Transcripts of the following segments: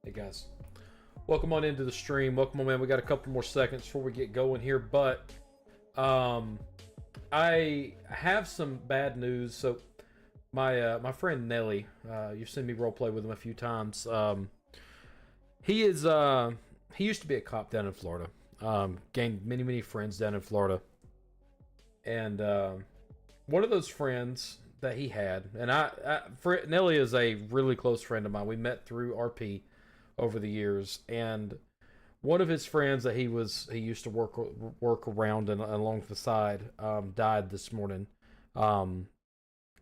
Hey guys, welcome on into the stream. Welcome on, man. We got a couple more seconds before we get going here, but I have some bad news. So my friend Nelly, you've seen me roleplay with him a few times. He used to be a cop down in Florida. Gained many friends down in Florida, and one of those friends that he had, and Nelly is a really close friend of mine. We met through RP over the years, and one of his friends that he used to work around and along the side died this morning.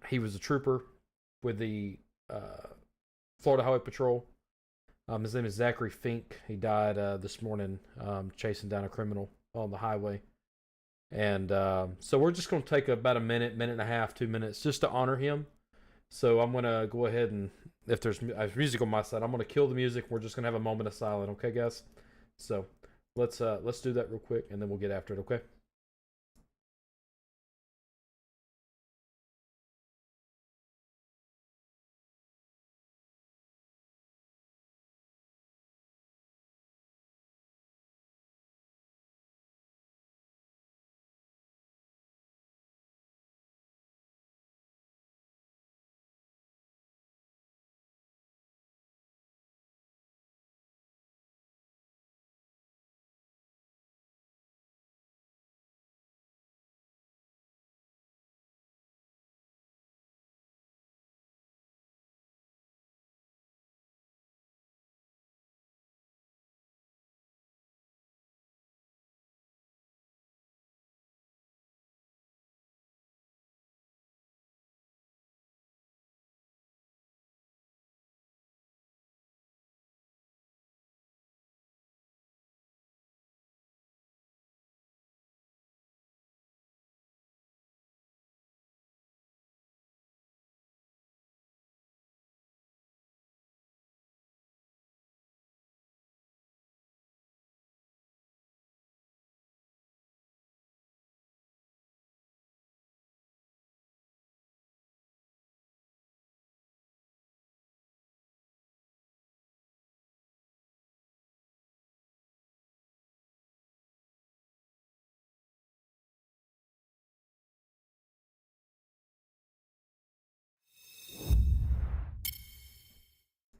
He was a trooper with the Florida Highway Patrol. His name is Zachary Fink. He died this morning chasing down a criminal on the highway. And so we're just going to take about a minute and a half, 2 minutes just to honor him. So I'm going to go ahead and, if there's music on my side, I'm going to kill the music. We're just going to have a moment of silence, okay, guys? So let's do that real quick, and then we'll get after it, okay?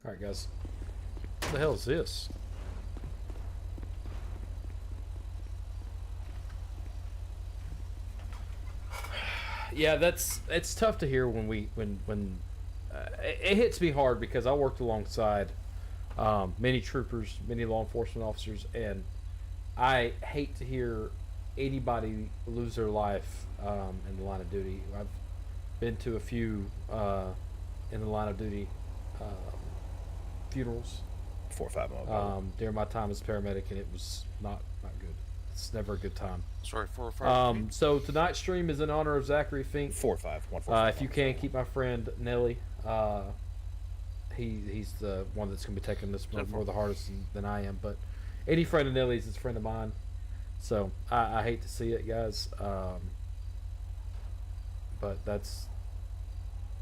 All right, guys. What the hell is this? Yeah, it's tough to hear when it hits me hard because I worked alongside many troopers, many law enforcement officers, and I hate to hear anybody lose their life in the line of duty. I've been to a few in the line of duty funerals 4 or 5 months during my time as a paramedic, and it was not good. It's never a good time. Sorry, 4 or 5. So tonight's stream is in honor of Zachary Fink. 4 or 5. 1 4. If you can, keep my friend Nelly. He's the one that's gonna be taking this more the hardest than I am. But any friend of Nelly's is a friend of mine. So I hate to see it, guys. But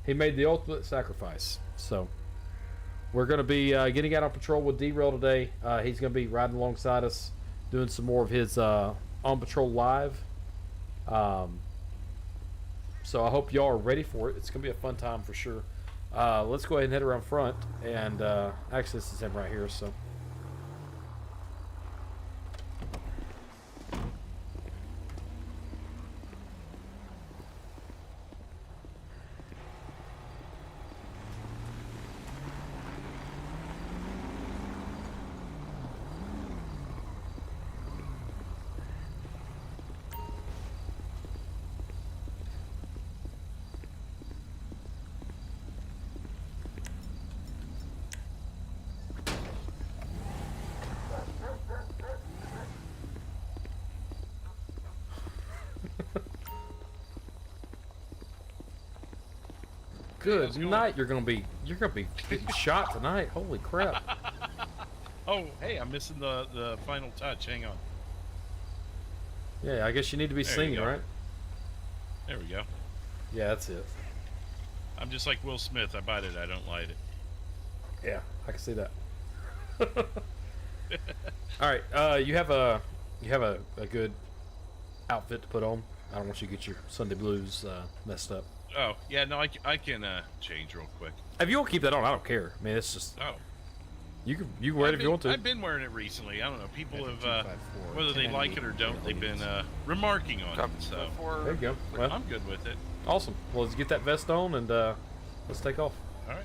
he made the ultimate sacrifice. So we're gonna be getting out on patrol with D-Rail today. He's gonna be riding alongside us, doing some more of his on patrol live. So I hope y'all are ready for it. It's gonna be a fun time for sure. Let's go ahead and head around front, and actually this is him right here. So. Good night. You're gonna be getting shot tonight. Holy crap! Oh, hey, I'm missing the final touch. Hang on. Yeah, I guess you need to be There singing, you go. right? There we go. Yeah, that's it. I'm just like Will Smith. I bite it, I don't light it. Yeah, I can see that. All right, you have a good outfit to put on. I don't want you to get your Sunday blues messed up. Oh, yeah, no, I can change real quick. If you want to keep that on, I don't care. I mean, it's just Oh. you can wear it if you want to. I've been wearing it recently. I don't know. People have, whether they like it or don't, they've been remarking on it. So There you go. Well, I'm good with it. awesome. Well, let's get that vest on and let's take off. All right.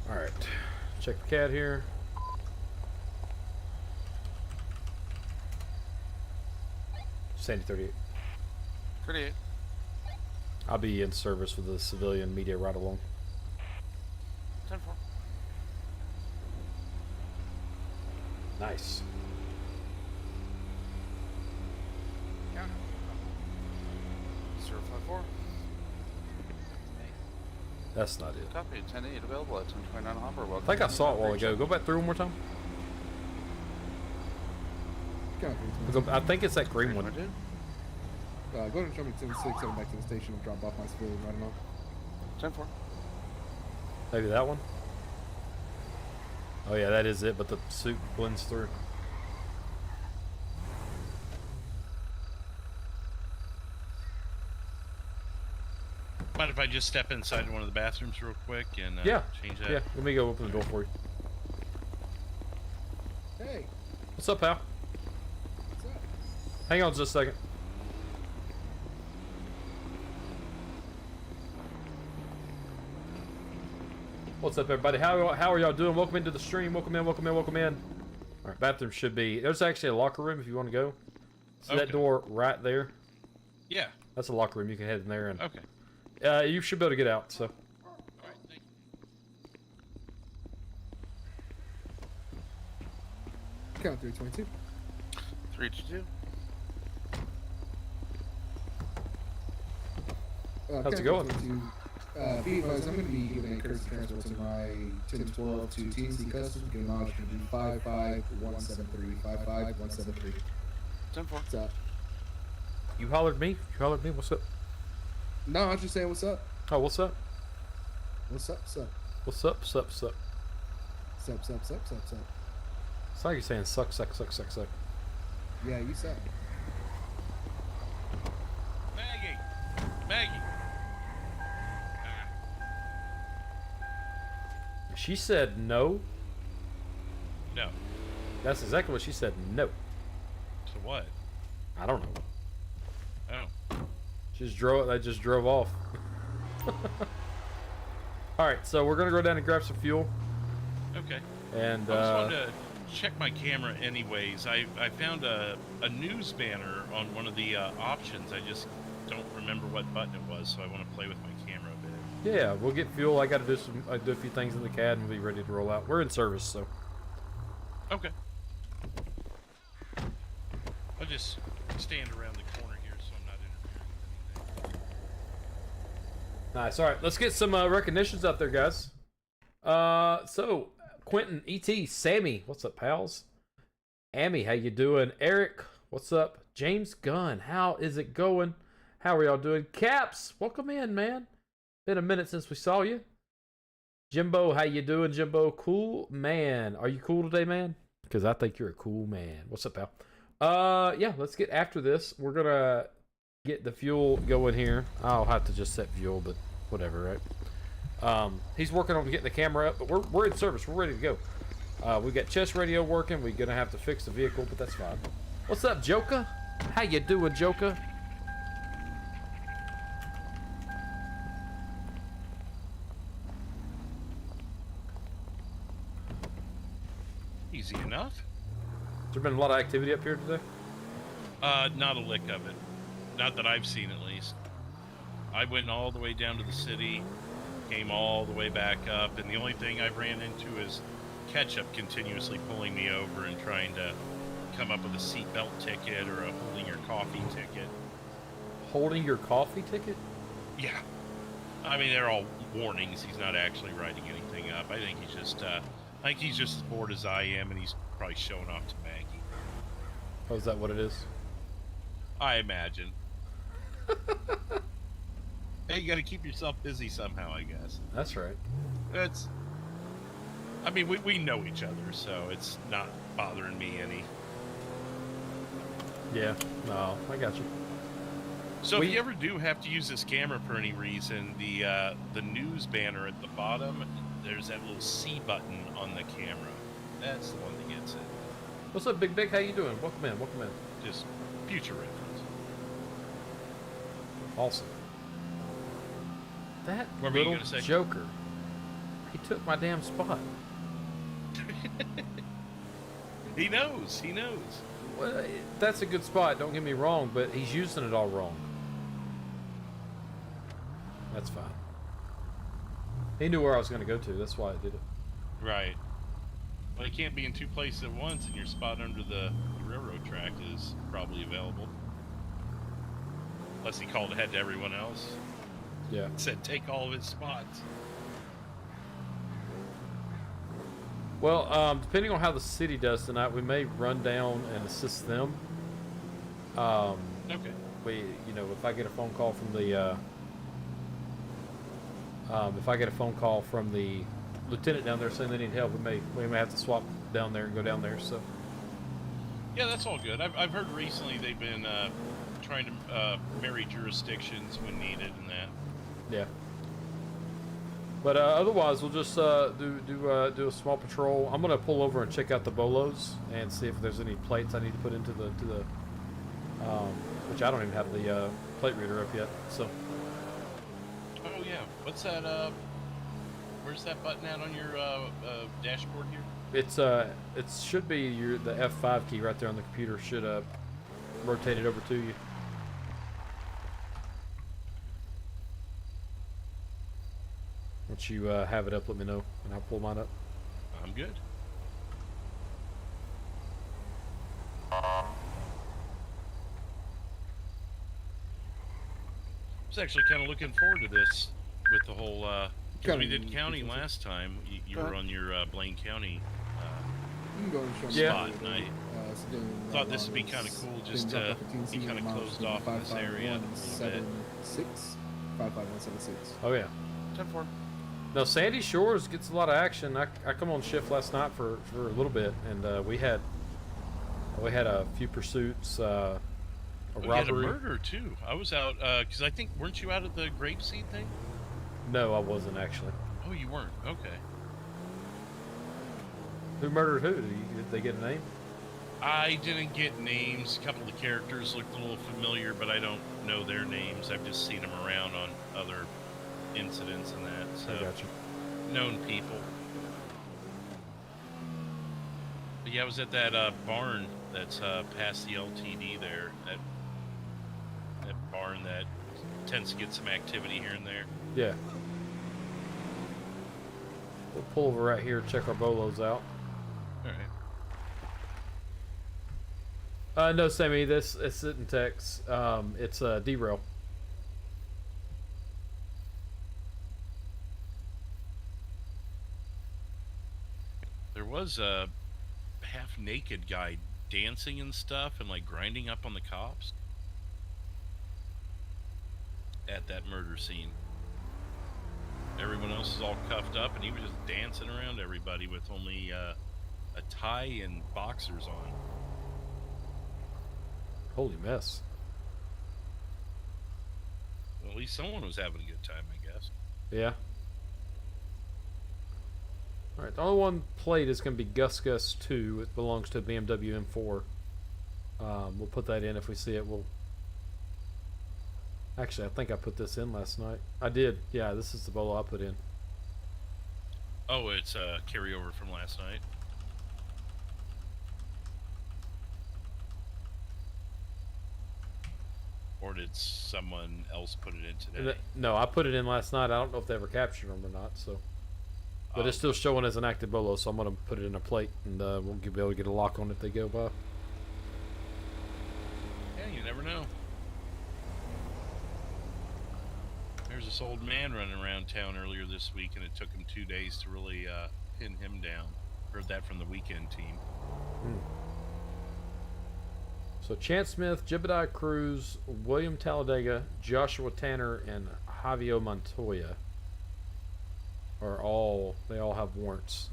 All right. Check the CAD here. Sandy 38. 38. I'll be in service for the civilian media ride along. 10-4. Nice. Counter. 054. That's not it. Copy. 10-8 available at 1029 Hopper. I Welcome. think I saw it a while ago. Go back through one more time. I think it's that green one. Go ahead and show me 10-6, heading back to the station and drop off my civilian right now. 10-4. Maybe that one. Oh yeah, that is it. But the suit blends through. Mind if I just step inside one of the bathrooms real quick and Yeah. change that? Yeah. Let me go open the door for you. Hey, What's up, pal? what's up? Hang on just a second. What's up, everybody? How are y'all doing? Welcome into the stream. Welcome in. Welcome in. Welcome in. All right, bathroom should be. There's actually a locker room if you want to go. See that Okay. door right there? Yeah. That's a locker room. You can head in there, and Okay. you should be able to get out. So. All right. Thank you. Count 322. 322. How's it going? Be advised, I'm going to be giving a courtesy transfer to my 1012 to TNC Customs. Get knowledge to be 55173. 55173. 10-4. What's up? You hollered me. You hollered me. What's up? No, I was just saying, what's up? Oh, what's up? What's up? What's up? What's up? What's up? What's up? Sup, sup, sup, sup, sup. It's like you're saying suck, suck, suck, suck, suck. Yeah, you suck. Maggie. Maggie. She said no. No. That's exactly what she said. No. To what? I don't know. Oh. She just drove. I just drove off. All right, so we're gonna go down and grab some fuel. Okay. And I just wanted to check my camera anyways. I found a news banner on one of the options. I just don't remember what button it was, so I want to play with my camera a bit. yeah, we'll get fuel. I got to do some. I do a few things in the CAD and we'll be ready to roll out. We're in service, so. Okay. I'll just stand around the corner here so I'm not interfering with anything. Nice. All right, let's get some recognitions out there, guys. So Quentin, ET, Sammy, what's up, pals? Amy, how you doing? Eric, what's up? James Gunn, how is it going? How are y'all doing? Caps, welcome in, man. Been a minute since we saw you. Jimbo, how you doing, Jimbo? Cool man. Are you cool today, man? Because I think you're a cool man. What's up, pal? Yeah, let's get after this. We're gonna get the fuel going here. I'll have to just set fuel, but whatever, right? He's working on getting the camera up, but we're in service. We're ready to go. We got chest radio working. We're gonna have to fix the vehicle, but that's fine. What's up, Joker? How you doing, Joker? Easy enough. Has there been a lot of activity up here today? Not a lick of it. Not that I've seen, at least. I went all the way down to the city, came all the way back up, and the only thing I've ran into is Ketchup continuously pulling me over and trying to come up with a seatbelt ticket or a holding your coffee ticket. Holding your coffee ticket? Yeah. I mean, they're all warnings. He's not actually writing anything up. I think he's just I think he's just as bored as I am, and he's probably showing off to Maggie. Oh, is that what it is? I imagine. Hey, you got to keep yourself busy somehow, I guess. That's right. It's. I mean, we know each other, so it's not bothering me any. Yeah. No, I got you. So if you ever do have to use this camera for any reason, the news banner at the bottom, there's that little C button on the camera. That's the one that gets it. What's up, Big Big? How you doing? Welcome in. Welcome in. Just future reference. Awesome. That What were you little gonna say? joker. He took my damn spot. He knows. He knows. Well, that's a good spot. Don't get me wrong, but he's using it all wrong. That's fine. He knew where I was going to go to. That's why I did it. Right. Well, you can't be in two places at once, and your spot under the railroad track is probably available. Unless he called ahead to everyone else. Yeah. Said take all of his spots. Well, depending on how the city does tonight, we may run down and assist them. Okay. If I get a phone call from the, lieutenant down there saying they need help, we may have to swap down there and go down there. So. Yeah, that's all good. I've heard recently they've been trying to marry jurisdictions when needed and that. Yeah. But otherwise, we'll just do a small patrol. I'm gonna pull over and check out the bolos and see if there's any plates I need to put into the which I don't even have the plate reader up yet. So. Oh yeah. What's that? Where's that button at on your dashboard here? It should be the F5 key right there on the computer. Should rotate it over to you. Once you have it up, let me know, and I'll pull mine up. I'm good. I was actually kind of looking forward to this with the whole, because we did county last time. You were on your Blaine County You can go and show me spot, the- and I civilian thought this would be allowance, kind of cool just then to drop off 15 be kind of miles closed to off in this area a little bit. 55176 55176. Oh yeah. 10-4. No, Sandy Shores gets a lot of action. I come on shift last night for a little bit, and we had a few pursuits, a We had a robbery. murder too. I was out because I think weren't you out at the grapeseed thing? No, I wasn't actually. Oh, you weren't. Okay. Who murdered who? Did they get a name? I didn't get names. A couple of the characters looked a little familiar, but I don't know their names. I've just seen them around on other incidents and that. So I got you. known people. But yeah, I was at that barn that's past the LTD there. That barn that tends to get some activity here and there. Yeah. We'll pull over right here, check our bolos out. All right. No, Sammy, it's in text. It's a derail. There was a half-naked guy dancing and stuff and like grinding up on the cops at that murder scene. Everyone else is all cuffed up and he was just dancing around everybody with only a tie and boxers on. Holy mess. Well, at least someone was having a good time, I guess. Yeah. Alright, the only one plate is going to be Gus 2. It belongs to a BMW M4. We'll put that in if we see it. Actually, I think I put this in last night. I did. Yeah, this is the bolo I put in. Oh, it's a carryover from last night. Or did someone else put it in today? No, I put it in last night. I don't know if they ever captured them or not. So, but it's still showing as an active bolo, so I'm gonna put it in a plate, and we'll be able to get a lock on it if they go by. Yeah, you never know. There's this old man running around town earlier this week, and it took him 2 days to really pin him down. Heard that from the weekend team. So Chance Smith, Jebediah Cruz, William Talladega, Joshua Tanner, and Javier Montoya they all have warrants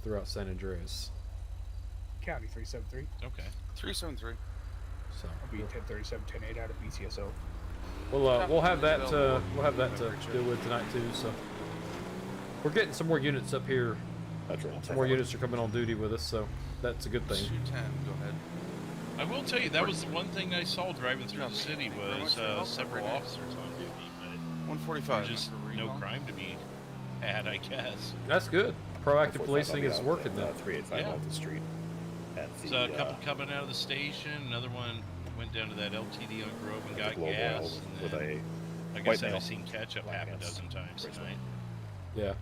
throughout San Andreas. County 373. Okay. 373. So I'll be 1037, 108 out of BCSO. we'll have that to deal with tonight too. So we're getting some more units up here. That's right. Some more units are coming on duty with us, so that's a good thing. 210, go ahead. I will tell you, that was the one thing I saw driving through the city was several officers on duty, but 145. just no crime to be had, I guess. That's good. Proactive policing is working now. 385 Yeah. Alta Street. At the, So a couple coming out of the station, another one went down to that LTD on Grove and got Global gas. with And then, a like I white said, male. I've seen catch up Black half a gas. dozen times Bristol. tonight. Yeah.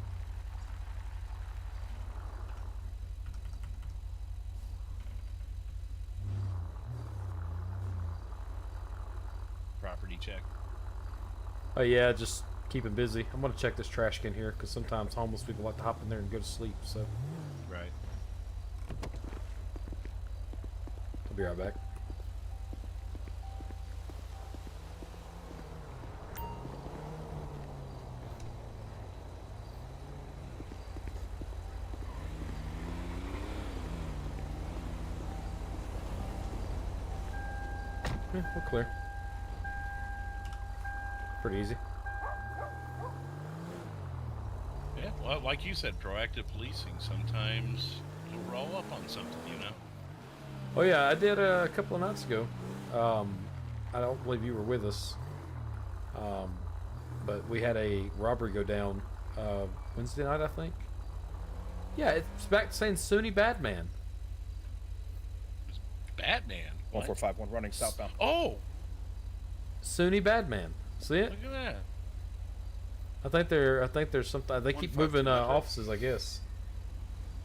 Property check. Oh yeah, just keeping busy. I'm gonna check this trash can here because sometimes homeless people like to hop in there and go to sleep. So Right. I'll be right back. Yeah, we're clear. Pretty easy. Yeah, well, like you said, proactive policing. Sometimes you'll roll up on something, you know? Oh yeah, I did a couple of nights ago. I don't believe you were with us, but we had a robbery go down Wednesday night, I think. Yeah, it's back to saying Sunni Badman. Batman. What? 1451 running southbound. Oh, Sunni Badman. See it? look at that. I think there's something. They keep 152 moving Metro. offices, I guess,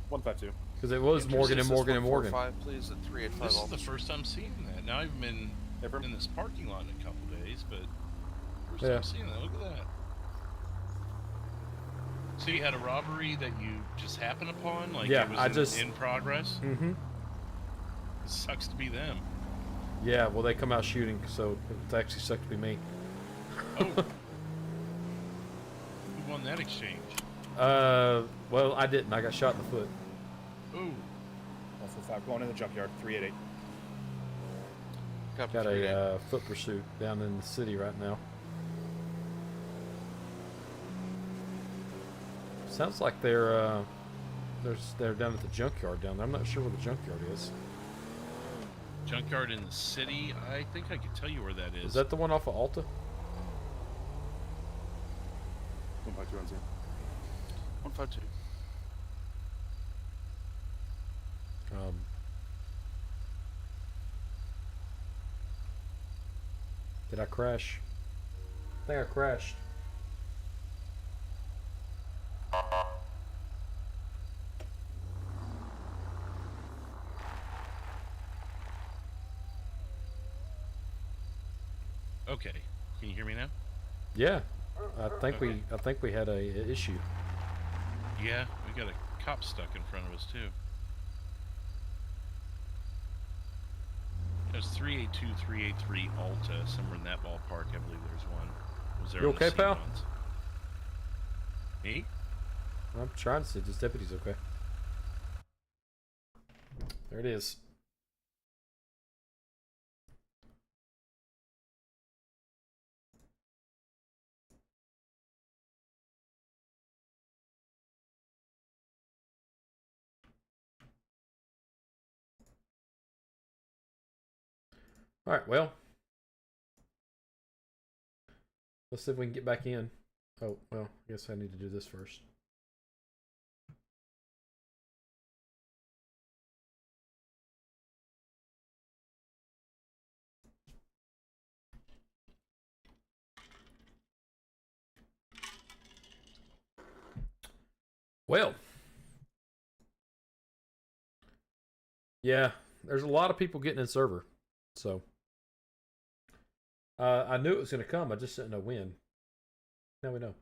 152. because it was Morgan and Morgan and Morgan. 145, please, at 385 This is Alta the Street. first time seeing that. Now I've been Ever? in this parking lot in a couple days, but first Yeah. time seeing that. Look at that. So you had a robbery that you just happened upon, like Yeah, it was I just- in progress. Mm-hmm. It sucks to be them. Yeah, well, they come out shooting, so it actually sucked to be me. Oh, who won that exchange? Well, I didn't. I got shot in the foot. Ooh, 145 going in the junkyard. 388. Copy, Got 388. a foot pursuit down in the city right now. Sounds like they're down at the junkyard down there. I'm not sure where the junkyard is. junkyard in the city. I think I could tell you where that is. Is that the one off of Alta? 152 on scene. 152. Did I crash? I think I crashed. Okay, can you hear me now? Yeah, I think we had a issue. Yeah, we got a cop stuck in front of us too. It was 382, 383 Alta, somewhere in that ballpark. I believe there's one. Was there You on the okay, scene pal? once. Me? I'm trying to see if this deputy's okay. There it is. All right, well, let's see if we can get back in. Oh, well, I guess I need to do this first. Well, yeah, there's a lot of people getting in server, so I knew it was going to come. I just didn't know when. Now we know.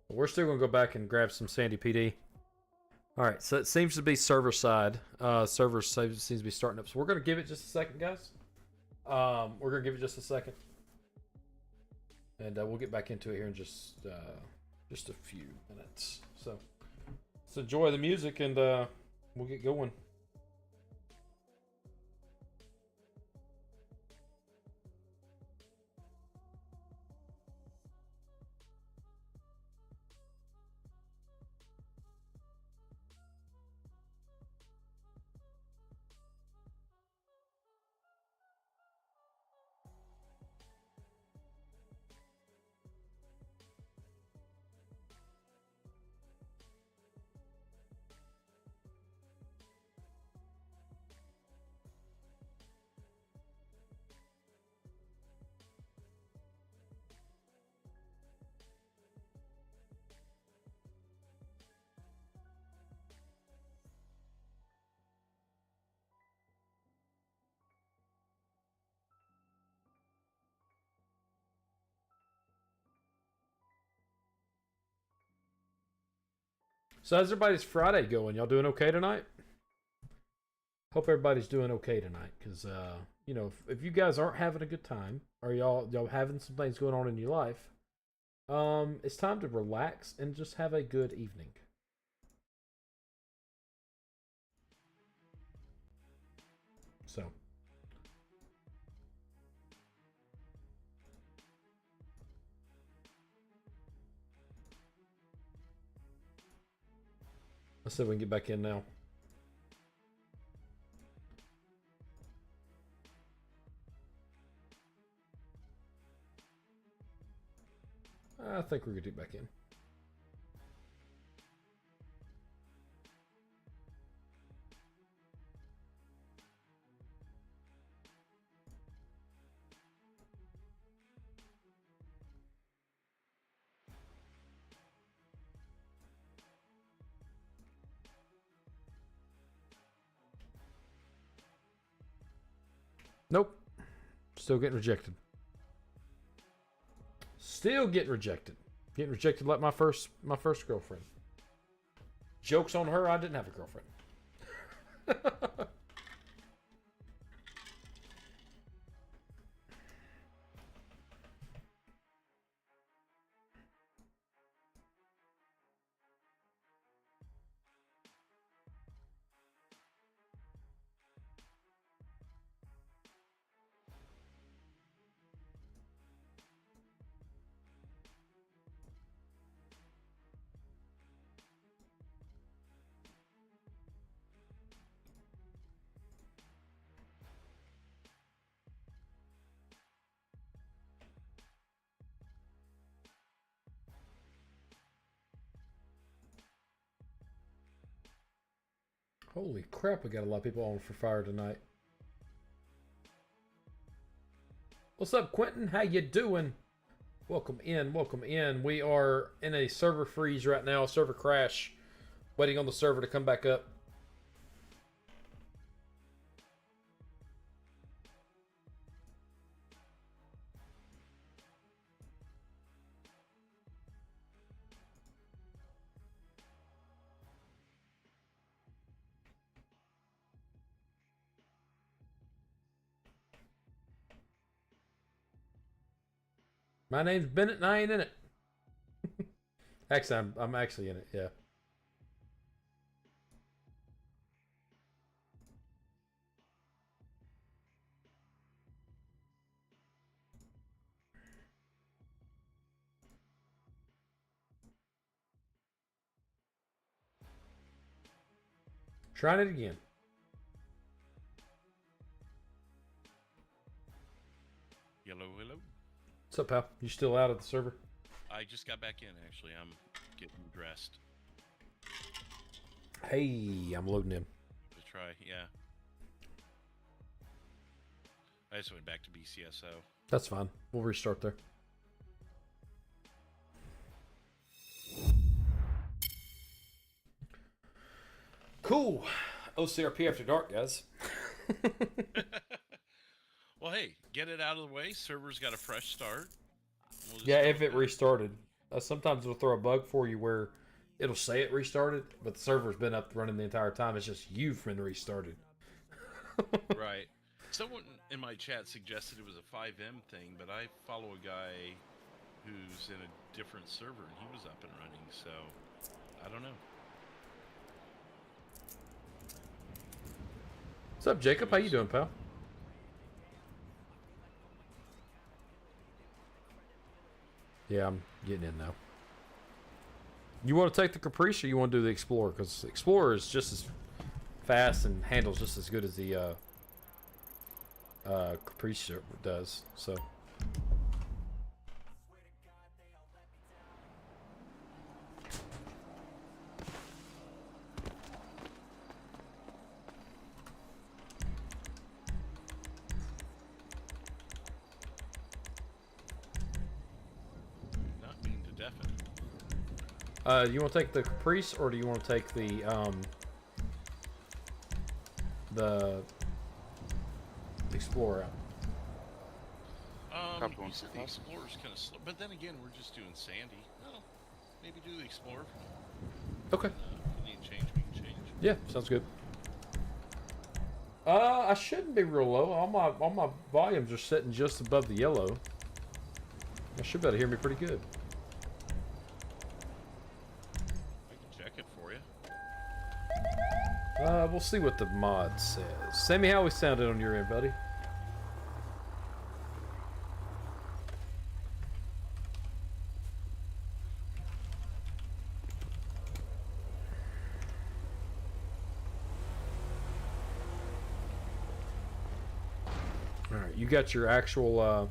We're still going to go back and grab some Sandy PD. All right, so it seems to be server side. Server seems to be starting up. So we're going to give it just a second, guys. We're going to give it just a second. And we'll get back into it here in just a few minutes. So let's enjoy the music and we'll get going. So how's everybody's Friday going? Y'all doing okay tonight? Hope everybody's doing okay tonight, because you know, if you guys aren't having a good time, or y'all having some things going on in your life, it's time to relax and just have a good evening. So. Let's see if we can get back in now. I think we're going to get back in. Nope. Still getting rejected. Still getting rejected. Getting rejected like my first girlfriend. Joke's on her, I didn't have a girlfriend. Holy crap, we got a lot of people on for fire tonight. What's up, Quentin? How you doing? Welcome in, welcome in. We are in a server freeze right now, server crash. Waiting on the server to come back up. My name's Bennett and I ain't in it. Actually, I'm actually in it, yeah. Trying it again. Hello, hello. What's up, pal? You still out of the server? I just got back in, actually. I'm getting dressed. Hey, I'm loading in. To try, yeah. I just went back to BCSO. That's fine. We'll restart there. Cool. OCRP after dark, guys. Well, hey, get it out of the way. Server's got a fresh start. We'll just Yeah, go if with it that. restarted. sometimes it'll throw a bug for you where it'll say it restarted, but the server's been up running the entire time. It's just you've been restarted. Right. Someone in my chat suggested it was a FiveM thing, but I follow a guy who's in a different server and he was up and running, so I don't know. What's up, Jacob? How you doing, pal? Yeah, I'm getting in now. You want to take the Caprice or you want to do the Explorer? Because the Explorer is just as fast and handles just as good as the Caprice does. So. Not mean to deafen. Do you want to take the Caprice or do you want to take the Explorer out? Probably You said the Explorer's kind of slow, but then again, we're just doing Sandy. Well, maybe do the Explorer. Okay. If we need to change, we can change. Yeah, sounds good. I shouldn't be real low. All my volumes are sitting just above the yellow. I should be able to hear me pretty good. I can check it for you. We'll see what the mod says. Sammy, how we sounded on your end, buddy? All right, you got your actual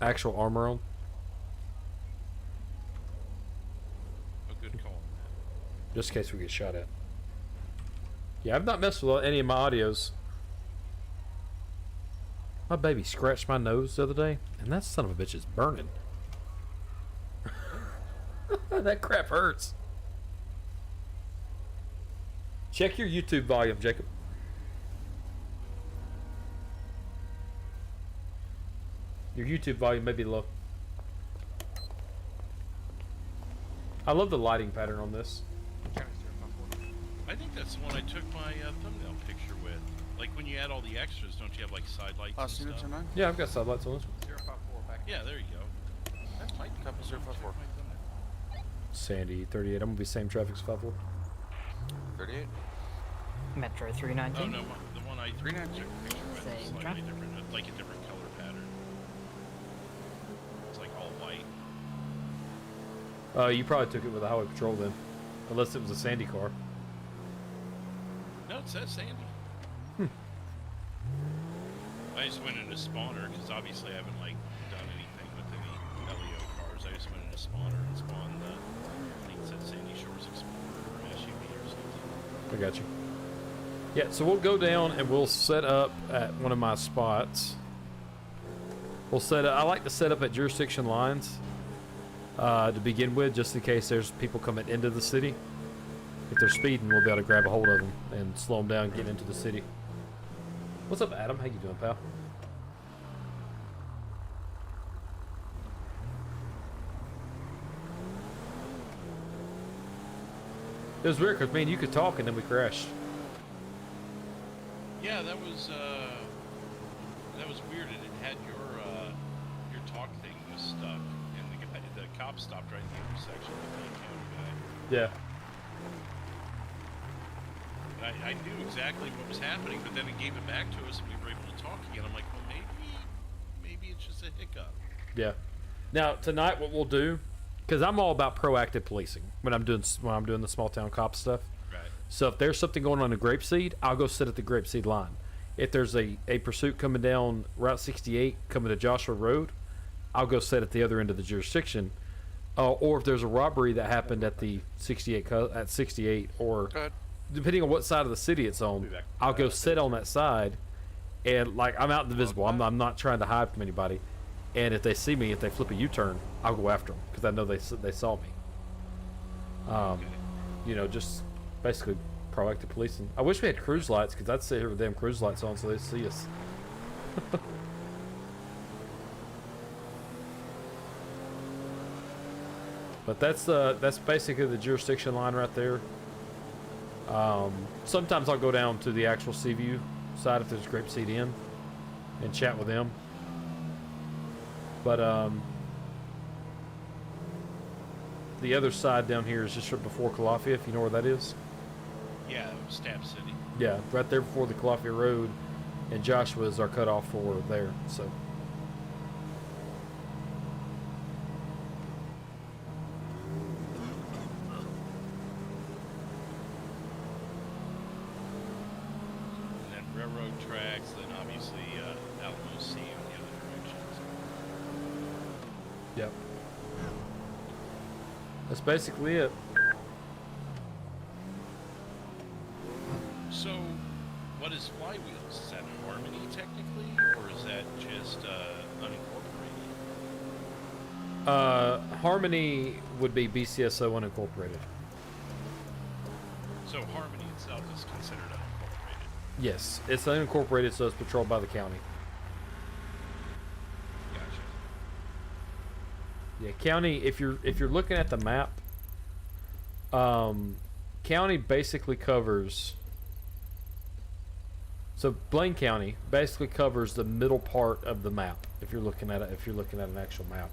armor on. A good call on that. Just in case we get shot at. Yeah, I've not messed with any of my audios. My baby scratched my nose the other day, and that son of a bitch is burning. That crap hurts. Check your YouTube volume, Jacob. Your YouTube volume may be low. I love the lighting pattern on this. I think that's the one I took my thumbnail picture with. Like when you add all the extras, don't you have like side lights and Last unit stuff? 09? Yeah, I've got side lights on this one. 054 back. Yeah, there you go. That might be Copy, 054. my thumbnail. Sandy 38. I'm gonna be same traffic as 54. 38? Metro Oh 319. no, the one I took a 319. picture with is Same slightly traffic. different, like a different color pattern. It's like all white. You probably took it with a highway patrol then, unless it was a Sandy car. No, it says Sandy. I just went into spawner because obviously I haven't like done anything with any LEO cars. I just went into spawner and spawned the, I think it said Sandy Shores Explorer or SUV or something. I got you. Yeah, so we'll go down and we'll set up at one of my spots. We'll set up, I like to set up at jurisdiction lines to begin with, just in case there's people coming into the city. If they're speeding, we'll be able to grab a hold of them and slow them down, get into the city. What's up, Adam? How you doing, pal? It was weird because me and you could talk and then we crashed. Yeah, that was weird, and it had your talk thing was stuck, and the cop stopped right in the intersection with the encounter guy. Yeah. And I knew exactly what was happening, but then it gave it back to us, and we were able to talk again. I'm like, well, maybe it's just a hiccup. Yeah. Now tonight, what we'll do, because I'm all about proactive policing when I'm doing the small town cop stuff. Right. So if there's something going on in Grapeseed, I'll go sit at the Grapeseed line. If there's a pursuit coming down Route 68 coming to Joshua Road, I'll go sit at the other end of the jurisdiction. Or if there's a robbery that happened at the 68 or Go ahead. depending on what side of the city it's on, I'll go sit on that side, and like I'm out in the visible. I'm not trying to hide from anybody. And if they see me, if they flip a U-turn, I'll go after them because I know they saw me. You know, just basically proactive policing. I wish we had cruise lights because I'd sit here with them cruise lights on so they see us. But that's basically the jurisdiction line right there. Sometimes I'll go down to the actual Seaview side if there's a Grape Seed Inn and chat with them. But the other side down here is just right before Calafia, if you know where that is. Yeah, Stab City. Yeah, right there before the Calafia Road, and Joshua's our cutoff for there. So. And then railroad tracks, then obviously Alamo Sea in the other directions. Yep. That's basically it. So, what is Flywheels? Is that Harmony technically, or is that just unincorporated? Harmony would be BCSO unincorporated. So Harmony itself is considered unincorporated. Yes, it's unincorporated, so it's patrolled by the county. Gotcha. Yeah, county. If you're looking at the map, county basically covers. So Blaine County basically covers the middle part of the map. If you're looking at an actual map,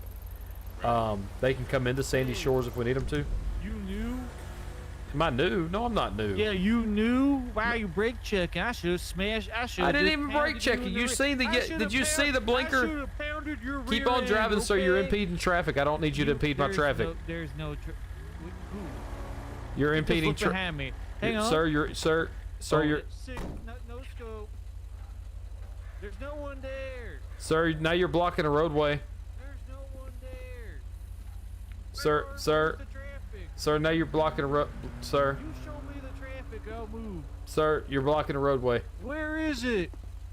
they can come into Sandy Shores if we need them to. You knew? Am I new? No, I'm not new. Yeah, you knew. Why are you brake checking? I should have smashed. I should. I didn't even brake check it. You see the? Did you see the blinker? I should have pounded your Keep rear on end, driving, sir. You're okay? impeding traffic. I don't need you to impede my traffic. There's no. Who? You're Just impeding look traffic. behind me. Hang on. Sir, sir, Oh, you're. No scope. There's no one there. Sir, now you're blocking a roadway. There's no one there. Sir, Where's sir, the traffic? sir, now you're blocking a road. Sir, You show me the traffic, I'll move. sir, you're blocking a roadway. Where is it?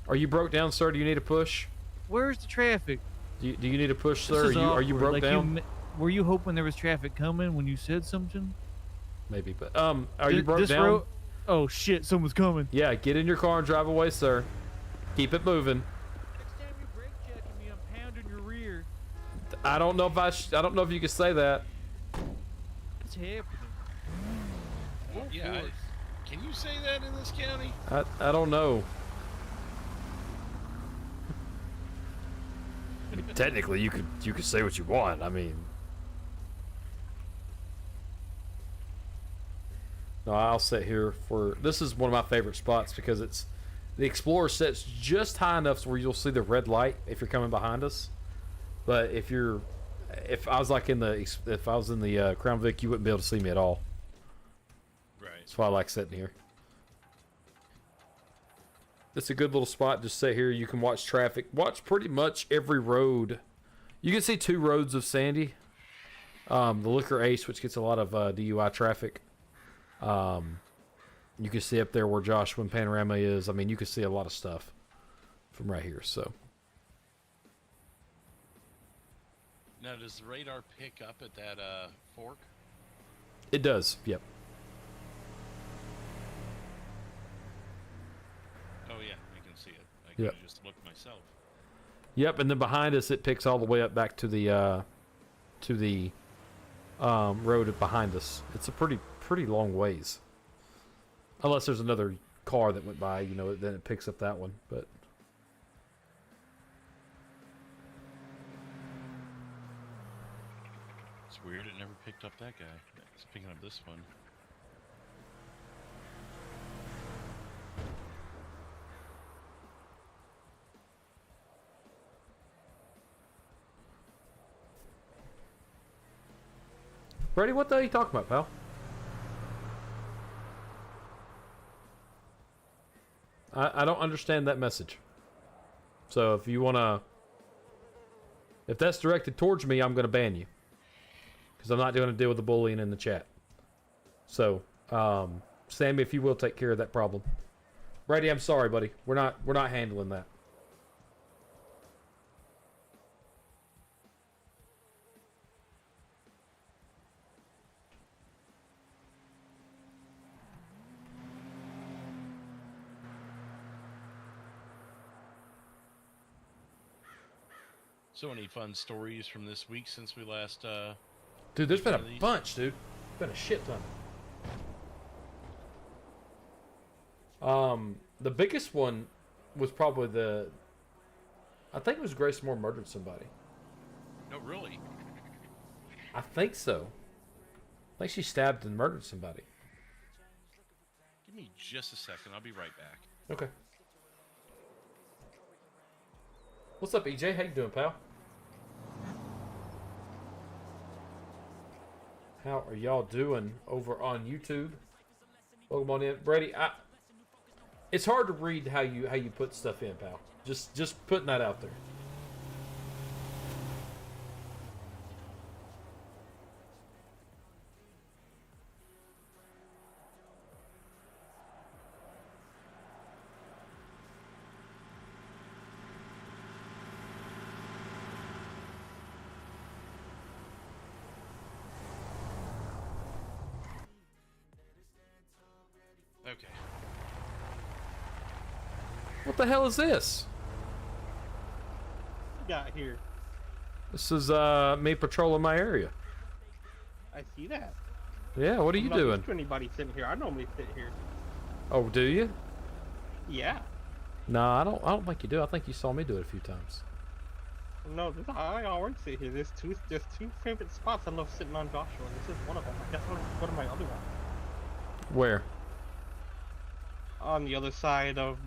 Are you broke down, sir? Do you need a push? Where's the traffic? Do you need a push, This sir? is Are you awkward. broke Like, down? were you hoping there was traffic coming when you said something? Maybe, but are you broke This down? road- Oh shit! Someone's coming. Yeah, get in your car and drive away, sir. Keep it moving. Next time you brake checking me, I'm pounding your rear. I don't know if I don't know if you can say that. What's happening? Full Yeah, force. can you say that in this county? I don't know. I mean, technically, you could say what you want. I mean, no, I'll sit here for. This is one of my favorite spots because it's the Explorer sits just high enough where you'll see the red light if you're coming behind us. But if I was like in the Crown Vic, you wouldn't be able to see me at all. Right. That's why I like sitting here. It's a good little spot. Just sit here. You can watch traffic. Watch pretty much every road. You can see two roads of Sandy. The Liquor Ace, which gets a lot of DUI traffic. You can see up there where Joshua and Panorama is. I mean, you can see a lot of stuff from right here. So Now, does the radar pick up at that fork? it does. Yep. Oh yeah, I can see it. I can Yep. just look myself. Yep. And then behind us, it picks all the way up back to the road behind us. It's a pretty long ways. Unless there's another car that went by, then it picks up that one. But It's weird. It never picked up that guy. It's picking up this one. Brady, what the hell are you talking about, pal? I don't understand that message. So if that's directed towards me, I'm going to ban you. Because I'm not going to deal with the bullying in the chat. So, Sammy, if you will take care of that problem. Brady, I'm sorry, buddy. We're not handling that. So, any fun stories from this week since we last Dude, there's been a One of these? bunch, dude. Been a shit ton. The biggest one was probably I think it was Grace Moore murdered somebody. No, really. I think so. I think she stabbed and murdered somebody. Give me just a second. I'll be right back. Okay. What's up, EJ? How you doing, pal? How are y'all doing over on YouTube? Welcome on in, Brady. It's hard to read how you put stuff in, pal. Just putting that out there. Okay. What the hell is this? Got here. This is me patrolling my area. I see that. Yeah, what are I'm you not doing? used to anybody sitting here. I normally sit here. Oh, do you? Yeah. No, I don't think you do. I think you saw me do it a few times. No, I always sit here. There's two favorite spots I love sitting on, Joshua, and this is one of them. I guess one of my other ones. Where? On the other side of,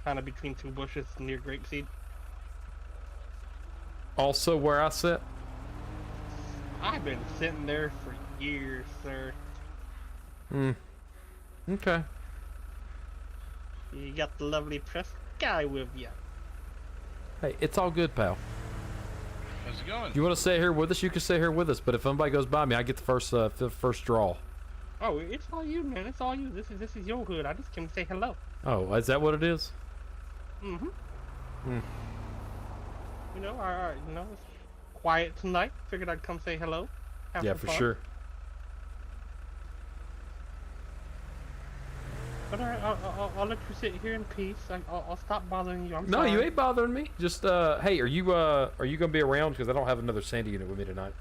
kind of between two bushes near Grapeseed. Also where I sit? I've been sitting there for years, sir. Hmm. Okay. You got the lovely press guy with you. Hey, it's all good, pal. How's it going? You want to stay here with us? You can stay here with us. But if somebody goes by me, I get the first draw. Oh, it's all you, man. It's all you. This is your hood. I just came to say hello. Oh, is that what it is? Mm-hmm. Hmm. You know, it's quiet tonight. Figured I'd come say hello. Have Yeah, some for fun. sure. But alright, I'll let you sit here in peace. I'll stop bothering you. I'm No, sorry. you ain't bothering me. Just hey, are you gonna be around? Because I don't have another Sandy unit with me tonight.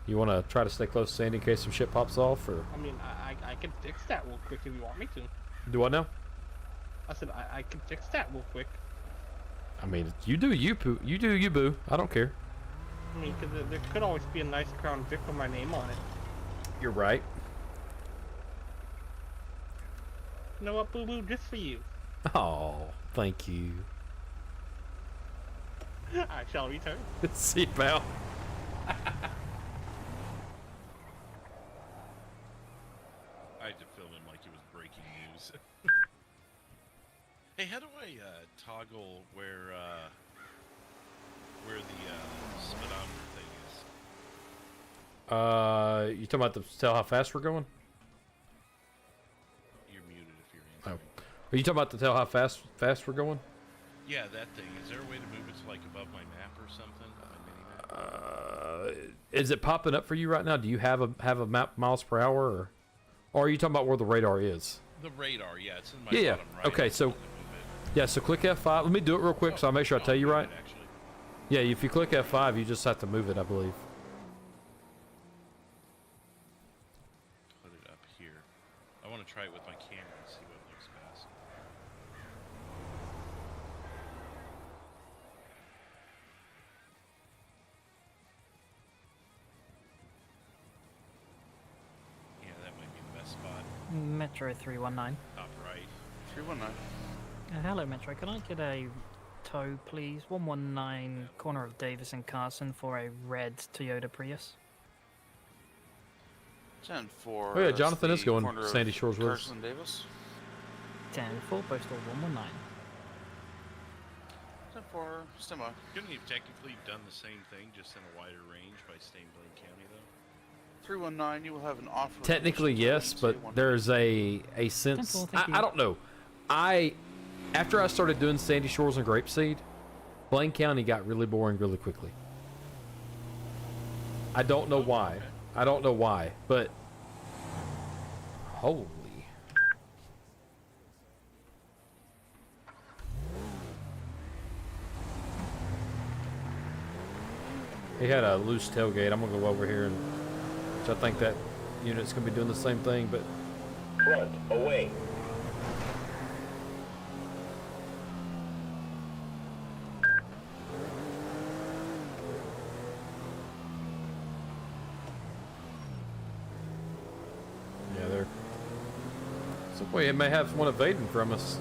You want to try to stay close to Sandy in case some shit pops off, or I mean, I can fix that real quick if you want me to. do I know? I said I can fix that real quick. I mean, you do you, poo. You do you, boo. I don't care. I mean, because there could always be a nice Crown Vic with my name on it. You're right. You know what, Boo Boo? Just for you. Oh, thank you. I shall return. See, pal. I had to film him like it was breaking news. Hey, how do I toggle where the speedometer thing is? You talking about to tell how fast we're going? You're muted if you're Oh. answering. Are you talking about to tell how fast we're going? Yeah, that thing. Is there a way to move it to like above my map or something? My mini map? Is it popping up for you right now? Do you have a map miles per hour, or are you talking about where the radar is? The radar, yeah, it's in my Yeah, bottom right. okay, I so- can only move it. Yeah. So click F5. Let me do it real quick, so I make sure I tell you I'll right. move it, actually. Yeah, if you click F5, you just have to move it, I believe. Put it up here. I want to try it with my camera and see what looks best. Yeah, that might be the best spot. Metro 319. Top right. 319. Hello, Metro. Can I get a tow, please? 119, corner of Davis and Carson for a red Toyota Prius. 10-4. Oh yeah, Jonathan is going Sandy Shores with us. Carson Davis. 10-4, postal 119. 10-4. Semi. Couldn't you have technically done the same thing, just in a wider range by staying Blaine County, though? 319. You will have an offer. Technically, yes, but there's a sense. Simple, thank I you. don't know. After I started doing Sandy Shores and Grapeseed, Blaine County got really boring really quickly. I don't know why. I don't know why, but holy. He had a loose tailgate. I'm gonna go over here and which I think that unit's gonna be doing the same thing, but. Front, away. Yeah, they're. Some way it may have one evading from us.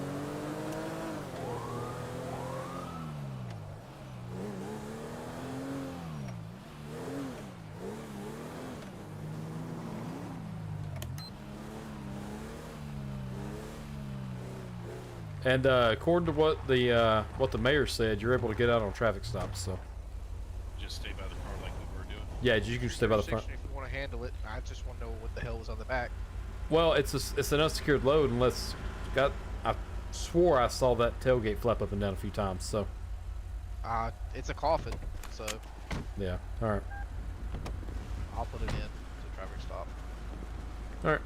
And according to what the mayor said, you're able to get out on traffic stops. So Just stay by the car like we were doing. yeah, you can stay by the front. If we want to handle it, I just want to know what the hell was on the back. Well, it's an unsecured load unless I swore I saw that tailgate flap up and down a few times. So It's a coffin, so yeah, all right, I'll put it in to traffic stop. all right.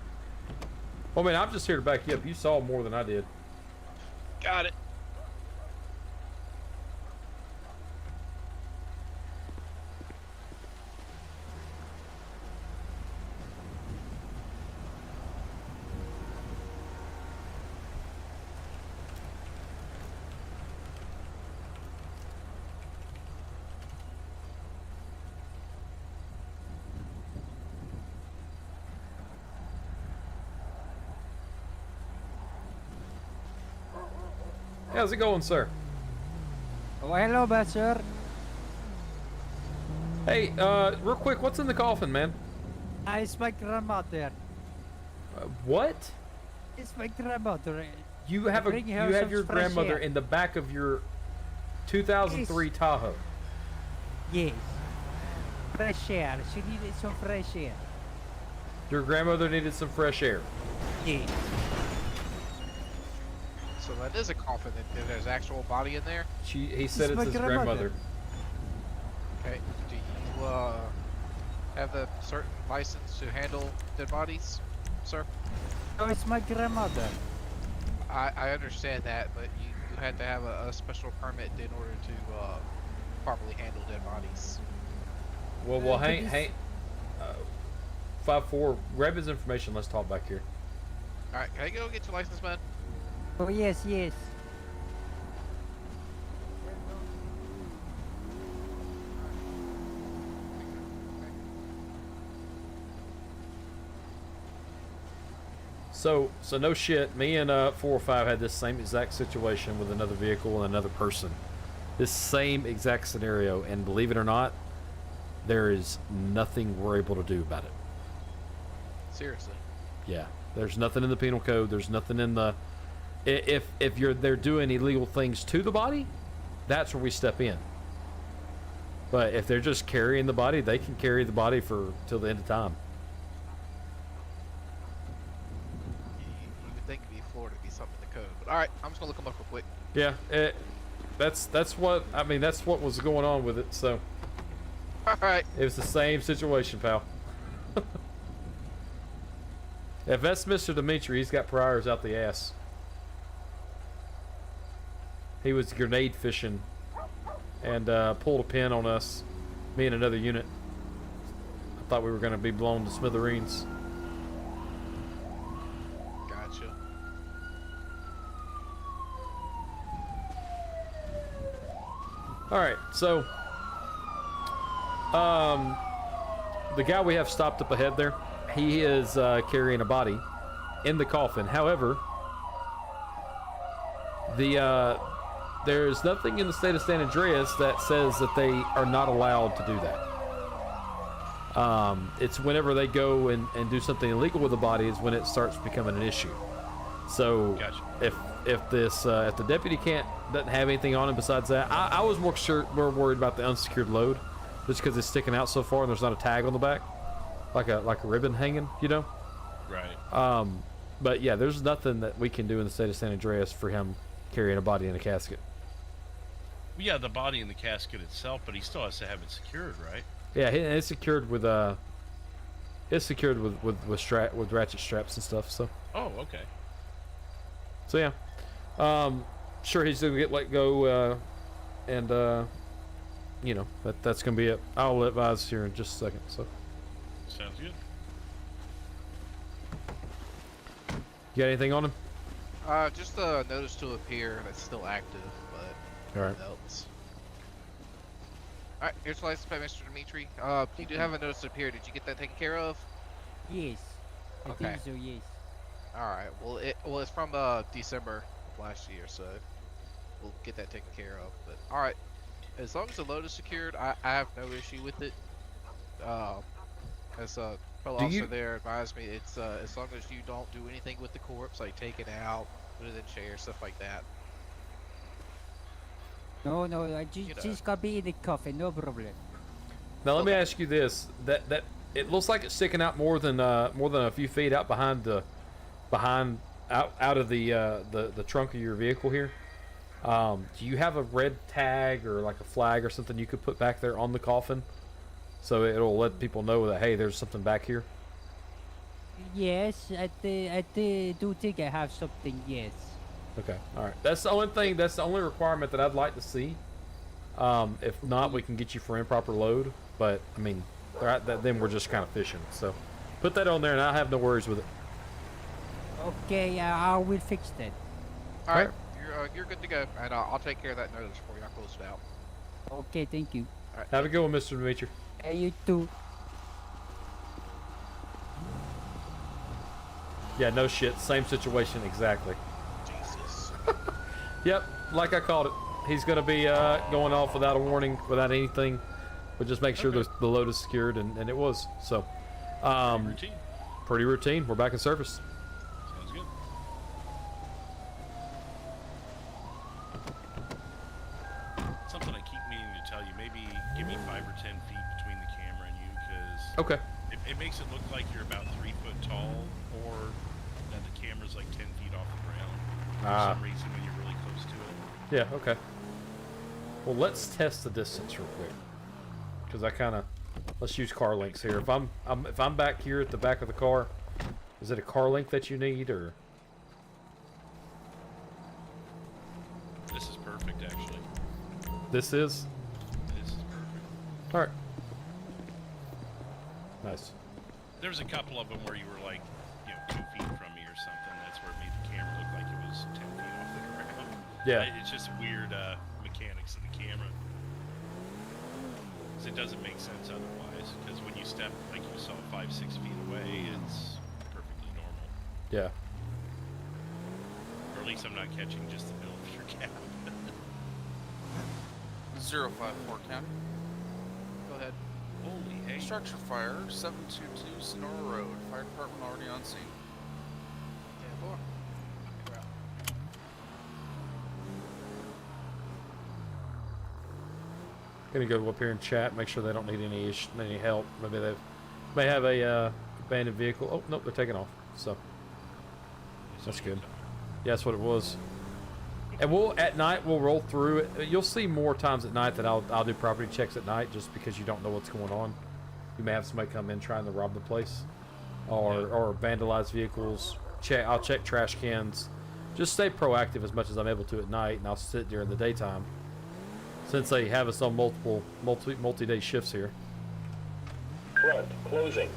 Well, I mean, I'm just here to back you up. You saw more than I did. Got it. How's it going, sir? Oh, hello, bad sir. Hey, real quick, what's in the coffin, man? It's my grandmother. What? It's my grandmother. You have your grandmother in the back of your 2003 Tahoe. Yes. Fresh air. She needed some fresh air. Your grandmother needed some fresh air. Yes. So that is a coffin, and there's actual body in there? He said it's my his grandmother. grandmother. Okay. Do you have the certain license to handle dead bodies, sir? Oh, it's my grandmother. I understand that, but you had to have a special permit in order to properly handle dead bodies. Well, hang, 5-4, grab his information. Let's talk back here. Alright, can I go get your license, man? Oh, yes, yes. So no shit. Me and 405 had this same exact situation with another vehicle and another person. This same exact scenario, and believe it or not, there is nothing we're able to do about it. Seriously. Yeah, there's nothing in the penal code. There's nothing in the if they're doing illegal things to the body, that's where we step in. But if they're just carrying the body, they can carry the body for till the end of time. You would think it'd be Florida to be something in the code, but all right, I'm just gonna look them up real quick. Yeah, that's what I mean. That's what was going on with it. So All right. it was the same situation, pal. If that's Mr. Dimitri, he's got priors out the ass. He was grenade fishing and pulled a pin on us, me and another unit. I thought we were going to be blown to smithereens. Gotcha. All right, so the guy we have stopped up ahead there, he is carrying a body in the coffin. However, there's nothing in the state of San Andreas that says that they are not allowed to do that. It's whenever they go and do something illegal with the body is when it starts becoming an issue. So Gotcha. if the deputy doesn't have anything on him besides that, I was more worried about the unsecured load, just because it's sticking out so far and there's not a tag on the back, like a ribbon hanging, you know. Right. But yeah, there's nothing that we can do in the state of San Andreas for him carrying a body in a casket. Yeah, the body in the casket itself, but he still has to have it secured, right? Yeah, it's secured with with ratchet straps and stuff. So. Oh, okay. So yeah, sure he's gonna get let go, and you know that's gonna be it. I'll advise here in just a second. So. Sounds good. You got anything on him? Just a notice to appear that's still active, but All right. nothing else. Alright, here's the license plate, Mr. Dimitri. You do have a notice to appear. Did you get that taken care of? Yes. I Okay. think so, yes. Alright, well it's from December of last year, so we'll get that taken care of. But alright. As long as the load is secured, I have no issue with it. As a fellow officer there advised me, it's as long as you don't do anything with the corpse, like take it out, put it in chairs, stuff like that. No, I just got me in the coffin, no problem. Now let me ask you this: that it looks like it's sticking out more than a few feet out behind out of the trunk of your vehicle here. Do you have a red tag or like a flag or something you could put back there on the coffin, so it'll let people know that hey, there's something back here? Yes, I do think I have something. Yes. Okay, all right. That's the only thing. That's the only requirement that I'd like to see. If not, we can get you for improper load. But I mean, then we're just kind of fishing. So, put that on there, and I have no worries with it. Okay, I will fix that. All right, you're good to go, and I'll take care of that notice for you. I'll close it out. Okay, thank you. All right, Have a good one, Mr. Dimitri. Hey, you too. Yeah, no shit. Same situation exactly. Jesus. Yep, like I called it. He's going to be going off without a warning, without anything. But just make sure the load is secured, and it was. So, pretty routine. We're back in service. Sounds good. Something I keep meaning to tell you. Maybe give me 5 or 10 feet between the camera and you, because Okay. it makes it look like you're about 3 foot tall, or that the camera's like 10 feet off the ground for some reason when you're really close to it. Yeah, okay. Well, let's test the distance real quick. Because let's use car links here. If I'm back here at the back of the car, is it a car link that you need, or? This is perfect, actually. This is? This is perfect. Alright. Nice. There was a couple of them where you were like, 2 feet from me or something. That's where it made the camera look like it was 10 feet off the ground. Yeah. It's just weird mechanics of the camera. Because it doesn't make sense otherwise. Because when you step, like you saw 5-6 feet away, it's perfectly normal. Yeah. Or at least I'm not catching just the middle of your cab. 054 County. Go ahead. Holy hey. Structure fire, 722 Sonora Road. Fire department already on scene. 10-4. Gonna go up here and chat, make sure they don't need any help. Maybe they may have a abandoned vehicle. Oh nope, they're taking off. So that's good. Yeah, that's what it was. And at night we'll roll through it. You'll see more times at night that I'll do property checks at night, just because you don't know what's going on. You may have somebody come in trying to rob the place, or vandalize vehicles. I'll check trash cans. Just stay proactive as much as I'm able to at night, and I'll sit during the daytime, since they have us on multi-day shifts here. Front closing.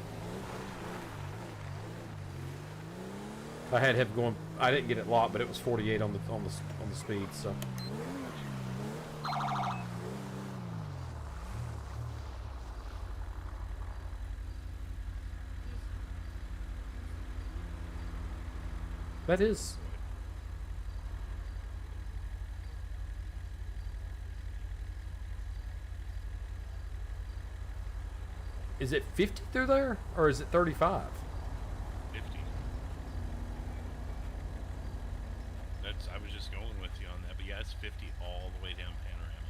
I had him going. I didn't get it locked, but it was 48 on the speed. So. That is. Is it 50 through there, or is it 35? 50. I was just going with you on that, but yeah, it's 50 all the way down Panorama.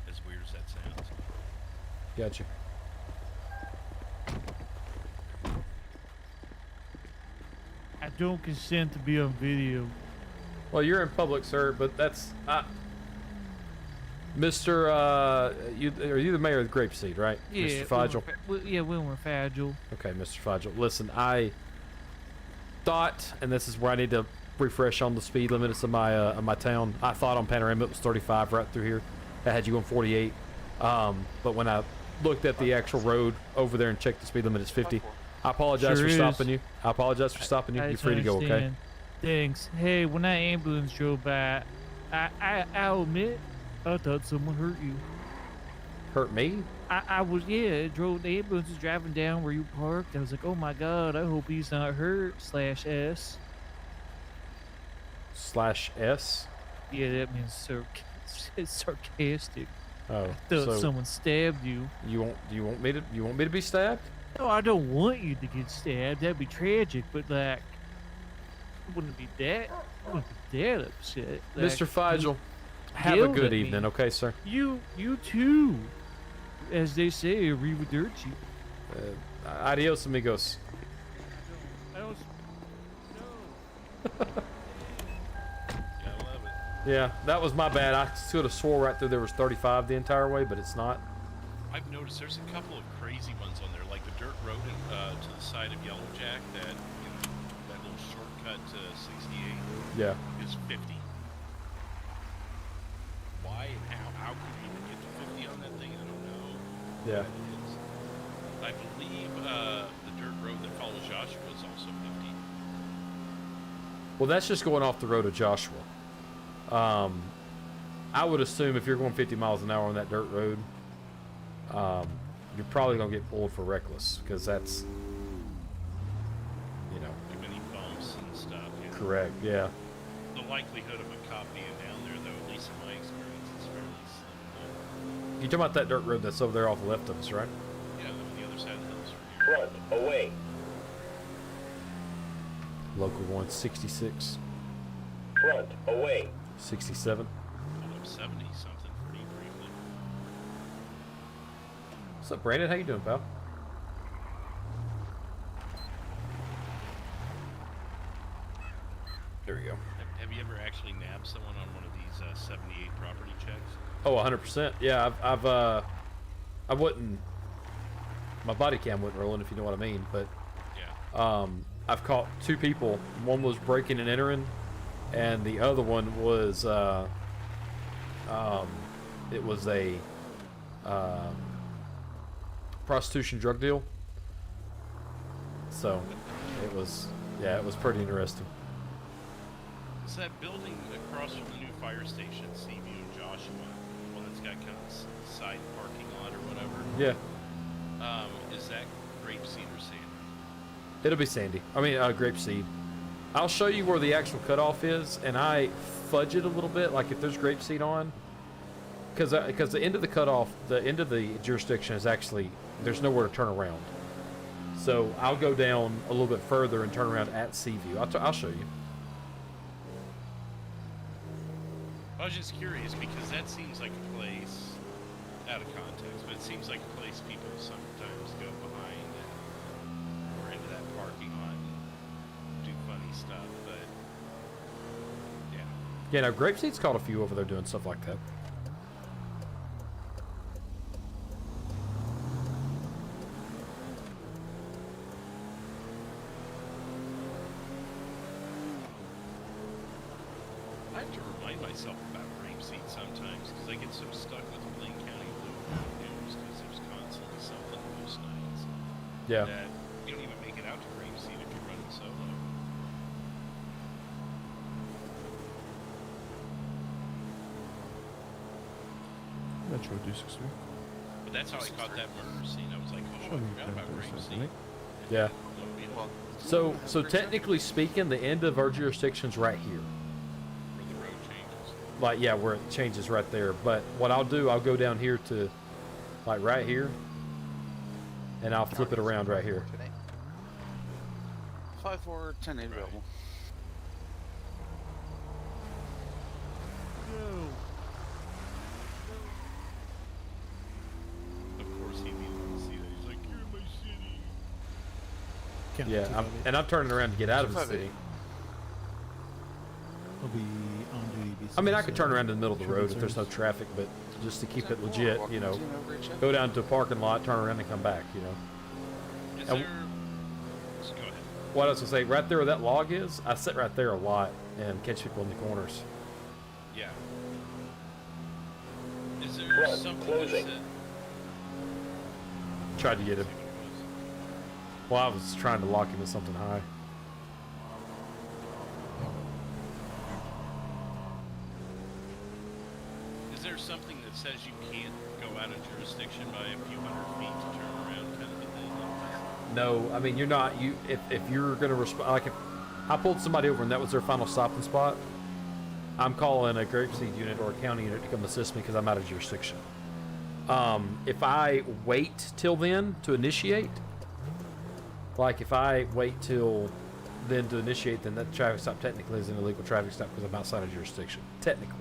As weird as that sounds. Gotcha. I don't consent to be on video. Well, you're in public, sir, but that's Mr. Are you the mayor of the Grapeseed, right? Yeah, Mr. Figel. Wilmer Fagel. Okay, Mr. Figel. Listen, I thought, and this is where I need to refresh on the speed limits of my town. I thought on Panorama it was 35 right through here. I had you on 48. But when I looked at the actual road over there and checked the speed limit, it's 50. I apologize for stopping you. I apologize for stopping you. You're free to go, okay? Thanks. Hey, when that ambulance drove by, I'll admit, I thought someone hurt you. Hurt me? The ambulance was driving down where you parked. I was like, oh my god, I hope he's not hurt. /S. /S? Yeah, that means it's sarcastic. Oh, I thought so someone stabbed you. you want me to be stabbed? No, I don't want you to get stabbed. That'd be tragic, but like, I wouldn't be that upset. Like, Mr. Feigl, have a yelled good at me. evening, okay, sir? You too. As they say, arrivederci. Adios, amigos. I don't. Yeah, I love it. Yeah, that was my bad. I could have swore right through there was 35 the entire way, but it's not. I've noticed there's a couple of crazy ones on there, like the dirt road to the side of Yellowjack, that little shortcut to 68 Yeah. is 50. Why and how could you even get to 50 on that thing? I don't know. Yeah. But it is. I believe the dirt road that follows Joshua is also 50. Well, that's just going off the road of Joshua. I would assume if you're going 50 miles an hour on that dirt road, you're probably going to get pulled for reckless, because that's, Too many bumps and stuff. correct, yeah. The likelihood of a cop being down there, though, at least in my experience, is fairly slim. You're talking about that dirt road that's over there off the left of us, right? Yeah, the other side of the hills from here. Front, away. Local going 66, Front, away. 67. Pulled up 70 something pretty briefly. What's up, Brandon? How you doing, pal? There we go. Have you ever actually nabbed someone on one of these 78 property checks? Oh, 100%. Yeah, I wouldn't. My body cam wasn't rolling, if you know what I mean. But Yeah. I've caught two people. One was breaking and entering, and the other one was it was a prostitution drug deal. So it was pretty interesting. It's that building across from the new fire station, Seaview and Joshua, the one that's got kind of side parking lot or whatever. Yeah, Is that grapeseed or sand? it'll be sandy. I mean, grapeseed. I'll show you where the actual cutoff is, and I fudge it a little bit, like if there's grapeseed on, because the end of the cutoff, the end of the jurisdiction is actually, there's nowhere to turn around. So I'll go down a little bit further and turn around at Seaview. I'll show you. I was just curious because that seems like a place, out of context, but it seems like a place people sometimes go behind or into that parking lot and do funny stuff, but yeah. Yeah, now Grapeseed's caught a few over there doing stuff like that. I have to remind myself about grapeseed sometimes because I get so stuck with Blaine County news because there's constantly something most nights. Yeah. That you don't even make it out to grapeseed if you're running solo. Metro D63. But that's how I caught that murder scene. I was like, oh, I forgot about grapeseed. Yeah. Well, So technically speaking, the end of our jurisdiction's right here. where the road changes. Like, yeah, where it changes right there. But what I'll do, I'll go down here to, like, right here, and I'll flip it around right here. 5-4-10 available. Of course, he needed to see that. He's like, you're in my city. Yeah, I'm turning around to get out of the city. I'll be on duty. I mean, I could turn around in the middle of the road if there's no traffic, but just to keep it legit, you know, go down to a parking lot, turn around and come back, you know. Is And there... So go ahead. what I was gonna say, right there where that log is, I sit right there a lot and catch people in the corners. Yeah. Is there Front, something closing. that's Tried to get him. Well, I was trying to lock him to something high. something that says you can't go out of jurisdiction by a few hundred feet to turn around, kind of a thing? No, I mean, you're not. If you're gonna respond, like if I pulled somebody over and that was their final stopping spot, I'm calling a grapeseed unit or a county unit to come assist me because I'm out of jurisdiction. If I wait till then to initiate, like if I wait till then to initiate, then that traffic stop technically is an illegal traffic stop because I'm outside of jurisdiction, technically.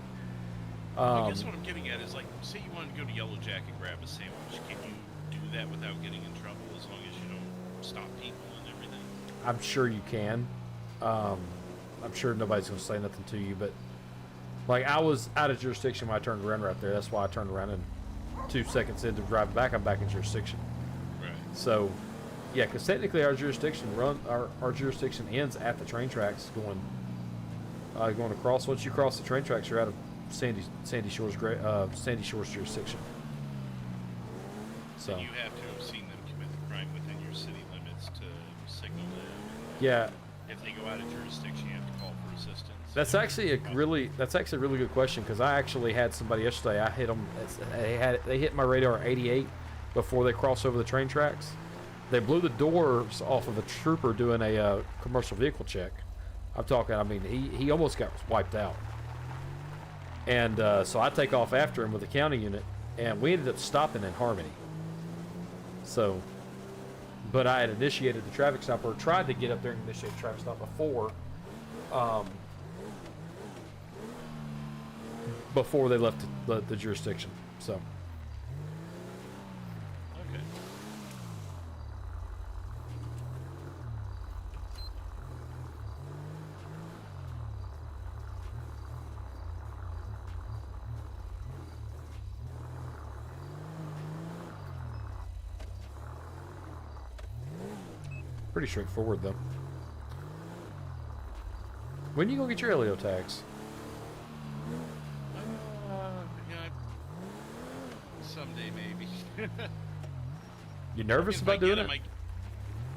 I guess what I'm getting at is, like, say you wanted to go to Yellow Jack and grab a sandwich. Can you do that without getting in trouble as long as you don't stop people and everything? I'm sure you can. I'm sure nobody's going to say nothing to you, but like I was out of jurisdiction when I turned around right there. That's why I turned around, and 2 seconds into driving back, I'm back in jurisdiction. Right. So, yeah, because technically our jurisdiction our jurisdiction ends at the train tracks going across. Once you cross the train tracks, you're out of Sandy Shores jurisdiction. So And you have to have seen them commit the crime within your city limits to signal them. yeah, If they go out of jurisdiction, you have to call for assistance. that's actually a really good question, because I actually had somebody yesterday. I hit them. They hit my radar at 88 before they crossed over the train tracks. They blew the doors off of a trooper doing a commercial vehicle check. I'm talking. I mean, he almost got wiped out. And so I take off after him with the county unit, and we ended up stopping in Harmony. So, but I had initiated the traffic stop, or tried to get up there and initiate the traffic stop before they left the jurisdiction. So. Okay. Pretty straightforward, though. When you gonna get your LEO tags? Yeah, someday maybe. You nervous If I about doing get it? 'em,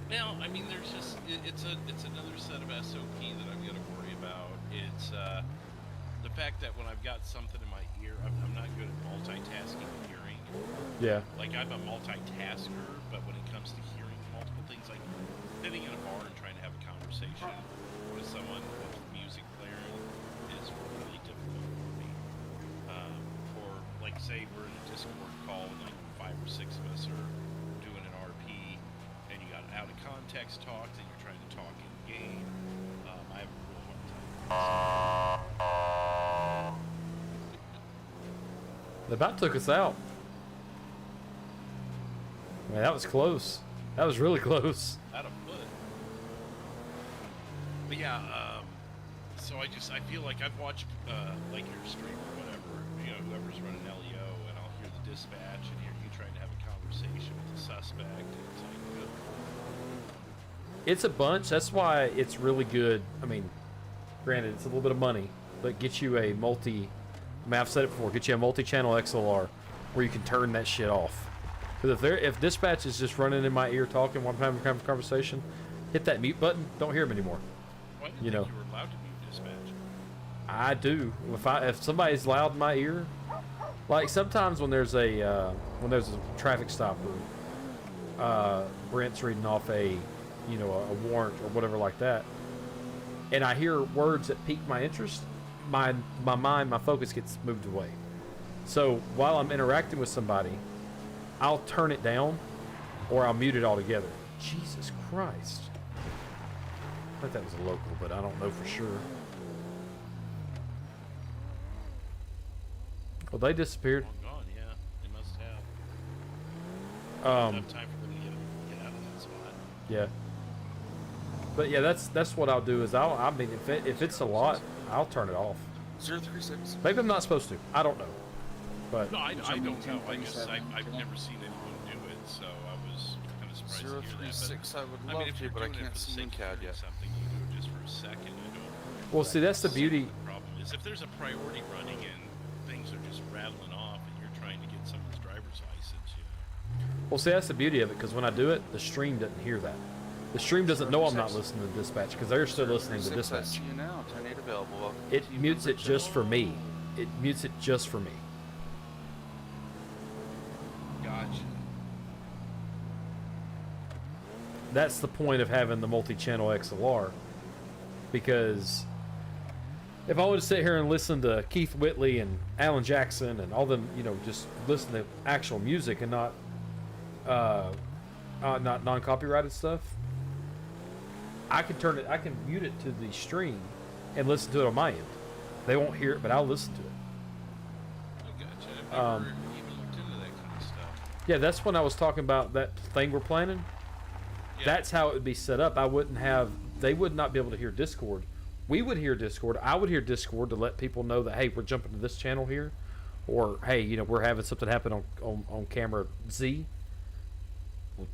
well, I mean, there's just it's another set of SOP that I've got to worry about. It's the fact that when I've got something in my ear, I'm not good at multitasking and hearing. Yeah. Like, I'm a multitasker, but when it comes to hearing multiple things, like sitting in a bar and trying to have a conversation with someone with music blaring is really difficult for me. Or like, say we're in a Discord call and like 5 or 6 of us are doing an RP, and you got out of context talk, and you're trying to talk in game. I have a real hard time. They about took us out. Man, that was close. That was really close. Out of foot. But yeah, so I feel like I've watched like your stream or whatever, you know, whoever's running LEO, and I'll hear the dispatch and hear you trying to have a conversation with the suspect, and it's like, good. It's a bunch. That's why it's really good. I mean, granted, it's a little bit of money, but get you a multi. I mean, I've said it before. Get you a multi-channel XLR where you can turn that shit off. Because if dispatch is just running in my ear talking while I'm having a conversation, hit that mute button. Don't hear him anymore. Why didn't you know you were allowed to mute dispatch? I do. If somebody's loud in my ear, like sometimes when there's a traffic stop or Brent's reading off a warrant or whatever like that, and I hear words that pique my interest, my mind, my focus gets moved away. So while I'm interacting with somebody, I'll turn it down or I'll mute it altogether. Jesus Christ. I thought that was a local, but I don't know for sure. Well, they disappeared. Long gone, yeah. They must have. Enough time for them to get out of that spot. Yeah. But yeah, that's what I'll do is I mean if it's a lot, I'll turn it off. 036. Maybe I'm not supposed to. I don't know. But No, I don't know. I've never seen anyone do it, so I was kind of surprised to hear that. 036, I would I love mean, if to, you're but I doing it can't for the see sake of CAD hearing yet. something, you do it just for a second. I don't. Well, see, that's the beauty. The problem is if there's a priority running and things are just rattling off, and you're trying to get someone's driver's license, you know. Well, see, that's the beauty of it, because when I do it, the stream doesn't hear that. The stream doesn't know I'm not listening to dispatch, because they're still listening to 036, I dispatch. see you now. 10-8 available. Welcome It to mutes it Member just for Channel. me. It mutes it just for me. that's the point of having the multi-channel XLR, because if I want to sit here and listen to Keith Whitley and Alan Jackson and all them, you know, just listen to actual music and not non-copyrighted stuff, I can mute it to the stream and listen to it on my end. They won't hear it, but I'll listen to it. I gotcha. I've never even looked into that kind of stuff. Yeah, that's when I was talking about that thing we're planning. Yeah. That's how it would be set up. They would not be able to hear Discord. We would hear Discord. I would hear Discord to let people know that, hey, we're jumping to this channel here. Or, hey, you know, we're having something happen on camera Z. Right.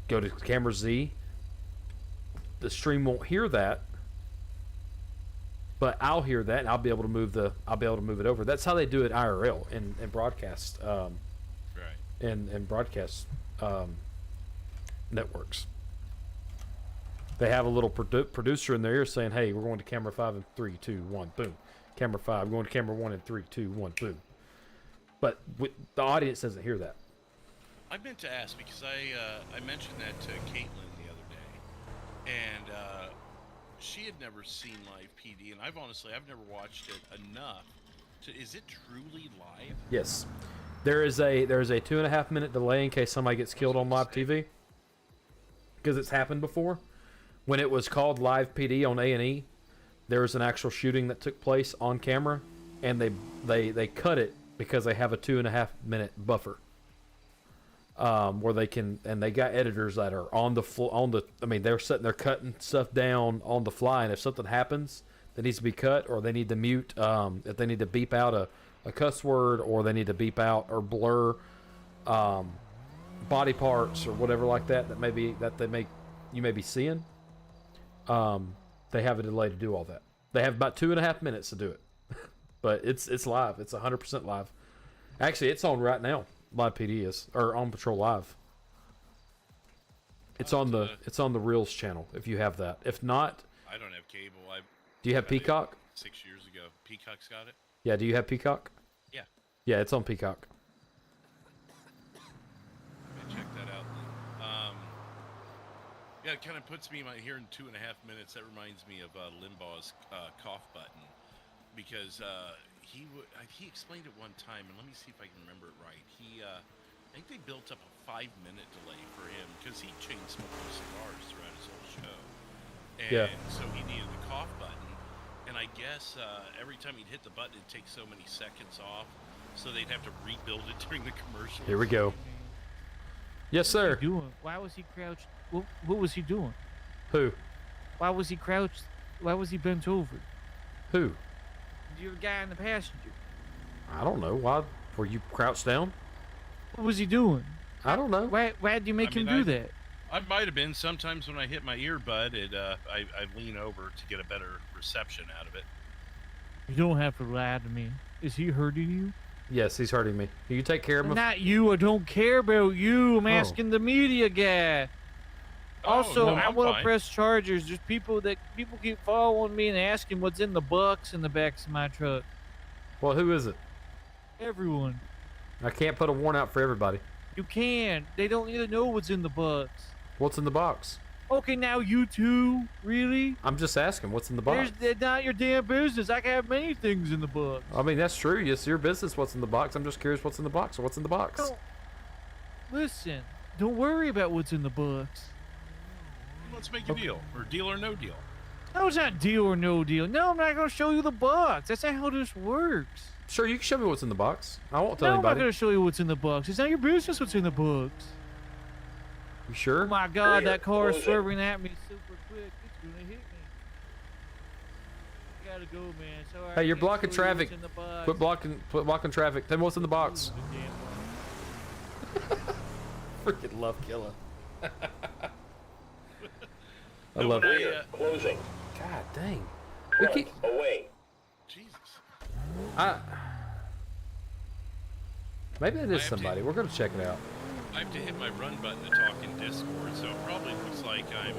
Go to camera Z. The stream won't hear that, but I'll hear that and I'll be able to move it over. That's how they do it IRL in broadcast Right. in broadcast networks. They have a little producer in their ear saying, hey, we're going to camera 5 in 3, 2, 1, boom. Camera 5, we're going to camera 1 in 3, 2, 1, boom. But the audience doesn't hear that. I meant to ask because I mentioned that to Caitlin the other day, and she had never seen live PD, and I've never watched it enough. Is it truly live? Yes, there is a 2.5 minute delay in case somebody gets killed on live TV, because it's happened before. When it was called live PD on A&E, there was an actual shooting that took place on camera, and they cut it because they have a 2.5 minute buffer. Where they can, and they got editors that are they're sitting there cutting stuff down on the fly, and if something happens that needs to be cut, or they need to mute, if they need to beep out a cuss word, or they need to beep out or blur body parts or whatever like that you may be seeing, they have a delay to do all that. They have about 2.5 minutes to do it. But it's live. It's 100% live. Actually, it's on right now. Live PD is, or On Patrol Live. It's on the Reels channel if you have that. If not, I don't have cable. Do you have Peacock? 6 years ago, Peacock's got it. Yeah. Do you have Peacock? Yeah. Yeah, it's on Peacock. Check that out. Yeah, it kind of puts me here in 2.5 minutes. That reminds me of Limbaugh's cough button, because he explained it one time, and let me see if I can remember it right. I think they built up a 5-minute delay for him because he chain smoked cigars throughout his whole show, and so he needed the cough button. And I guess every time he'd hit the button, it'd take so many seconds off, so they'd have to rebuild it during the commercial. Here we go. Yes, sir. What was he doing? Why was he crouched? What was he doing? Who? Why was he crouched? Why was he bent over? Who? Your guy in the passenger. I don't know. Why were you crouched down? What was he doing? I don't know. Why did you make him do that? I might have been. Sometimes when I hit my earbud, I lean over to get a better reception out of it. You don't have to lie to me. Is he hurting you? Yes, he's hurting me. Can you take care of him? Not you. I don't care about you. I'm asking the media guy. Also, no, I want to fine. press charges. There's people keep following me and asking what's in the box in the back of my truck. Well, who is it? Everyone. I can't put a warrant out for everybody. You can. They don't need to know what's in the box. What's in the box? Okay, now you two, really? I'm just asking, what's in the box? It's not your damn business. I can have many things in the box. I mean, that's true. It's your business what's in the box. I'm just curious what's in the box. What's in the box? No. Listen, don't worry about what's in the box. Let's make a deal, or deal or no deal. No, it's not deal or no deal. No, I'm not going to show you the box. That's not how this works. Sure, you can show me what's in the box. I won't tell No, I'm not anybody. going to show you what's in the box. It's not your business what's in the box. You sure? Oh my God, that car is swerving at me super quick. It's going to hit me. I got to go, man. Sorry, Hey, you're I can't blocking show you what's traffic. in the box. Quit blocking traffic. Tell me what's in the box. Freaking love killer. I love it. Closing. God dang. We keep away. Jesus. Maybe it is somebody. We're gonna check it out. I have to hit my run button to talk in Discord, so it probably looks like I'm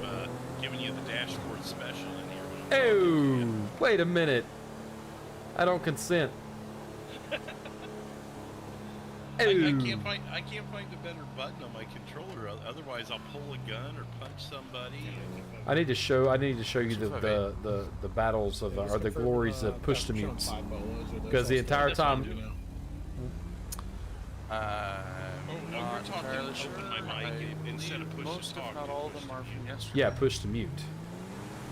giving you the dashboard special in here. Oh, wait a minute. I don't consent. I can't find a better button on my controller. Otherwise, I'll pull a gun or punch somebody. I need to show you the battles of or the glories of push to mutes, because the entire time. We're talking open my mic instead of push to talk. Not all of them are from yesterday. Yeah, push to mute.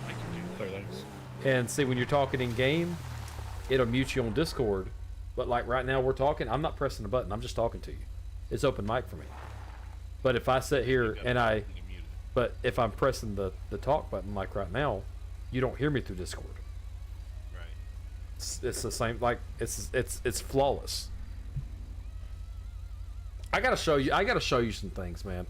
I can do that. And see, when you're talking in game, it'll mute you on Discord. But like right now, we're talking. I'm not pressing a button. I'm just talking to you. It's open mic for me. But if I sit here and but if I'm pressing the talk button like right now, you don't hear me through Discord. Right. It's the same. Like it's flawless. I gotta show you some things, man.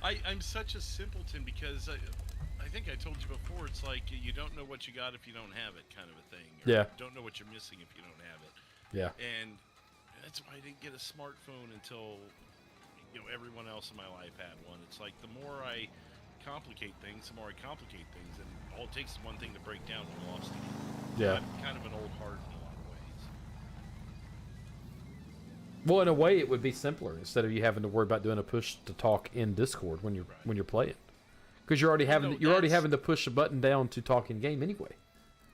I'm such a simpleton because I think I told you before, it's like you don't know what you got if you don't have it, kind of a thing. Or Yeah. Don't know what you're missing if you don't have it. Yeah. And that's why I didn't get a smartphone until everyone else in my life had one. It's like the more I complicate things, the more I complicate things, and all it takes is one thing to break down and I'm lost again. Yeah. I'm kind of an old heart in a lot of ways. Well, in a way, it would be simpler instead of you having to worry about doing a push to talk in Discord when you're playing, because you're already having to push a button down to talk in game anyway.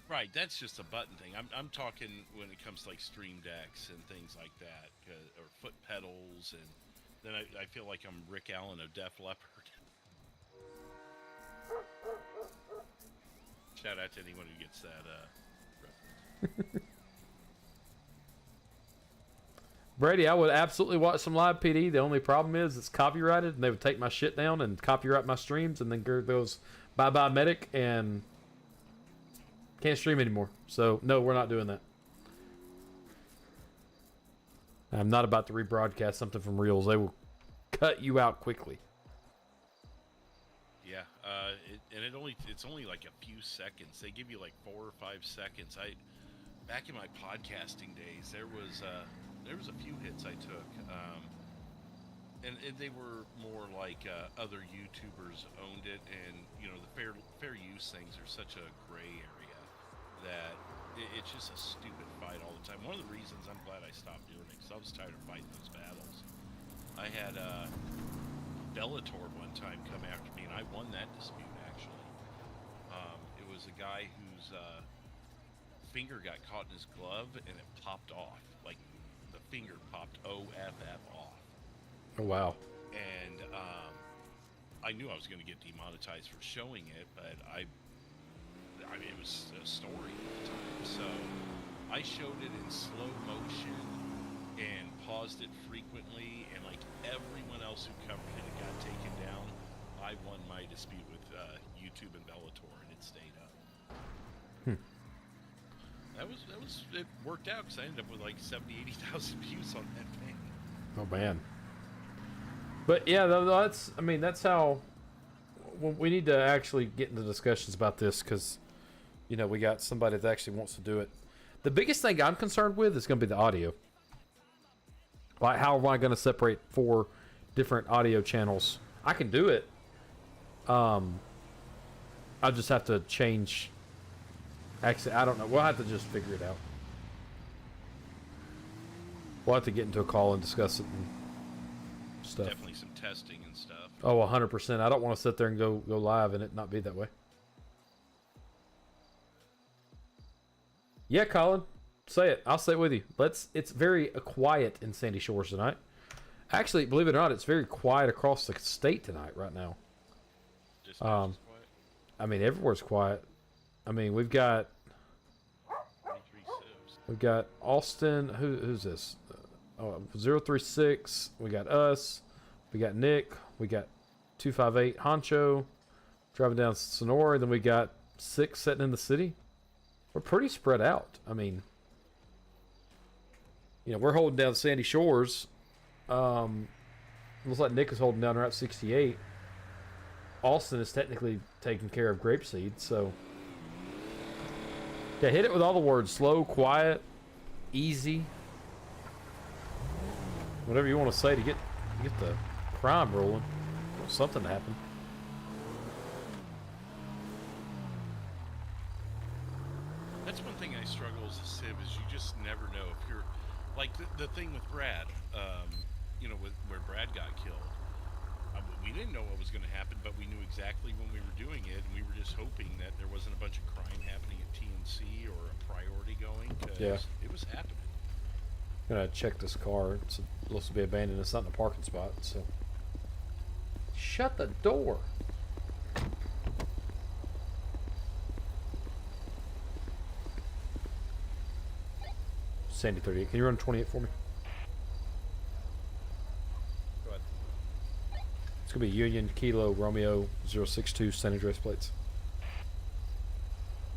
Right, that's just a button thing. I'm talking when it comes to like stream decks and things like that, or foot pedals, and then I feel like I'm Rick Allen of Def Leppard. Shout out to anyone who gets that reference. Brady, I would absolutely watch some live PD. The only problem is it's copyrighted, and they would take my shit down and copyright my streams, and then goes bye-bye medic, and can't stream anymore. So, no, we're not doing that. I'm not about to rebroadcast something from Reels. They will cut you out quickly. Yeah, it's only like a few seconds. They give you like 4 or 5 seconds. Back in my podcasting days, there was a few hits I took, and they were more like other YouTubers owned it, and the fair use things are such a gray area that it's just a stupid fight all the time. One of the reasons I'm glad I stopped doing it, because I was tired of fighting those battles. I had Bellator one time come after me, and I won that dispute actually. It was a guy whose finger got caught in his glove and it popped off. Like the finger popped OFF off. Oh wow. And I knew I was going to get demonetized for showing it, but I mean, it was a story at the time. So I showed it in slow motion and paused it frequently, and like everyone else who covered it got taken down. I won my dispute with YouTube and Bellator, and it stayed up. It worked out because I ended up with like 80,000 views on that thing. Oh man. But yeah, that's how we need to actually get into discussions about this, because we got somebody that actually wants to do it. The biggest thing I'm concerned with is going to be the audio. Like, how am I going to separate 4 different audio channels? I can do it. I'll just have to change. Actually, I don't know. We'll have to just figure it out. We'll have to get into a call and discuss it and stuff. Definitely some testing and stuff. Oh, 100%. I don't want to sit there and go live and it not be that way. Yeah, Colin. Say it. I'll say it with you. It's very quiet in Sandy Shores tonight. Actually, believe it or not, it's very quiet across the state tonight right now. Just quiet. I mean, everywhere's quiet. I mean, we've got Austin. Who's this? 036. We got us. We got Nick. We got 258 Honcho driving down Sonora. Then we got 6 sitting in the city. We're pretty spread out. I mean, we're holding down Sandy Shores. Looks like Nick is holding down Route 68. Austin is technically taking care of Grapeseed, so yeah, hit it with all the words: slow, quiet, easy, whatever you want to say to get the crime rolling. Want something to happen. That's one thing I struggle as a civ, is you just never know if you're like the thing with Brad, you know, where Brad got killed. We didn't know what was going to happen, but we knew exactly when we were doing it, and we were just hoping that there wasn't a bunch of crime happening at TNC or a priority going, because it was happening. I'm gonna check this car. It's supposed to be abandoned. It's not in a parking spot, so. Shut the door. Sandy 38. Can you run 28 for me? Go ahead. It's gonna be Union Kilo Romeo 062 San Andreas plates.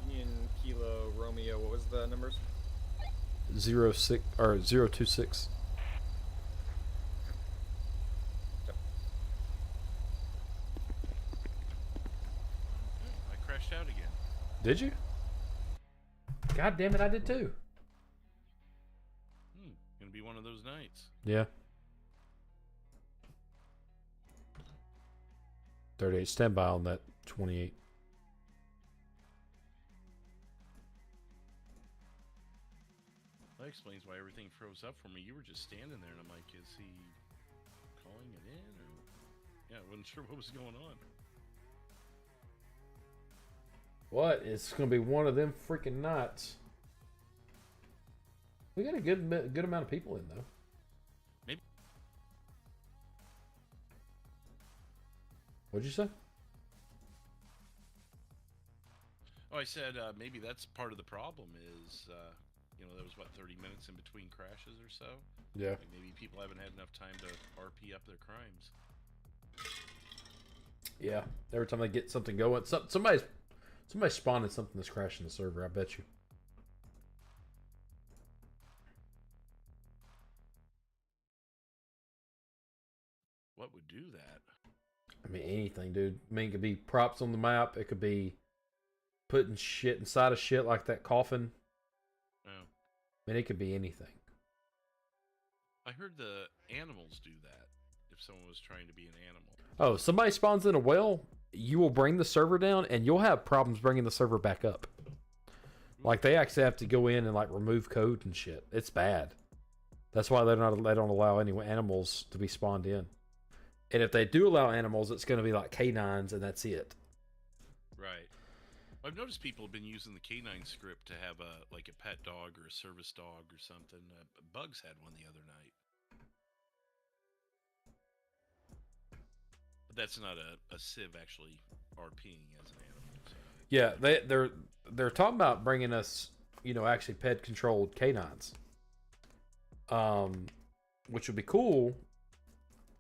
Union Kilo Romeo. What was the numbers? 06 or 026. I crashed out again. Did you? God damn it! I did too. Gonna be one of those nights. Yeah. 38. Stand by on that 28. That explains why everything froze up for me. You were just standing there, and I'm like, is he calling it in? Or... Yeah, I wasn't sure what was going on. What? It's gonna be one of them freaking nights. We got a good amount of people in though. Maybe. What'd you say? Oh, I said maybe that's part of the problem is, you know, there was, what, 30 minutes in between crashes or so? Yeah. Like maybe people haven't had enough time to RP up their crimes. Yeah. Every time they get something going, somebody's spawning something that's crashing the server, I bet you. What would do that? I mean, anything, dude. I mean, it could be props on the map. It could be putting shit inside of shit like that coffin. Oh. I mean, it could be anything. I heard the animals do that if someone was trying to be an animal. Oh, somebody spawns in a well, you will bring the server down, and you'll have problems bringing the server back up. Like, they actually have to go in and, like, remove code and shit. It's bad. That's why they don't allow any animals to be spawned in. And if they do allow animals, it's going to be like canines, and that's it. Right. I've noticed people have been using the canine script to have a pet dog or a service dog or something. Bugs had one the other night. But that's not a civ actually RPing as an animal. So. Yeah, they're talking about bringing us, you know, actually pet controlled canines. Which would be cool.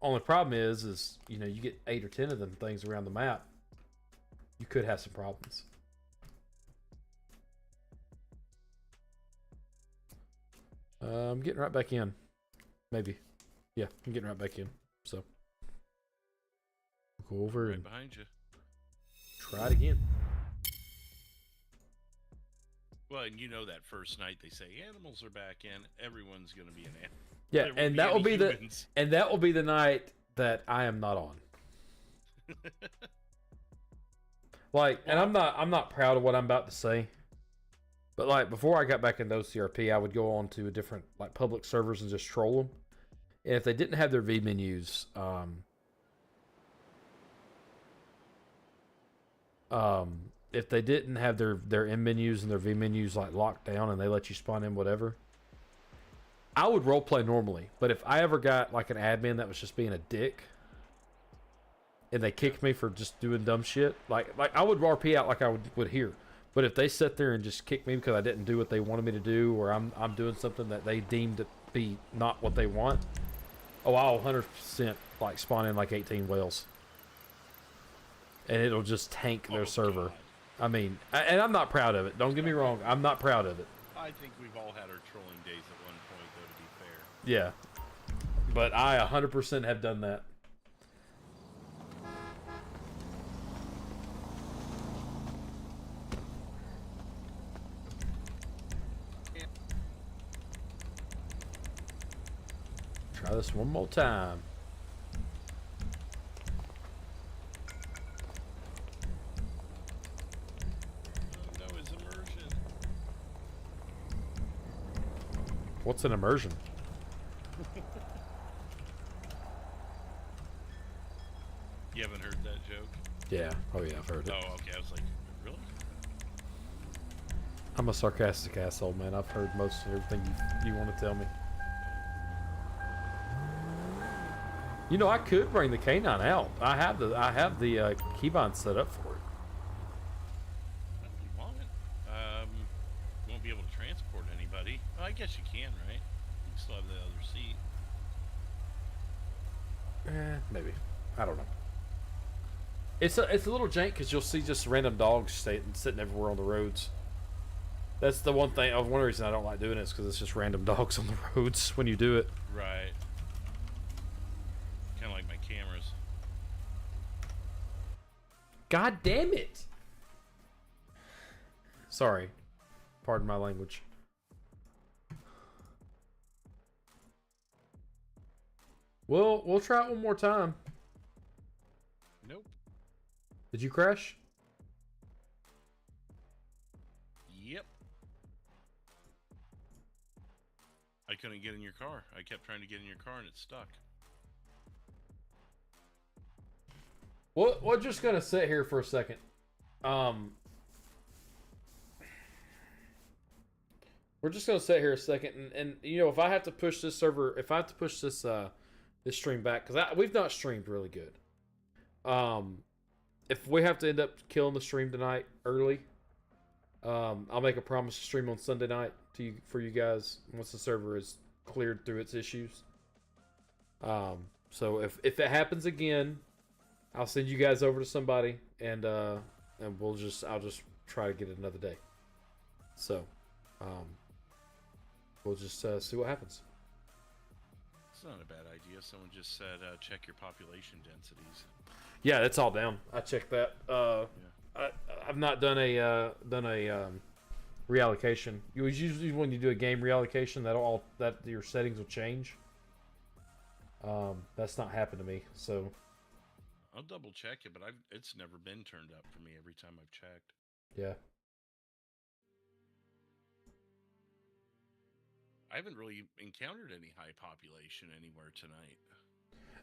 Only problem is you know, you get 8 or 10 of them things around the map, you could have some problems. I'm getting right back in. Maybe. Yeah, I'm getting right back in. So go over right and behind you. Try it again. Well, and you know that first night they say animals are back in, everyone's going to be an animal. Yeah, and that will be the night that I am not on. Like, and I'm not proud of what I'm about to say, but like before I got back into OCRP, I would go on to a different like public servers and just troll them. And if they didn't have their V menus, if they didn't have their M menus and their V menus like locked down and they let you spawn in whatever, I would roleplay normally. But if I ever got like an admin that was just being a dick and they kicked me for just doing dumb shit, like I would RP out like I would here. But if they sit there and just kick me because I didn't do what they wanted me to do, or I'm doing something that they deemed to be not what they want, oh, I'll 100% like spawn in like 18 whales. And it'll just tank their server. God. I mean, and I'm not proud of it. Don't get me wrong. I'm not proud of it. I think we've all had our trolling days at one point, though, to be fair. Yeah. But I 100% have done that. Try this one more time. What's an immersion? You haven't heard that joke? Yeah. Oh yeah, I've heard it. Oh, okay. I was like, really? I'm a sarcastic asshole, man. I've heard most of everything you want to tell me. You know, I could bring the canine out. I have the keybind set up for it. If you want it. You won't be able to transport anybody. Well, I guess you can, right? You can still have the other seat. Maybe. I don't know. It's a little jank because you'll see just random dogs sitting everywhere on the roads. That's the one thing. One reason I don't like doing it is because it's just random dogs on the roads when you do it. Right. Kind of like my cameras. God damn it! Sorry. Pardon my language. We'll try it one more time. Nope. Did you crash? Yep. I couldn't get in your car. I kept trying to get in your car and it's stuck. We're just gonna sit here for a second. We're just gonna sit here a second, and you know, if I have to push this server, if I have to push this this stream back, because we've not streamed really good. If we have to end up killing the stream tonight early, I'll make a promise to stream on Sunday night for you guys once the server is cleared through its issues. So if it happens again, I'll send you guys over to somebody, and I'll just try to get it another day. So, we'll just see what happens. It's not a bad idea. Someone just said check your population densities. Yeah, it's all down. I checked that. Yeah. I've not done a reallocation. Usually when you do a game reallocation, that your settings will change. That's not happened to me, so. I'll double check it, but it's never been turned up for me every time I've checked. Yeah. I haven't really encountered any high population anywhere tonight.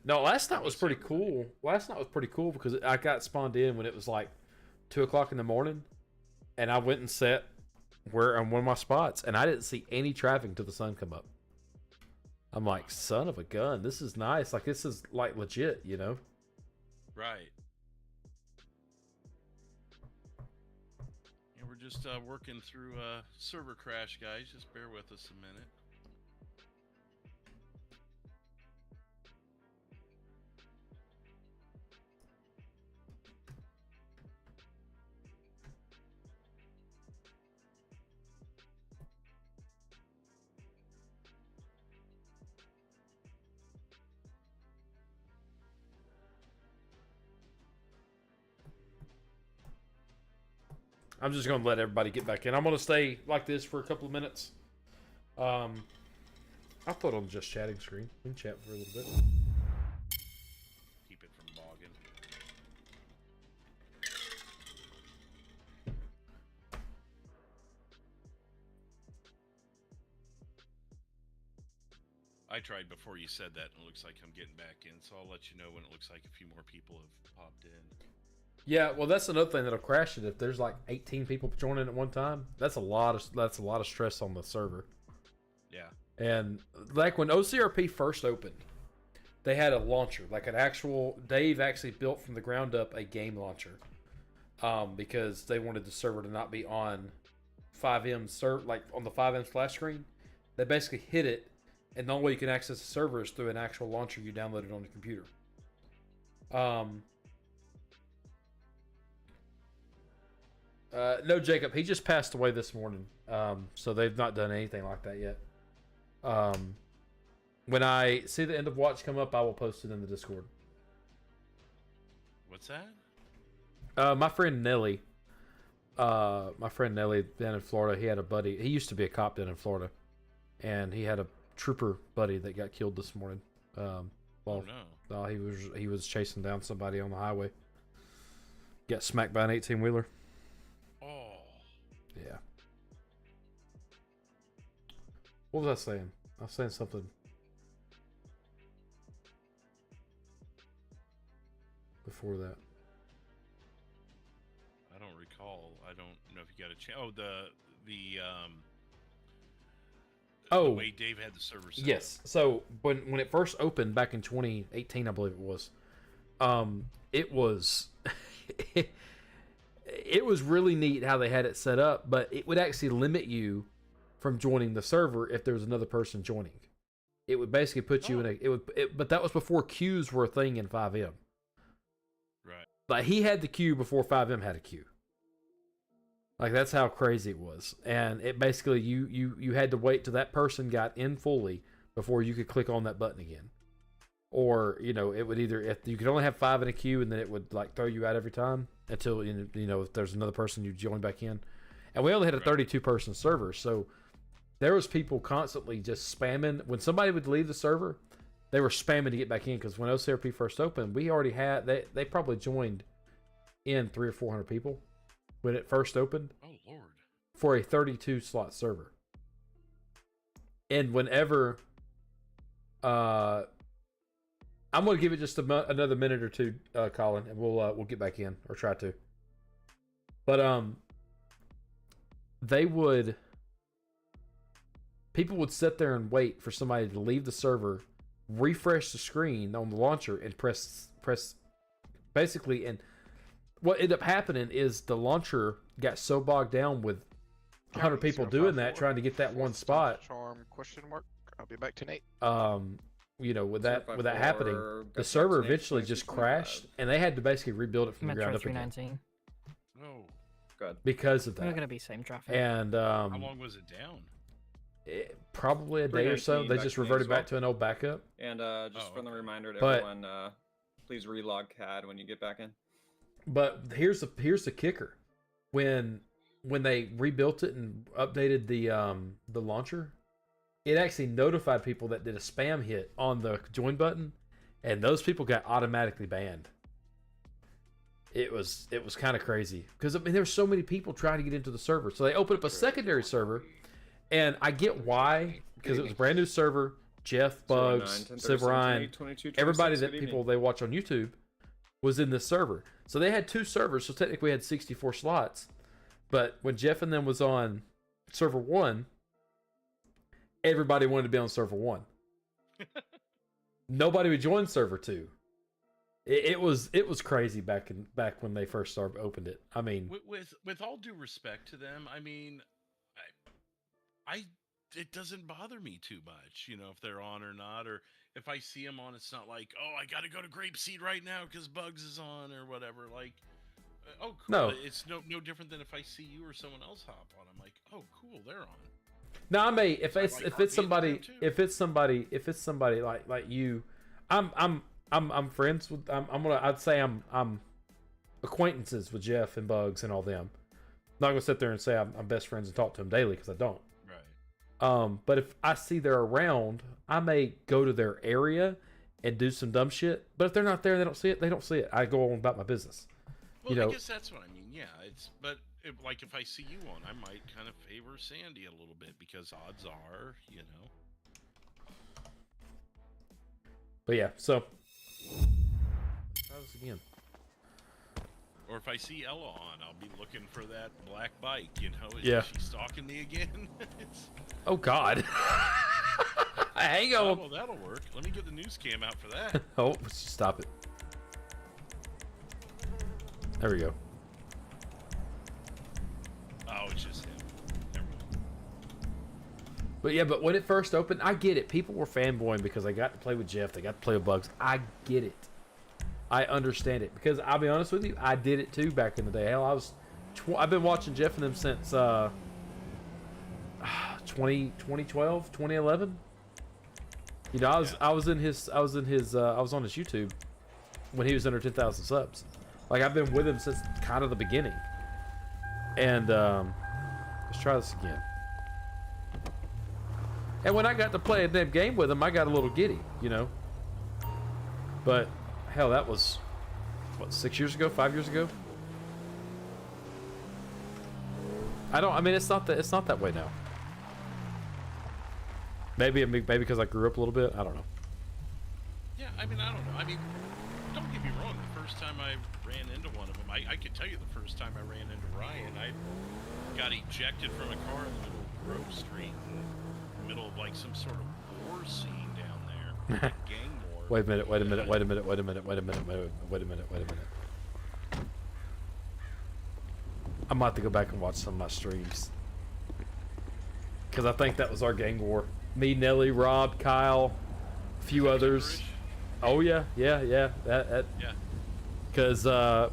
No, last night was pretty cool. Last night was pretty cool because I got spawned in when it was like 2 o'clock in the morning, and I went and sat on one of my spots, and I didn't see any traffic until the sun come up. I'm like, son of a gun, this is nice. Like, this is like legit, you know? Right. Yeah, we're just working through a server crash, guys. Just bear with us a minute. I'm just going to let everybody get back in. I'm going to stay like this for a couple of minutes. I'll put it on just chatting screen. We can chat for a little bit. Keep it from bogging. I tried before you said that, and it looks like I'm getting back in, so I'll let you know when it looks like a few more people have popped in. Yeah, well, that's another thing that'll crash it. If there's like 18 people joining at one time, that's a lot of stress on the server. Yeah. And like when OCRP first opened, they had a launcher, like an actual. Dave actually built from the ground up a game launcher, because they wanted the server to not be on FiveM like on the FiveM splash screen. They basically hid it, and the only way you can access the server is through an actual launcher you downloaded on the computer. No, Jacob, he just passed away this morning. So they've not done anything like that yet. When I see the end of watch come up, I will post it in the Discord. What's that? My friend Nelly down in Florida, he had a buddy. He used to be a cop down in Florida, and he had a trooper buddy that got killed this morning. While he was chasing down somebody on the highway. Got smacked by an 18-wheeler. Oh. Yeah. What was I saying? I was saying something. Before that. I don't recall. I don't know if you got a chance. Oh, the way Dave had the server set. Yes. So when it first opened back in 2018, I believe it was it was really neat how they had it set up, but it would actually limit you from joining the server if there was another person joining. It would basically put you in but that was before queues were a thing in FiveM. Right. Like he had the queue before FiveM had a queue. Like that's how crazy it was. And it basically you had to wait till that person got in fully before you could click on that button again. Or, you know, it would either, if you could only have 5 in a queue, and then it would like throw you out every time until, you know, if there's another person you join back in. And we only had a 32 person server, so there was people constantly just spamming. When somebody would leave the server, they were spamming to get back in, because when OCRP first opened, we already had, they probably joined in 300 or 400 people when it first opened. Oh Lord. For a 32 slot server. And whenever I'm going to give it just another minute or two, Colin, and we'll get back in, or try to. But people would sit there and wait for somebody to leave the server, refresh the screen on the launcher, and press basically. And what ended up happening is the launcher got so bogged down with 100 people doing that, trying to get that one spot. Charm question mark. I'll be back tonight. You know, with that happening, the server eventually just crashed, and they had to basically rebuild it from the ground up again. 319. Oh, good. Because of that. We're gonna be same traffic. And how long was it down? Probably a day or so. They just reverted back to an old backup. And just friendly reminder to everyone, please relog CAD when you get back in. But here's the kicker: when they rebuilt it and updated the launcher, it actually notified people that did a spam hit on the join button, and those people got automatically banned. It was kind of crazy, because I mean there's so many people trying to get into the server, so they opened up a secondary server, and I get why, because it was a brand new server. Jeff, Bugs, Ryan, everybody that people they watch on YouTube was in this server, so they had 2 servers, so technically we had 64 slots. But when Jeff and them was on server 1, everybody wanted to be on server 1. Nobody would join server 2. It was crazy back when they first opened it. I mean, with all due respect to them, I mean, it doesn't bother me too much, you know, if they're on or not, or if I see them on, it's not like, oh, I got to go to Grapeseed right now because Bugs is on or whatever. Like, oh, cool. No. It's no different than if I see you or someone else hop on. I'm like, oh, cool, they're on. No, I mean, if it's somebody like you, I'm friends with, I'd say I'm acquaintances with Jeff and Bugs and all them. I'm not gonna sit there and say I'm best friends and talk to them daily, because I don't. Right. But if I see they're around, I may go to their area and do some dumb shit. But if they're not there, they don't see it. They don't see it. I go on about my business. Well, you know, I guess that's what I mean. Yeah, like if I see you on, I might kind of favor Sandy a little bit, because odds are, you know. But yeah, so try this again. Or if I see Ella on, I'll be looking for that black bike. You know, Yeah. Is she stalking me again? Oh God. Hang on. Oh, well, that'll work. Let me get the news cam out for that. Oh, let's just stop it. There we go. Oh, it's just him. Never mind. But yeah, but when it first opened, I get it. People were fanboying because they got to play with Jeff. They got to play with Bugs. I get it. I understand it, because I'll be honest with you, I did it too back in the day. Hell, I've been watching Jeff and them since 2012, 2011. You know, I was on his YouTube when he was under 10,000 subs. Like, I've been with him since kind of the beginning. And let's try this again. And when I got to play a damn game with him, I got a little giddy, you know. But hell, that was what, 6 years ago, 5 years ago. I mean, it's not that way now. Maybe because I grew up a little bit. I don't know. Yeah, I mean, I don't know. I mean, don't get me wrong. The first time I ran into one of them, I can tell you the first time I ran into Ryan, I got ejected from a car in the middle of Grove Street, in the middle of like some sort of war scene down there, like gang war. Wait a minute. Wait a minute. I'm about to go back and watch some of my streams. Because I think that was our gang war. Me, Nelly, Rob, Kyle, a few others. Oh, yeah. That yeah. Because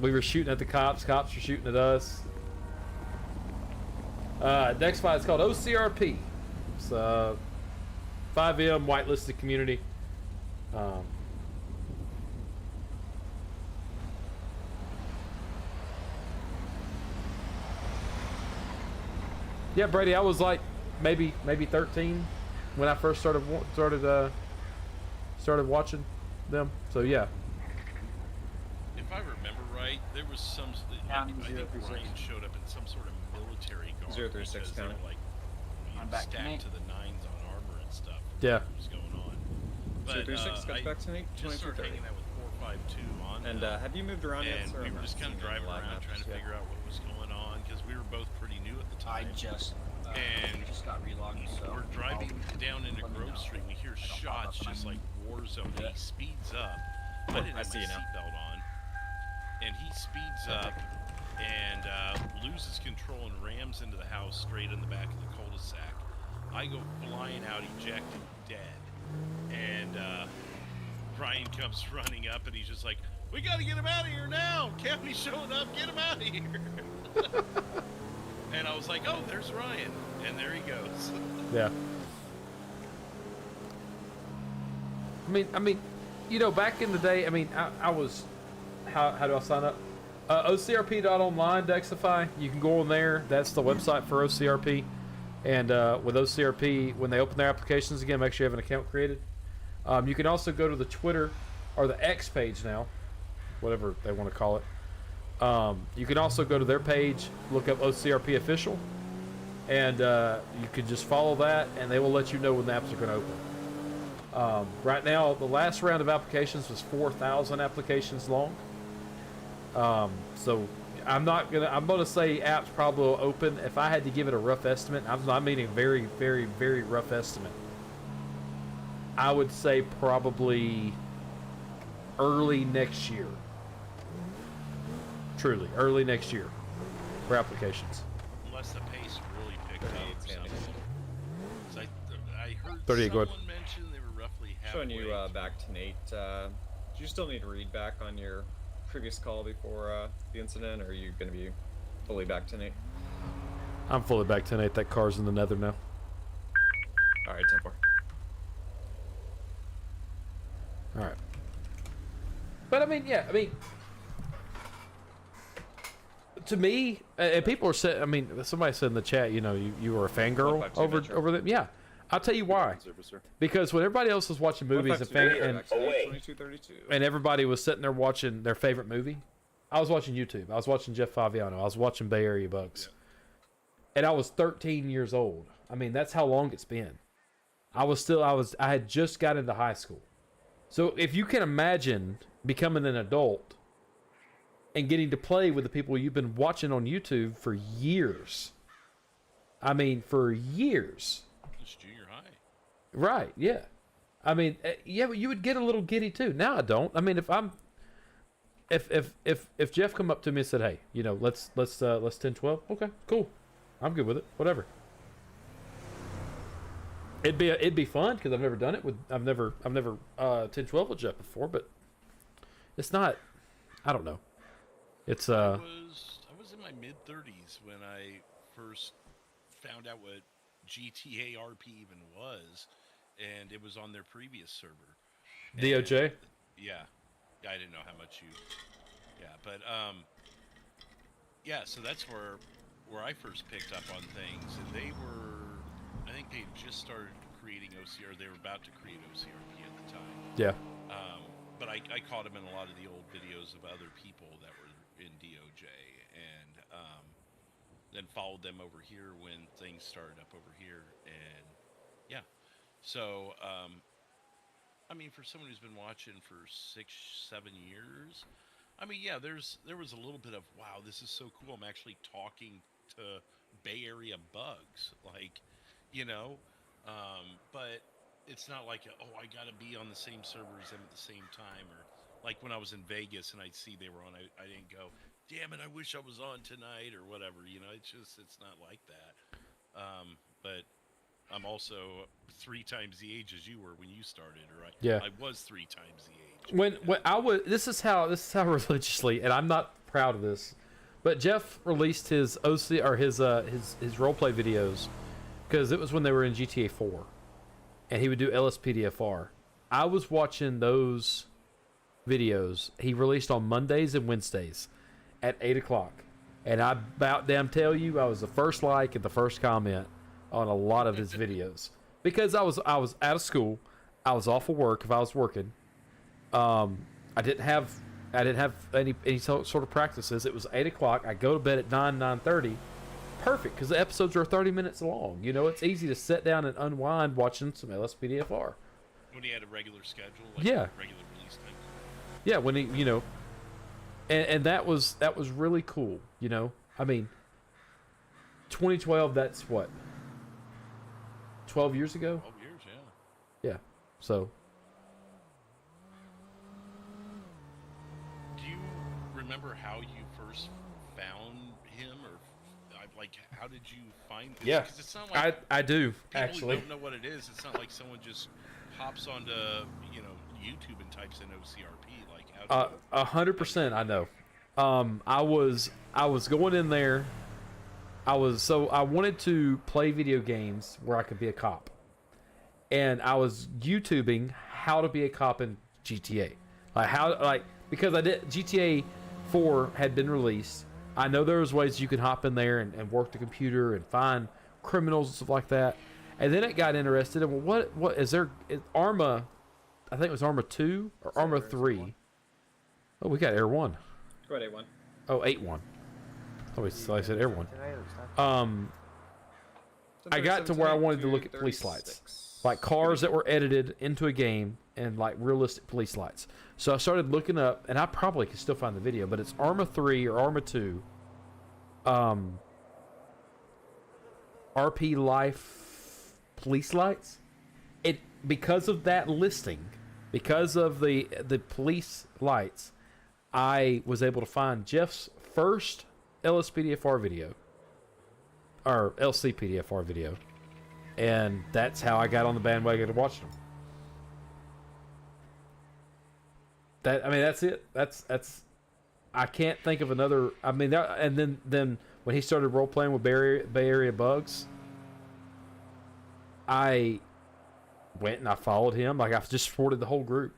we were shooting at the cops. Cops were shooting at us. Next fight is called OCRP. It's FiveM, whitelisted community. Yeah, Brady, I was like maybe 13 when I first started watching them. So yeah. If I remember right, there was some. I think Ryan showed up in some sort of military guard. 036 because they were, like stacked to the nines on armor and stuff. Yeah. What was going on? But 036 got back to me. Just started hanging out with 452 on. And have you moved around yet, and sir? we were just kind of driving around trying to figure out what was going on because we were both pretty new at the time. I just got relogged. So we're driving down into Grove Street. We hear shots just like war zone. And he speeds up. I didn't have my seatbelt on, and he speeds up and loses control and rams into the house straight in the back of the cul-de-sac. I go flying out, ejected, dead, and Ryan comes running up, and he's just like, "We got to get him out of here now! County's showing up! Get him out of here!" And I was like, "Oh, there's Ryan," and there he goes. Yeah. I mean, you know, back in the day, I mean, I was, how do I sign up? OCRP.online, Dexify. You can go on there. That's the website for OCRP. And with OCRP, when they open their applications again, make sure you have an account created. You can also go to the Twitter or the X page now, whatever they want to call it. You can also go to their page, look up OCRP official, and you can just follow that, and they will let you know when the apps are going to open. Right now, the last round of applications was 4,000 applications long. So I'm gonna say apps probably will open. If I had to give it a rough estimate, I'm meaning very, very, very rough estimate. I would say probably early next year. Truly, early next year for applications. Unless the pace really picked up or something. I heard 38, go someone ahead. mention they were roughly halfway. Showing you back to Nate. Do you still need to read back on your previous call before the incident, or are you going to be fully back to Nate? I'm fully back to Nate. That car's in the nether now. All right, 10-4. All right. But I mean, yeah, to me, and people are saying, I mean, somebody said in the chat, you know, you were a fangirl over them. Yeah, I'll tell you why. Because when everybody else was watching movies and everybody was sitting there watching their favorite movie, I was watching YouTube. I was watching Jeff Favignano. I was watching Bay Area Bugs. Yeah. And I was 13 years old. I mean, that's how long it's been. I had just got into high school. So if you can imagine becoming an adult and getting to play with the people you've been watching on YouTube for years. I mean, for years. It's junior high. Right, yeah. I mean, yeah, but you would get a little giddy too. Now I don't. I mean, if Jeff come up to me and said, "Hey, you know, let's 10-12." Okay, cool. I'm good with it. Whatever. It'd be fun because I've never done it with I've never 10-12 with Jeff before, but it's not. I don't know. It's I was in my mid-30s when I first found out what GTA RP even was, and it was on their previous server. DOJ? And, yeah, I didn't know how much you. Yeah, but yeah. So that's where I first picked up on things, and they were. I think they just started creating OCR. They were about to create OCRP at the time. Yeah. But I caught them in a lot of the old videos of other people that were in DOJ, and then followed them over here when things started up over here, and yeah. So, I mean, for someone who's been watching for 6, 7 years, I mean, yeah, there was a little bit of, wow, this is so cool. I'm actually talking to Bay Area bugs, like, you know, but it's not like, oh, I got to be on the same server as them at the same time, or like when I was in Vegas and I'd see they were on, I didn't go, damn it, I wish I was on tonight or whatever, you know. It's not like that. But I'm also 3 times the age as you were when you started, right? Yeah. I was 3 times the age. When I was, this is how religiously, and I'm not proud of this, but Jeff released his OC or his roleplay videos because it was when they were in GTA 4, and he would do LSPDFR. I was watching those videos he released on Mondays and Wednesdays at 8 o'clock, and I about damn tell you I was the first like and the first comment on a lot of his videos because I was out of school, I was off of work if I was working. I didn't have any sort of practices. It was 8 o'clock. I go to bed at 9:30. Perfect, because the episodes are 30 minutes long. You know, it's easy to sit down and unwind watching some LSPDFR. When he had a regular schedule, like Yeah. regular release time. Yeah, when he, you know, and that was really cool. You know, I mean, 2012. That's what, 12 years ago. 12 years, yeah. Yeah. So. Do you remember how you first found him, or like how did you find this? Yeah, 'Cause it's not like I do people actually. who don't know what it is. It's not like someone just hops onto YouTube and types in OCRP. Like how? 100%. I know. I was going in there. I wanted to play video games where I could be a cop, and I was YouTubing how to be a cop in GTA, because GTA 4 had been released. I know there was ways you could hop in there and work the computer and find criminals and stuff like that. And then it got interested in, well, what is there? Arma, I think it was Arma 2 or Arma 3. Oh, we got Air 1. Go ahead, A1. Oh, 8-1. Oh, I said Air 1. I got to where I wanted to look at police lights, like cars that were edited into a game and like realistic police lights. So I started looking up, and I probably can still find the video, but it's Arma 3 or Arma 2. RP Life police lights. Because of that listing, because of the police lights, I was able to find Jeff's first LSPDFR video, or LCPDFR video, and that's how I got on the bandwagon to watch them. That's it. That's. I can't think of another. I mean, and then when he started role playing with Bay Area Bugs, I went and I followed him. Like, I just supported the whole group.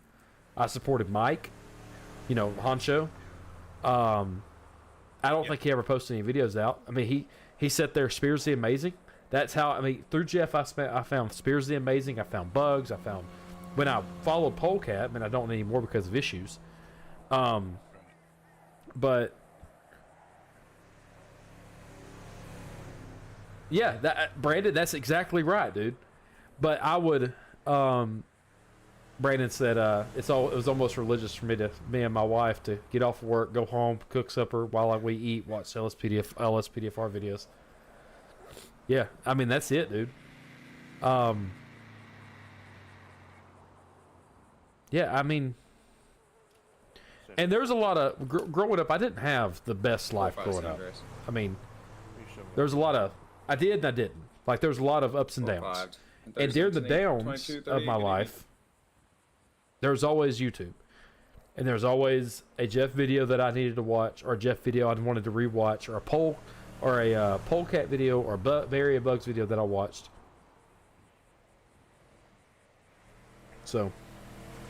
I supported Mike, Honcho. I don't think he ever posted any videos out. I mean, he sat there, Spears the Amazing. That's how, through Jeff, I found Spears the Amazing. I found Bugs. When I followed Polecat, I don't anymore because of issues. But yeah, Brandon, that's exactly right, dude. But I would, Brandon said, it was almost religious for me and my wife to get off of work, go home, cook supper while we eat, watch LSPDFR videos. Yeah, that's it, dude. Yeah, and there's a lot of growing up. I didn't have the best life growing up. There's a lot of I did and I didn't. Like, there's a lot of ups and downs. And during the downs of my life, there's always YouTube, and there's always a Jeff video that I needed to watch, or a Jeff video I wanted to rewatch, or a Polecat video, or a Bay Area Bugs video that I watched. So.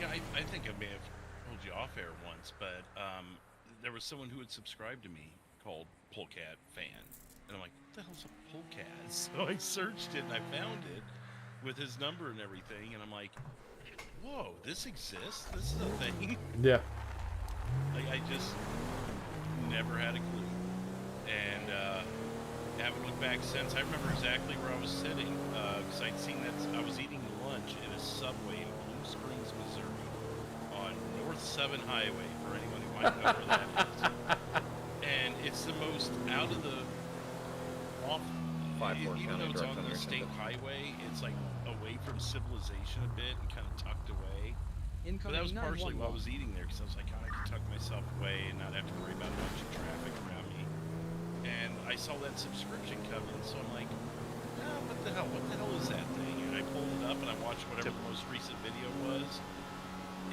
Yeah, I think I may have told you off air once, but there was someone who had subscribed to me called Polecat Fan, and I'm like, what the hell's a Polecat? So I searched it and I found it with his number and everything, and I'm like, whoa, this exists? This is a thing? Yeah. I just never had a clue, and haven't looked back since. I remember exactly where I was sitting, because I'd seen that I was eating lunch lunch in a Subway in Blue Springs, Missouri, on North 7 Highway, for anyone who might know where that is. And it's the most out of the off. Even though it's on the state highway, it's like away from civilization a bit and kind of tucked away. But that was partially what I was eating there, because I was like, oh, I could tuck myself away and not have to worry about a bunch of traffic around me. And I saw that subscription come in, so I'm like, oh, what the hell is that thing? And I pulled it up and I watched whatever the most recent video was,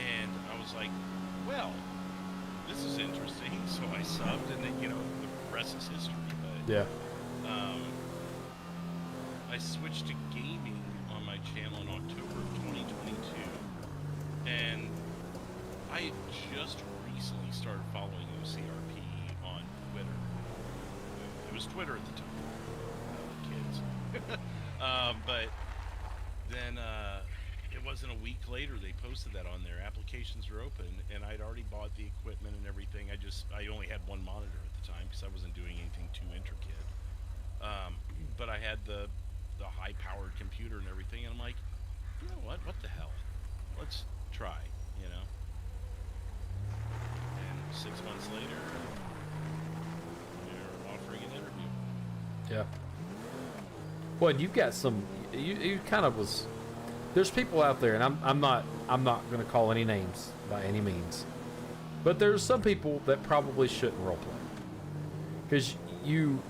and I was like, well, this is interesting. So I subbed, and then, the rest is history. But yeah. I switched to gaming on my channel in October of 2022, and I had just recently started following OCRP on Twitter. It was Twitter at the time, kids. But then it wasn't a week later they posted that on there. Applications were open, and I'd already bought the equipment and everything. I only had one monitor at the time because I wasn't doing anything too intricate. But I had the high-powered computer and everything, and I'm like, you know what the hell? Let's try, And 6 months later, they're offering an interview. Yeah. Well, and you've got some. You kind of was. There's people out there, and I'm not going to call any names by any means, but there's some people that probably shouldn't roleplay, because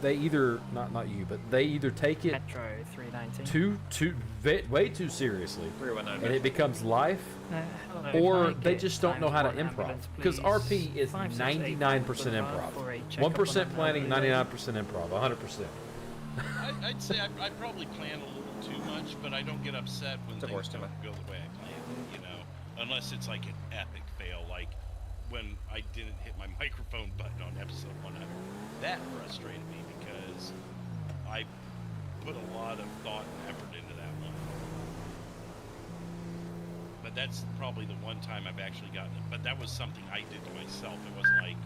they either not you, but they either take it Metro 319 way too seriously, 319 and it becomes life, or they just don't know how to improv. Because RP is 99% improv, 1% planning, 99% improv, 100%. I'd say I probably plan a little too much, but I don't get upset when things don't go the way I planned, unless it's like an epic fail, like when I didn't hit my microphone button on episode 100. That frustrated me because I put a lot of thought and effort into that one. But that's probably the one time I've actually gotten it. But that was something I did to myself. It wasn't like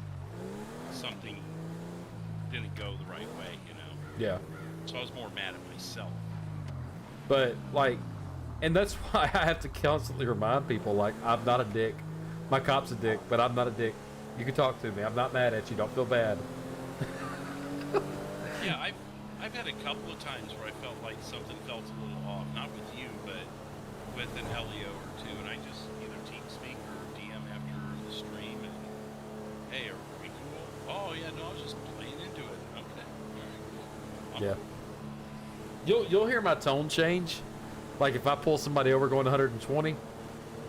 something didn't go the right way, Yeah. So I was more mad at myself. But, and that's why I have to constantly remind people, I'm not a dick. My cop's a dick, but I'm not a dick. You can talk to me. I'm not mad at you. Don't feel bad. Yeah, I've had a couple of times where I felt like something felt a little off. Not with you, but with an LEO or two, and I just either TeamSpeak or DM after the stream, and, hey, are we cool? Oh, yeah, no, I was just playing into it. Okay. All right, cool. Yeah. You'll hear my tone change. Like if I pull somebody over going 120,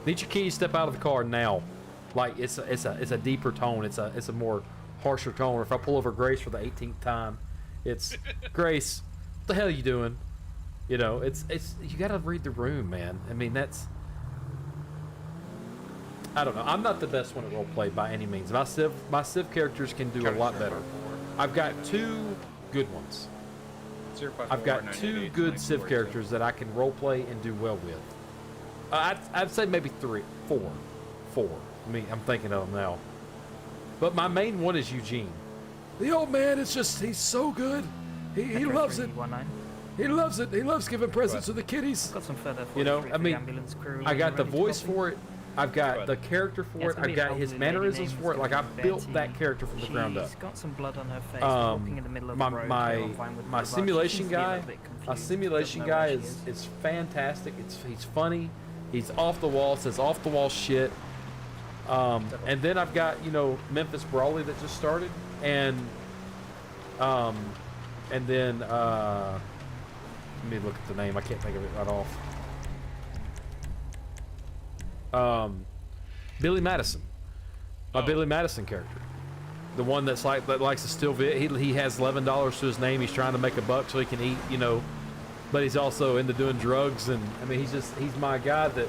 need your keys, step out of the car now. Like it's a deeper tone. It's a more harsher tone. Or if I pull over Grace for the 18th time, it's Grace, what the hell are you doing? It's you gotta read the room, man. I mean I don't know. I'm not the best one at roleplay by any means. My Civ characters can do a lot better. I've got 2 good ones. I've got 2 good Civ characters that I can roleplay and do well with. I'd say maybe 4. I'm thinking of them now. But my main one is Eugene. The old man is he's so good. He loves it. He loves it. He loves giving presents to the kiddies. Got some further ambulance crew. I got the voice for it. I've got the character for it. I've got his mannerisms for it. Like I built that character from the ground up. She's got some blood on her face. Walking in the middle of the road. My simulation guy. My simulation guy is fantastic. He's funny. He's off the wall. Says off the wall shit. And then I've got Memphis Brawley that just started, and then let me look at the name. I can't think of it right off. Billy Madison, my Billy Madison character, the one that likes to steal. He has $11 to his name. He's trying to make a buck so he can eat, but he's also into doing drugs. And I mean, he's my guy that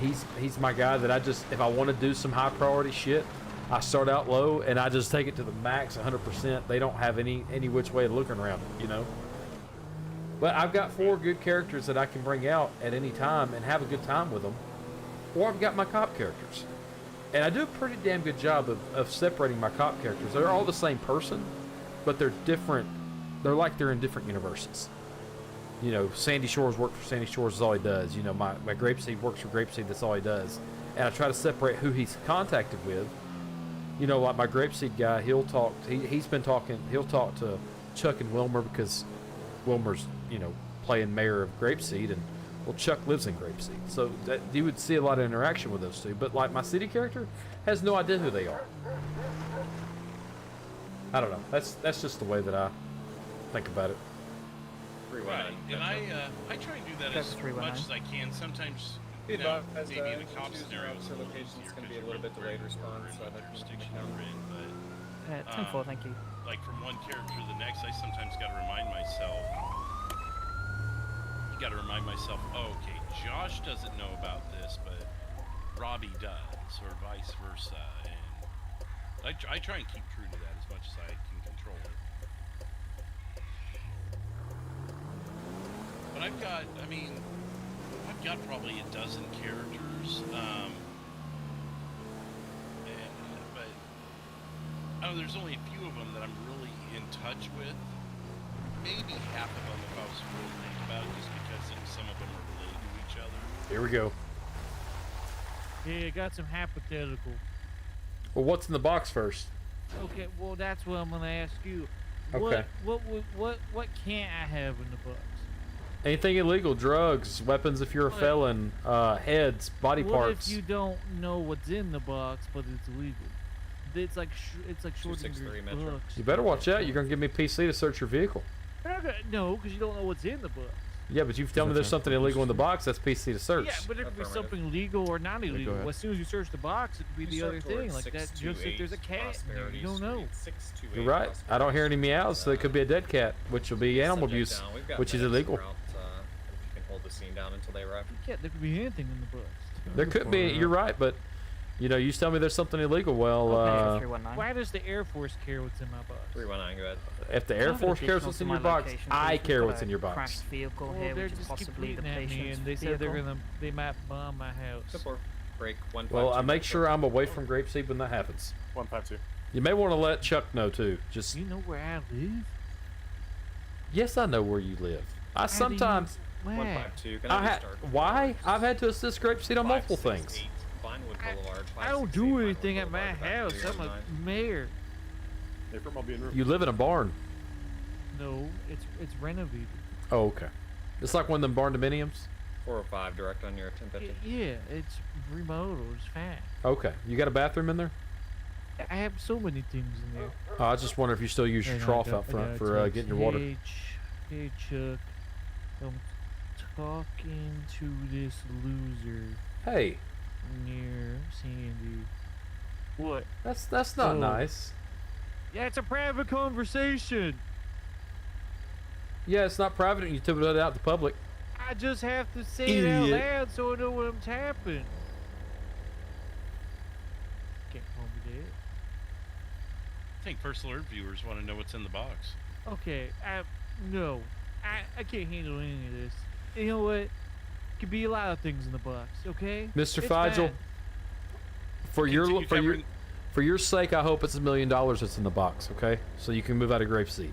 he's my guy that if I want to do some high priority shit, I start out low and I just take it to the max 100%. They don't have any which way of looking around it, But I've got 4 good characters that I can bring out at any time and have a good time with them. Or I've got my cop characters. And I do a pretty damn good job of separating my cop characters. They're all the same person, but they're different. They're like they're in different universes. you know, Sandy Shores works for Sandy Shores is all he does. You know, my Grapeseed works for Grapeseed, that's all he does. And I try to separate who he's contacted with. You know, like my Grapeseed guy, he'll talk to Chuck and Wilmer because Wilmer's, you know, playing mayor of Grapeseed, and well, Chuck lives in Grapeseed. So that, you would see a lot of interaction with those two. But like my city character has no idea who they are. I don't know. That's just the way that I think about it. Right, and I try and do that as much as I can. Sometimes, you know, maybe in a cop scenario, it's a location is going to be a little bit delayed response. So that jurisdiction you're in, but 10-4, thank you. like from one character to the next, I sometimes got to remind myself. You got to remind myself, oh, okay, Josh doesn't know about this, but Robbie does, or vice versa. And I try and keep true to that as much as I can control it. But I've got probably a dozen characters, but I know there's only a few of them that I'm really in touch with. Maybe half of them, if I was to really think about it, just because some of them are related to each other. Here we go. Yeah, got some hypothetical. Well, what's in the box first? Okay, well that's what I'm gonna ask you. Okay. What can't I have in the box? Anything illegal, drugs, weapons if you're a felon, heads, body what parts. If you don't know what's in the box, but it's illegal? It's like shorting your books. You better watch out. You're gonna give me PC to search your vehicle. No, because you don't know what's in the box. Yeah, but you've told me there's something illegal in the box. That's PC to search. Yeah, but it could be something legal or not illegal. Well, as soon as you search the box, it could be the other thing. Like that, just if there's a cat in there, you don't know. You're right. I don't hear any meows, so it could be a dead cat, which will be animal abuse, which is illegal. If you can hold the scene down until they arrive. Yeah, there could be anything in the box. There could be. You're right, but you know, you tell me there's something illegal. Well, why does the Air Force care what's in my box? 319, go ahead. If the Air Force cares what's in your box, I care what's in your box. Crashed vehicle here, they're which is just possibly the at me, patient's and they said vehicle. they might bomb my house. Break 152. Well, I make sure I'm away from Grapeseed when that happens. 152. You may want to let Chuck know too. Just you know where I live? Yes, I know where you live. I sometimes. 152. Why? I've had to assist Grapeseed on multiple things. I don't do anything at my house. I'm a mayor. You live in a barn. No, it's renovated. Oh, okay. It's like one of them barn dominiums. 405 direct on your 1050. Yeah, it's remodeled. It's fine. Okay. You got a bathroom in there? I have so many things in there. I just wonder if you still use your trough out front for getting your water. Hey Chuck, I'm talking to this loser. Hey. Near Sandy. What? That's not nice. Yeah, it's a private conversation. Yeah, it's not private and you put it out to public. I just have to say it out loud so I know what I'm tapping. Can't call me that. I think First Alert viewers want to know what's in the box. Okay, no. I can't handle any of this. You know what? Could be a lot of things in the box, okay? Mr. Figel, for your sake, I hope it's $1 million that's in the box, okay? So you can move out of Grapeseed.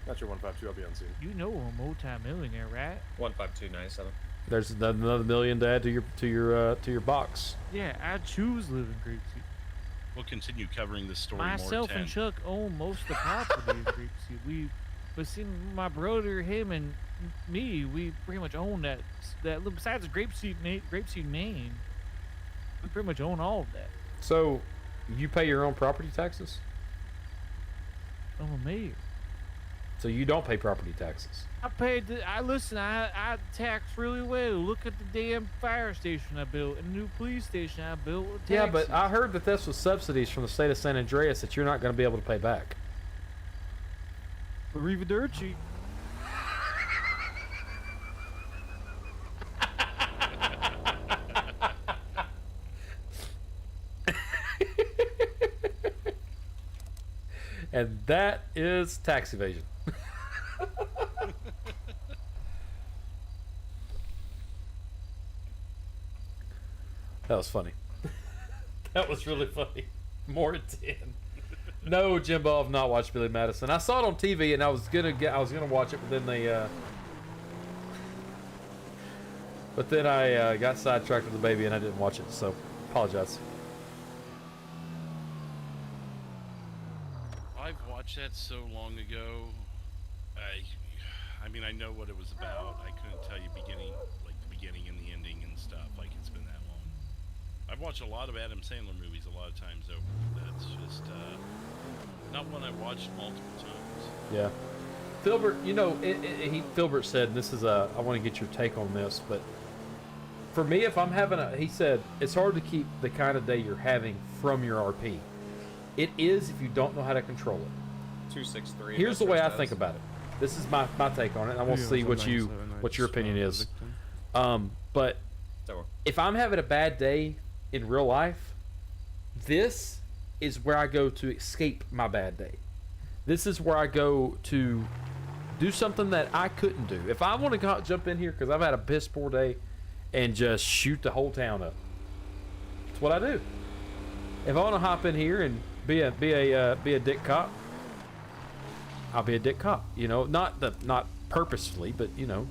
That's your 152. I'll be on scene. You know I'm a multi-millionaire, right? 15297. There's another $1 million to add to your box. Yeah, I choose living Grapeseed. We'll continue covering this story Myself more. And Chuck own most of the property in Grapeseed. But see, my brother, him, and me, we pretty much own that. Besides Grapeseed Maine, we pretty much own all of that. So, you pay your own property taxes? I'm a mayor. So you don't pay property taxes? I tax really well. Look at the damn fire station I built and the new police station I built with taxes. Yeah, but I heard that this was subsidies from the state of San Andreas that you're not going to be able to pay back. Arrivederci. And that is tax evasion. That was funny. That was really funny. More than 10. No, Jimbo, I've not watched Billy Madison. I saw it on TV, and I was gonna watch it, but then I got sidetracked with the baby, and I didn't watch it. So, apologize. I've watched that so long ago. I mean, I know what it was about. I couldn't tell you the beginning and the ending and stuff. Like, it's been that long. I've watched a lot of Adam Sandler movies a lot of times over. That's just not one I watched multiple times. Yeah. Filbert, you know, Filbert said, and this is I want to get your take on this, but for me, if I'm having he said, it's hard to keep the kind of day you're having from your RP. It is if you don't know how to control it. 263. Here's the way I think about it. This is my take on it. I want to see what your opinion is. But if I'm having a bad day in real life, this is where I go to escape my bad day. This is where I go to do something that I couldn't do. If I want to jump in here because I've had a piss poor day and just shoot the whole town up, that's what I do. If I want to hop in here and be a dick cop, I'll be a dick cop. You know, not purposefully, but you know,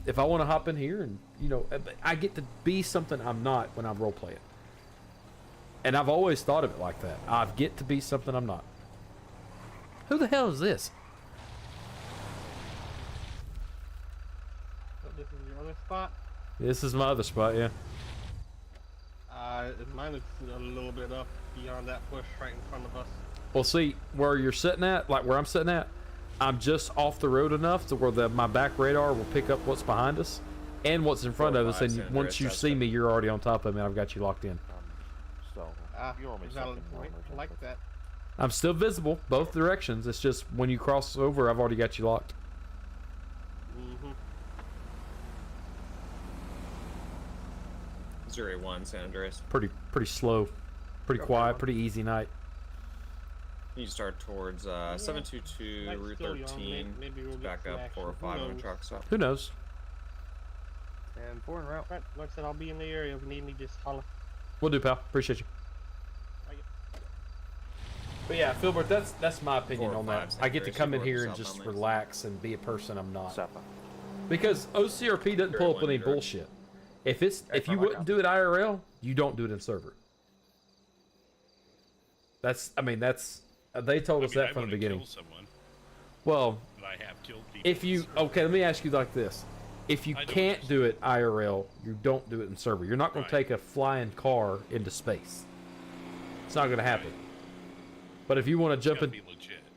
if I want to hop in here and I get to be something I'm not when I'm role playing. And I've always thought of it like that. I get to be something I'm not. Who the hell is this? So this is your other spot? This is my other spot, yeah. Mine is a little bit up beyond that bush right in front of us. Well, see, where you're sitting at, like where I'm sitting at, I'm just off the road enough to where my back radar will pick up what's behind us and what's in front of us. And once you see me, you're already on top of me. I've got you locked in. You like that. I'm still visible both directions. It's just when you cross over, I've already got you locked. Mm-hmm. 081 San Andreas. Pretty slow, pretty quiet, pretty easy night. You start towards 722 Route 13. Maybe we'll back up 405 on a truck stop. Who knows? And 4 en route. Right, like I said, I'll be in the area. If you need me, just holler. Will do, pal. Appreciate you. But yeah, Filbert, that's my opinion on that. I get to come in here and just relax and be a person I'm not. Because OCRP doesn't pull up any bullshit. If you wouldn't do it IRL, you don't do it in server. They told us that from the beginning. Well, okay, let me ask you like this. If you can't do it IRL, you don't do it in server. You're not going to take a flying car into space. It's not going to happen. But if you want to jump in,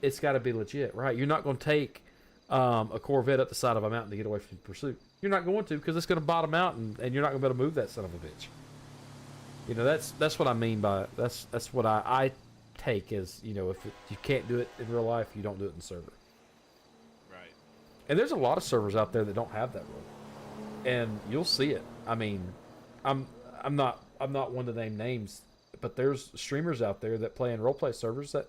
it's got to be legit, right? You're not going to take a Corvette up the side of a mountain to get away from pursuit. You're not going to, because it's going to bottom out, and you're not going to be able to move that son of a bitch. You know, that's what I mean by that's what I take as, you know, if you can't do it in real life, you don't do it in server. Right. And there's a lot of servers out there that don't have that rule, and you'll see it. I mean, I'm not one to name names. But there's streamers out there that play in roleplay servers that,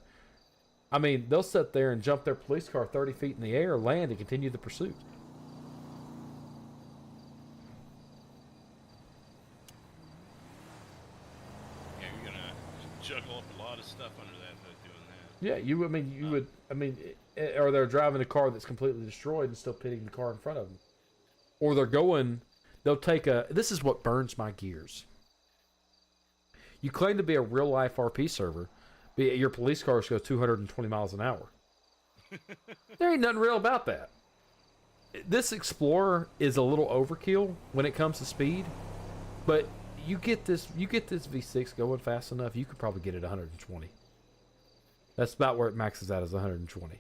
I mean, they'll sit there and jump their police car 30 feet in the air, land, and continue the pursuit. Yeah, you're gonna juggle up a lot of stuff under that doing that. Yeah, or they're driving a car that's completely destroyed and still pitting the car in front of them. Or they'll take this is what burns my gears. You claim to be a real-life RP server, but your police cars go 220 miles an hour. There ain't nothing real about that. This Explorer is a little overkill when it comes to speed, but you get this V6 going fast enough, you could probably get it 120. That's about where it maxes out, is 120.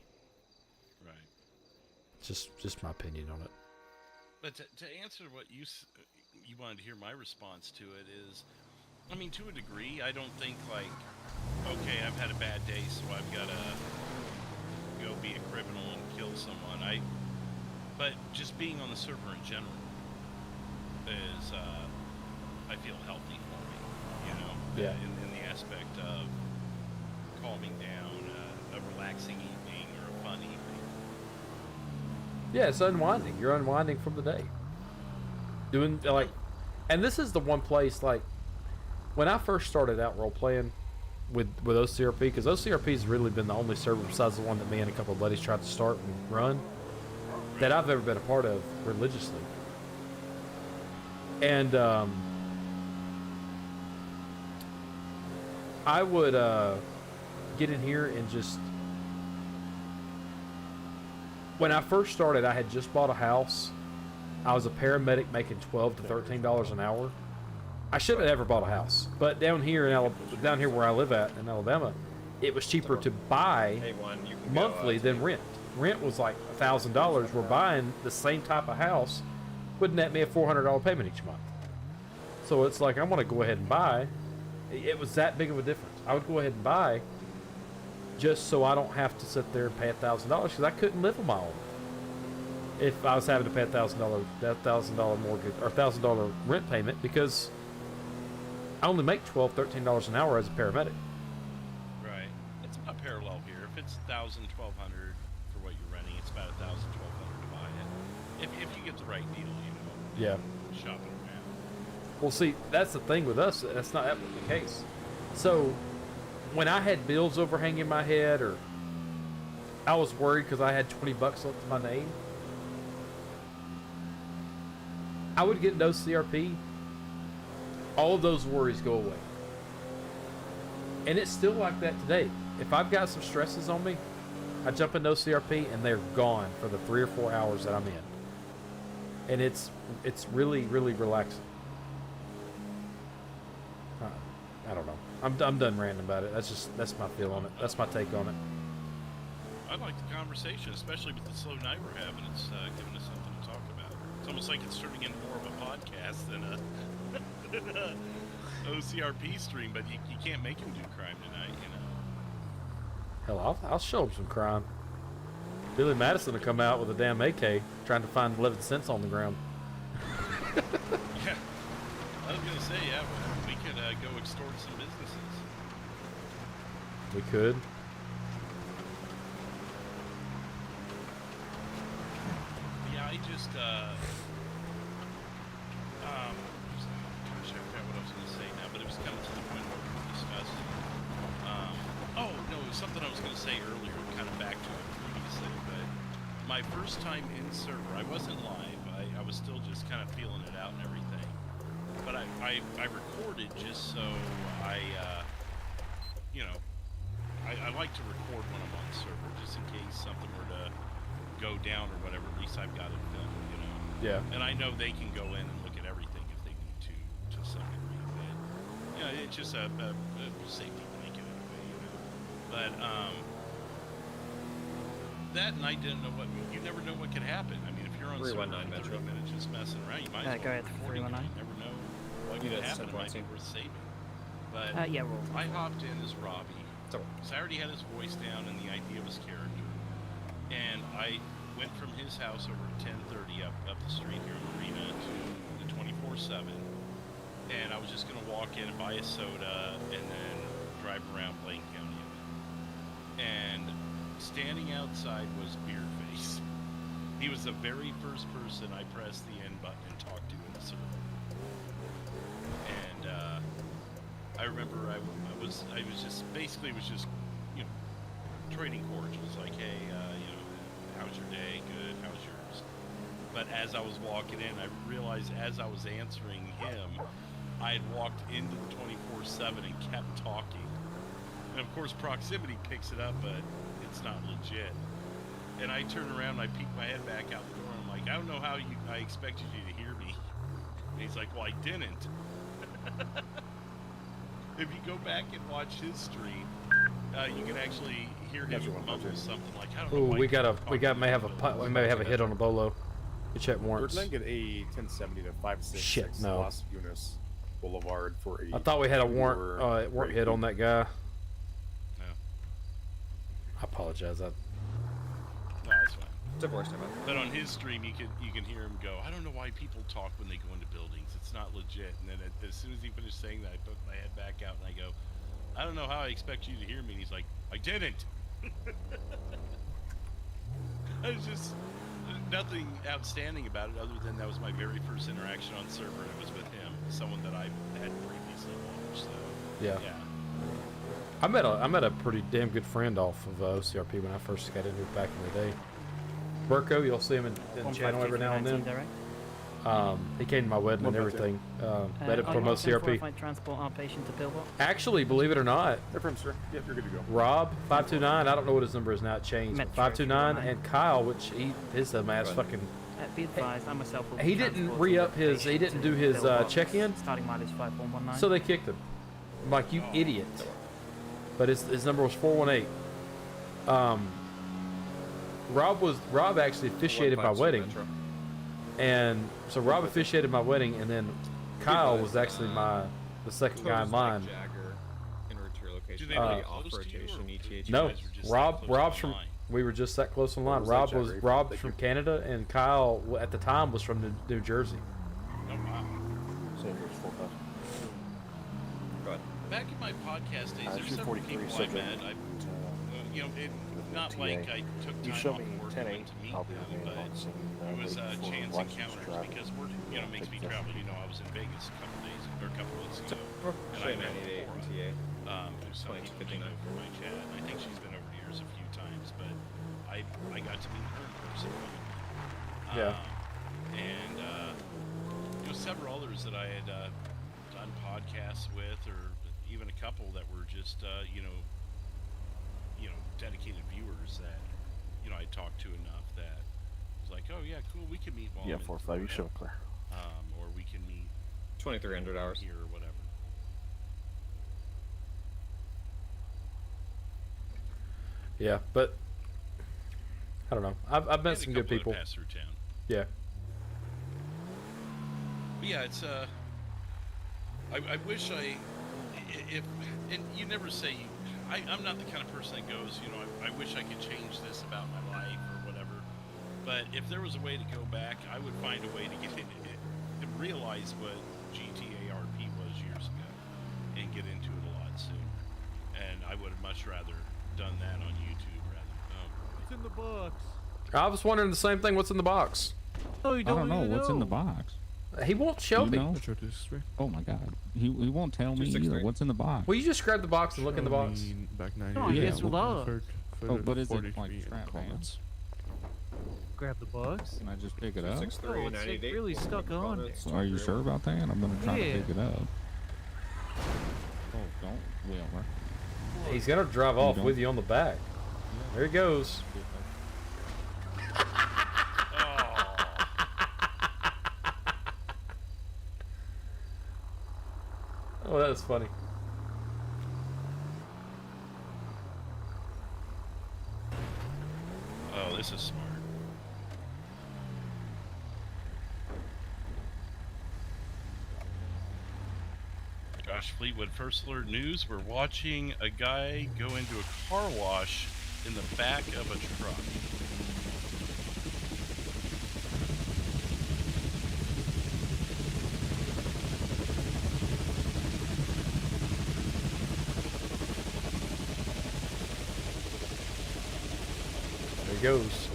Right. Just my opinion on it. But to answer what you wanted to hear, my response to it is, I mean, to a degree, I don't think like, okay, I've had a bad day, so I've got to go be a criminal and kill someone. But just being on the server in general is, I feel healthy for me, you know? Yeah. In the aspect of calming down, a relaxing evening or a fun evening. Yeah, it's unwinding. You're unwinding from the day. Doing, like, and this is the one place, like, when I first started out role playing, with OCRP, because OCRP has really been the only server besides the one that me and a couple of buddies tried to start and run that I've ever been a part of religiously. And I would get in here and just, when I first started, I had just bought a house. I was a paramedic making $12 to $13 an hour. I should have never bought a house, but down here where I live at in Alabama, it was cheaper to buy monthly than rent. Rent was like $1,000. We're buying the same type of house would net me a $400 payment each month. So it's like, I want to go ahead and buy. It was that big of a difference. I would go ahead and buy just so I don't have to sit there and pay $1,000, because I couldn't live on my own if I was having to pay $1,000 mortgage or $1,000 rent payment, because I only make $12, $13 an hour as a paramedic. Right. It's about parallel here. If it's $1,000, $1,200 for what you're renting, it's about $1,000, $1,200 to buy it. If you get the right deal, Yeah. Shopping around. Well, see, that's the thing with us. That's not the case. So, when I had bills overhanging my head, or I was worried because I had $20 left in my name, I would get no CRP. All of those worries go away. And it's still like that today. If I've got some stresses on me, I jump in no CRP and they're gone for the 3 or 4 hours that I'm in. And it's really, really relaxing. I don't know. I'm done ranting about it. That's my feel on it. That's my take on it. I like the conversation, especially with the slow night we're having. It's giving us something to talk about. It's almost like it's turning into more of a podcast than a OCRP stream, but you can't make him do crime tonight, Hell, I'll show him some crime. Billy Madison will come out with a damn AK trying to find 11 cents on the ground. Yeah. I was going to say, yeah, we could go extort some businesses. We could. Yeah, I just, gosh, I forgot what I was going to say now, but it was coming to the point where we were discussing. Oh, no, it was something I was going to say earlier, kind of back to it previously, but my first time in server, I wasn't live, I was still just kind of feeling it out and everything, but I recorded just so I like to record when I'm on server, just in case something were to go down or whatever, at least I've got it filmed, Yeah. And I know they can go in and look at everything if they need to some degree, but it's just a safety blanket in a way, But that night didn't know you never know what could happen. I mean, if you're on server for 30 minutes just messing around, you might as well go ahead for 319. You never know what could happen. It might be worth saving. But yeah, roll. I hopped in as Robbie. So I already had his voice down and the idea of his character. And I went from his house over at 10:30 up the street here in Marina to the 24/7. And I was just going to walk in and buy a soda and then drive around Blaine County. And standing outside was Beardface. He was the very first person I pressed the end button and talked to in the server. And I remember I was just basically trading cordials, like, hey, how's your day? Good. How's yours? But as I was walking in, I realized as I was answering him, I had walked into the 24/7 and kept talking. And of course, proximity picks it up, but it's not legit. And I turned around and I peeked my head back out the door and I'm like, I don't know how I expected you to hear me. And he's like, well, I didn't. If you go back and watch his stream, you can actually hear him mumble something like, I don't know. Ooh, we may have a hit on a bolo. We check warrants. We're gonna get a 1070 to 566 Shit, no. Las Eunice Boulevard for a. I thought we had a warrant hit on that guy. No. I apologize. No, that's fine. But on his stream, you can hear him go, I don't know why people talk when they go into buildings. It's not legit. And then as soon as he finished saying that, I put my head back out and I go, I don't know how I expect you to hear me. And he's like, I didn't. It was just nothing outstanding about it other than that was my very first interaction on server, and it was with him, someone that I had previously watched. So yeah. I met a pretty damn good friend off of OCRP when I first got into it back in the day. Burko, you'll see him in the channel every now and then. He came to my wedding and everything. Met him from OCRP. If I transport our patient to pillbox. Actually, believe it or not, No problem, sir. Yep, you're good to go. Rob 529. I don't know what his number is now. It changed. Metro 529 209. and Kyle, which his ass fucking. Be advised, I myself will be He didn't transporting re-up the his. He patient didn't to do his pillbox, check-in. Starting mileage 5119. So they kicked him. I'm like, you idiot. But his number was 418. Rob actually officiated my 152 wedding. Metro. And so Rob officiated my wedding, and then Kyle was actually the second guy in line. Jagger, en route to your location. Do they Already live off close to you, rotation, or ETH. No, You guys were just that close Rob's to from. the line? We were just that close in line. was Rob's that, Jagger? Rob's from Canada, and Kyle at the time was from New Jersey. Oh wow. Same here's 4-5. Go ahead. Back in my podcast days, there's several 243 people I subject. met. Not like I took You time show off me work 10-8. and went to meet I'll be them, available but on scene, it was maybe before chance Washington's encounters driving. because work, makes me Take travel. I was in Vegas a couple days or a couple months ago, and I Shane met 98 Laura, TA. who's some people 2259. know from my chat. I think she's been over the years a few times, but I got to meet her in person. Yeah. And several others that I had done podcasts with, or even a couple that were just dedicated viewers that I talked to enough that was like, oh yeah, cool, we can meet while Yeah, I'm in 4-5. You show it clear. or we can meet 2,300 hours. here or whatever. Yeah, but I don't know. I've We met had a some good couple that people. pass through town. Yeah. But yeah, it's I wish if and you never say I'm not the kind of person that goes, I wish I could change this about my life or whatever. But if there was a way to go back, I would find a way to get in it to realize what GTARP was years ago and get into it a lot sooner. And I would have much rather done that on YouTube rather than What's in the box? I was wondering the same thing. What's in the box? Oh, you I don't don't know even what's in the box. He won't show You me. know? Oh my god, he won't tell me either. 263. What's in the box? Will you just grab the box and look in the box? Back Oh, yeah, yeah, love. Oh, but is it like strap pants? Grab the box. Can I just pick it up? 263, Oh, it's 98. really stuck on. Are you sure about that? I'm gonna try Yeah. to pick it up. Oh, don't, Wilmer. He's gonna drive off don't- with you on the back. There he goes. Oh, that was funny. Oh, this is smart. Josh Fleetwood, First Alert News. We're watching a guy go into a car wash in the back of a truck. There he goes.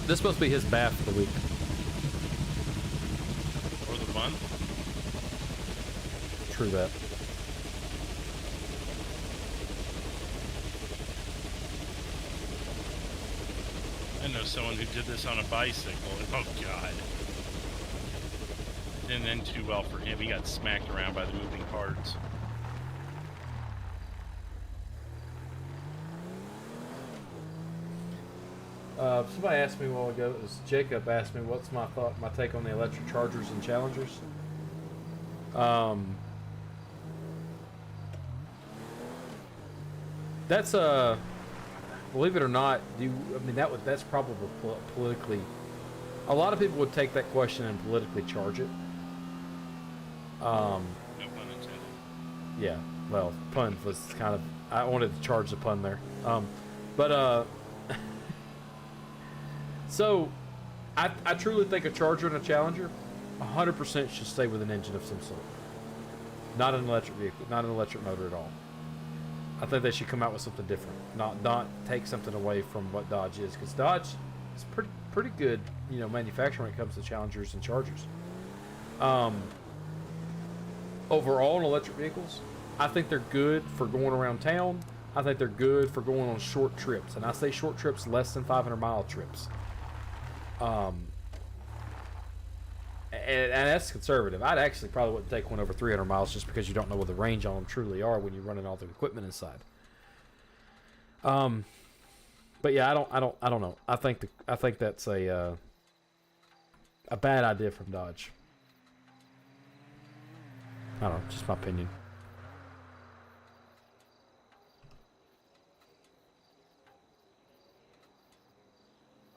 This must be his bath for the week. Or the month. True that. I know someone who did this on a bicycle. Oh, God. Didn't end too well for him. He got smacked around by the moving parts. Somebody asked me a while ago, it was Jacob asked me what's my take on the electric chargers and challengers. That's believe it or not, that's probably politically. A lot of people would take that question and politically charge it. No pun intended. Yeah, well, pun was kind of. I wanted to charge the pun there. So, I truly think a Charger and a Challenger, 100% should stay with an engine of some sort. Not an electric vehicle, not an electric motor at all. I think they should come out with something different, not take something away from what Dodge is, because Dodge is pretty good, manufacturer when it comes to Challengers and Chargers. Overall, in electric vehicles, I think they're good for going around town. I think they're good for going on short trips, and I say short trips, less than 500-mile trips. And that's conservative. I'd actually probably wouldn't take one over 300 miles just because you don't know what the range on them truly are when you're running all the equipment inside. But yeah, I don't know. I think that's a bad idea from Dodge. I don't know, just my opinion.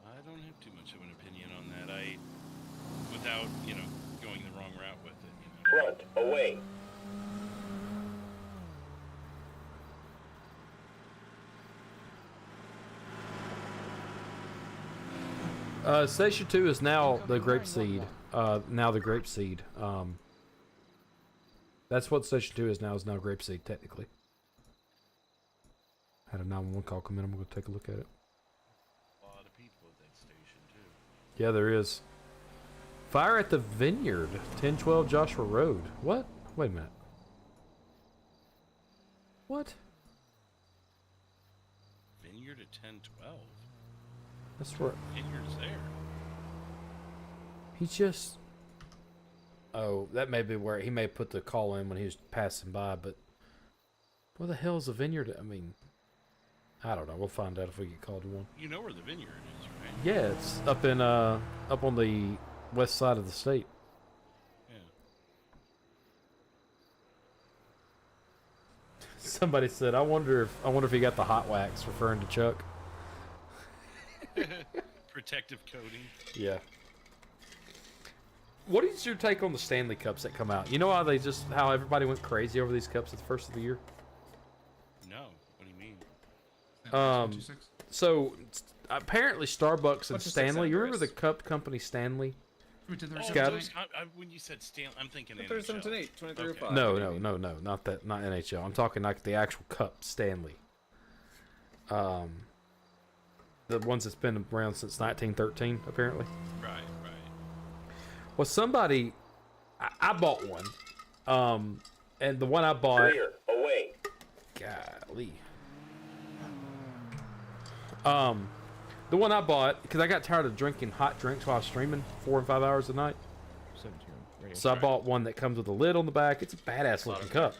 I don't have too much of an opinion on that. Without, going the wrong route with it. Front, away. Station 2 is now the grapeseed. That's what Station 2 is now grapeseed, technically. Had a 911 call come in. I'm going to take a look at it. A lot of people at that station, too. Yeah, there is. Fire at the Vineyard, 1012 Joshua Road. What? Wait a minute. What? Vineyard at 1012? That's where... Vineyard's there. He just... Oh, that may be where he may put the call in when he was passing by, but... Where the hell is the Vineyard? I mean... I don't know. We'll find out if we get called to one. You know where the Vineyard is, right? Yeah, it's up in, up on the west side of the state. Yeah. Somebody said, I wonder if he got the hot wax, referring to Chuck. Protective coating. Yeah. What is your take on the Stanley Cups that come out? You know how everybody went crazy over these cups at the first of the year? No. What do you mean? So apparently Starbucks and Stanley. You remember the cup company Stanley? When you said Stanley, I'm thinking NHL. 2305. No, not that, not NHL. I'm talking like the actual cup Stanley. The ones that's been around since 1913, apparently. Right. Well, somebody, I bought one, and the one I bought. Clear, away. Golly. The one I bought, because I got tired of drinking hot drinks while I was streaming 4 and 5 hours a night. So I bought one that comes with a lid on the back. It's a badass looking cup.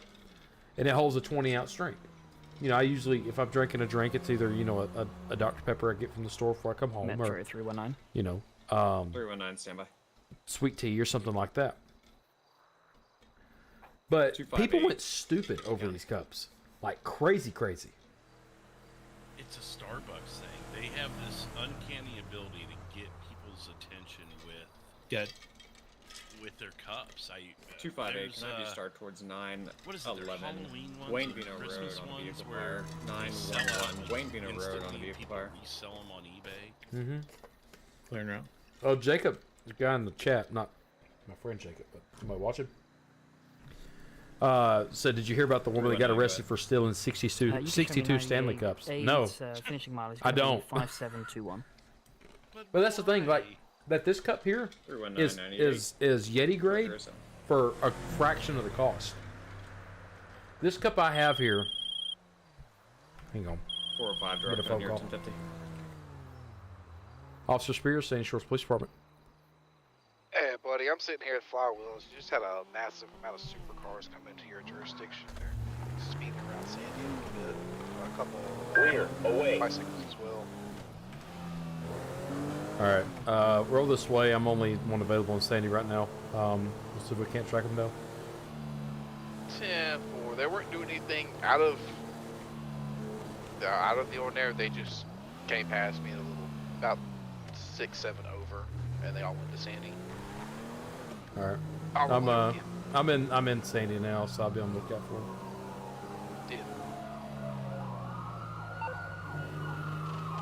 And it holds a 20-ounce drink. I usually, if I'm drinking a drink, it's either, a Dr. Pepper I get from the store before I come home. Metro or 319. 319, standby. Sweet tea or something like that. But people went stupid over these cups. Like crazy. It's a Starbucks thing. They have this uncanny ability to get people's attention with their cups. 258, can I have you start towards 911? What is it, Halloween ones Wayne or Vino Road Christmas on a ones vehicle where fire. 911, Wayne Vino Road on a vehicle fire. Resell them on eBay. Mm-hmm. Clearing out. Oh, Jacob, the guy in the chat, not my friend Jacob, but somebody watching. So did you hear about the woman that got arrested for stealing 62 Stanley Cups? No, finishing mileage. I don't. 5721. But that's the thing, like that this cup here is Yeti grade for a fraction of the cost. This cup I have here. Hang on. 405 Get a direct phone on here, call. 1050. Officer Spears, Sandy Shores Police Department. Hey, buddy, I'm sitting here at Firewheels. You just had a massive amount of supercars come into your jurisdiction. They're speeding around Sandy a little bit. A couple Clear, away. bicycles as well. All right, roll this way. I'm only one available in Sandy right now. Let's see if we can't track them down. 10-4. They weren't doing anything out of the ordinary. They just came past me a little, about 6-7 over, and they all went to Sandy. All right, I'll I'm in Sandy now, so I'll be on the lookout for them.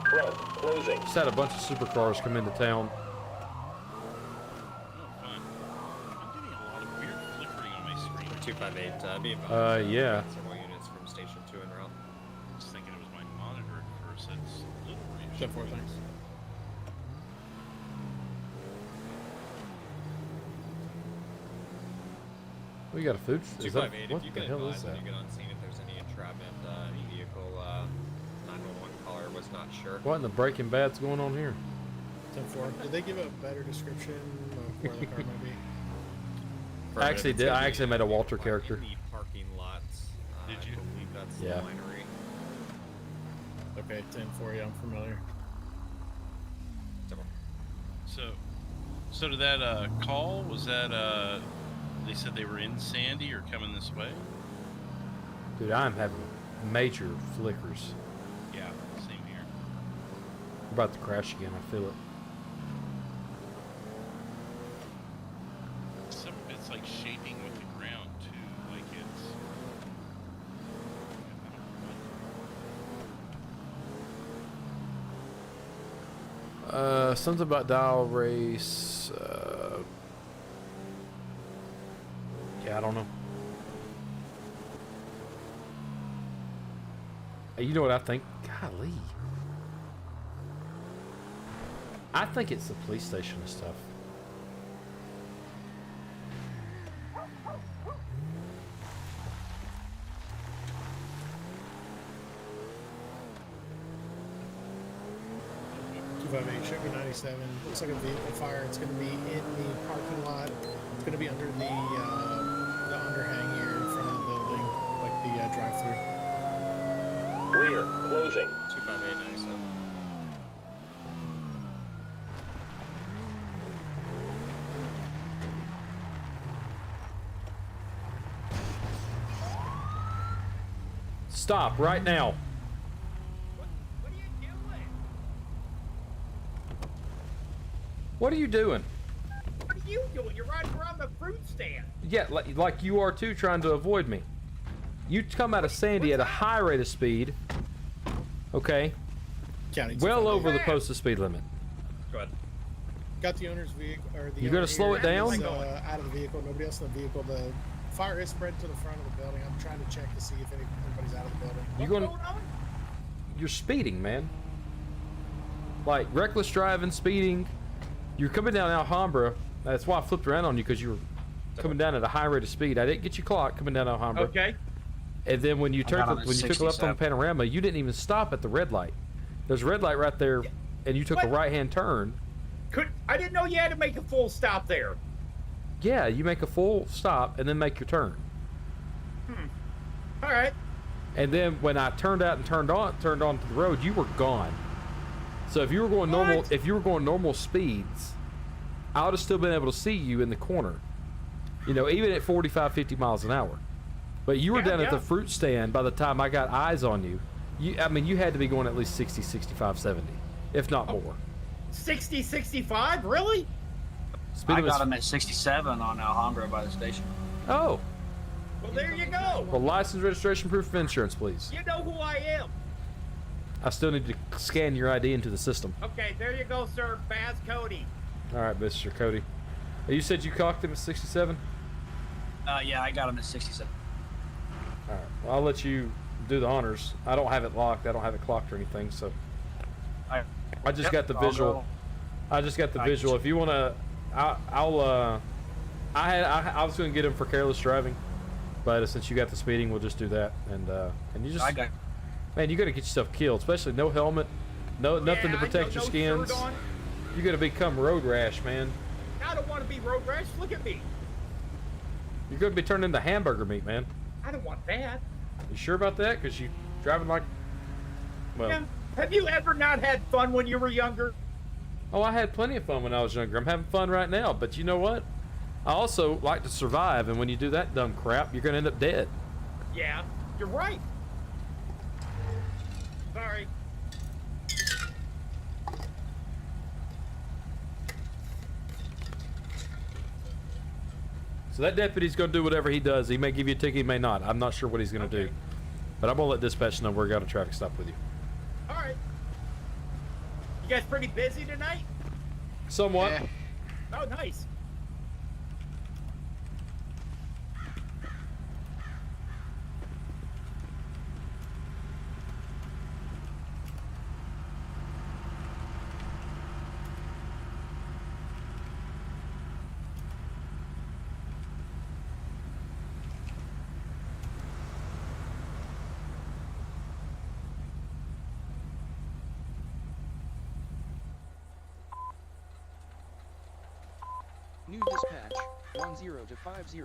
Front, closing. Just had a bunch of supercars come into town. I'm getting a lot of weird flickering on my screen. 258, be advised. Yeah. Several units from Station 2 en route. I was thinking it was my monitor at first. That's a little Step 4, thanks. We got a food. Is that, 258, what if you the can hell advise is when that? you get on scene if there's any entrapment, any vehicle, 911 caller was not sure. What in the Breaking Bad's going on here? 10-4. Did they give a better description of where the car might be? I actually did. I actually made a Walter character. In the parking lots. Did you? I believe that's Yeah. the winery. Okay, 10-4. Yeah, I'm familiar. So to that call, was that they said they were in Sandy or coming this way? Dude, I'm having major flickers. Yeah, same here. We're about to crash again. I feel it. It's like shaping with the ground too, like it's. Something about dial race. Yeah, I don't know. You know what I think? Golly. I think it's the police station and stuff. Chevy 97. Looks like a vehicle fire. It's going to be in the parking lot. It's going to be under the underhang here in front of the building, like the drive-through. Rear, closing. 258, 97. Stop right now. What are you doing? What are you doing? You're riding around the fruit stand. Yeah, like you are too, trying to avoid me. You come out of Sandy at a high rate of speed. Okay. County Well over the posted speed limit. Go ahead. Got the owner's vehicle, or the You gonna owner slow here it down? is, out of the vehicle. Nobody else in the vehicle. The fire is spread to the front of the building. I'm trying to check to see if anybody's out of the building. You going? You're speeding, man. Like reckless driving, speeding. You're coming down Alhambra. That's why I flipped around on you, because you were coming down at a high rate of speed. I didn't get you clocked coming down Alhambra. Okay. And then when you got on when you took a left on 67. Panorama, you didn't even stop at the red light. There's a red light right there, and you took a right-hand turn. I didn't know you had to make a full stop there. Yeah, you make a full stop and then make your turn. All right. And then when I turned out and turned onto the road, you were gone. So if you were going normal speeds, I would have still been able to see you in the corner. You know, even at 45, 50 miles an hour. But you were down at the fruit stand by the time I got eyes on you. I mean, you had to be going at least 60, 65, 70, if not more. 60, 65? Really? Speed I limit's- got him at 67 on Alhambra by the station. Oh. Well, there you go. Well, license, registration, proof of insurance, please. You know who I am. I still need to scan your ID into the system. Okay, there you go, sir. Baz Cody. All right, Mr. Cody. You said you clocked him at 67? Yeah, I got him at 67. All right. Well, I'll let you do the honors. I don't have it locked. I don't have it clocked or anything, so. I just got the visual. I just got the visual. If you want to, I was going to get him for careless driving, but since you got the speeding, we'll just do that. And you just, man, you got to get yourself killed, especially no helmet, nothing to protect your skins. You got to become road rash, man. I don't want to be road rash. Look at me. You're going to be turned into hamburger meat, man. I don't want that. You sure about that? Because you driving like, well. Yeah. Have you ever not had fun when you were younger? Oh, I had plenty of fun when I was younger. I'm having fun right now. But you know what? I also like to survive, and when you do that dumb crap, you're going to end up dead. Yeah, you're right. Sorry. So that deputy's going to do whatever he does. He may give you a ticket, he may not. I'm not sure what he's going to do. But I'm going to let dispatch know we're going to traffic stop with you. All right. You guys pretty busy tonight? Somewhat. Yeah. Oh, nice. New dispatch, 10 to 50,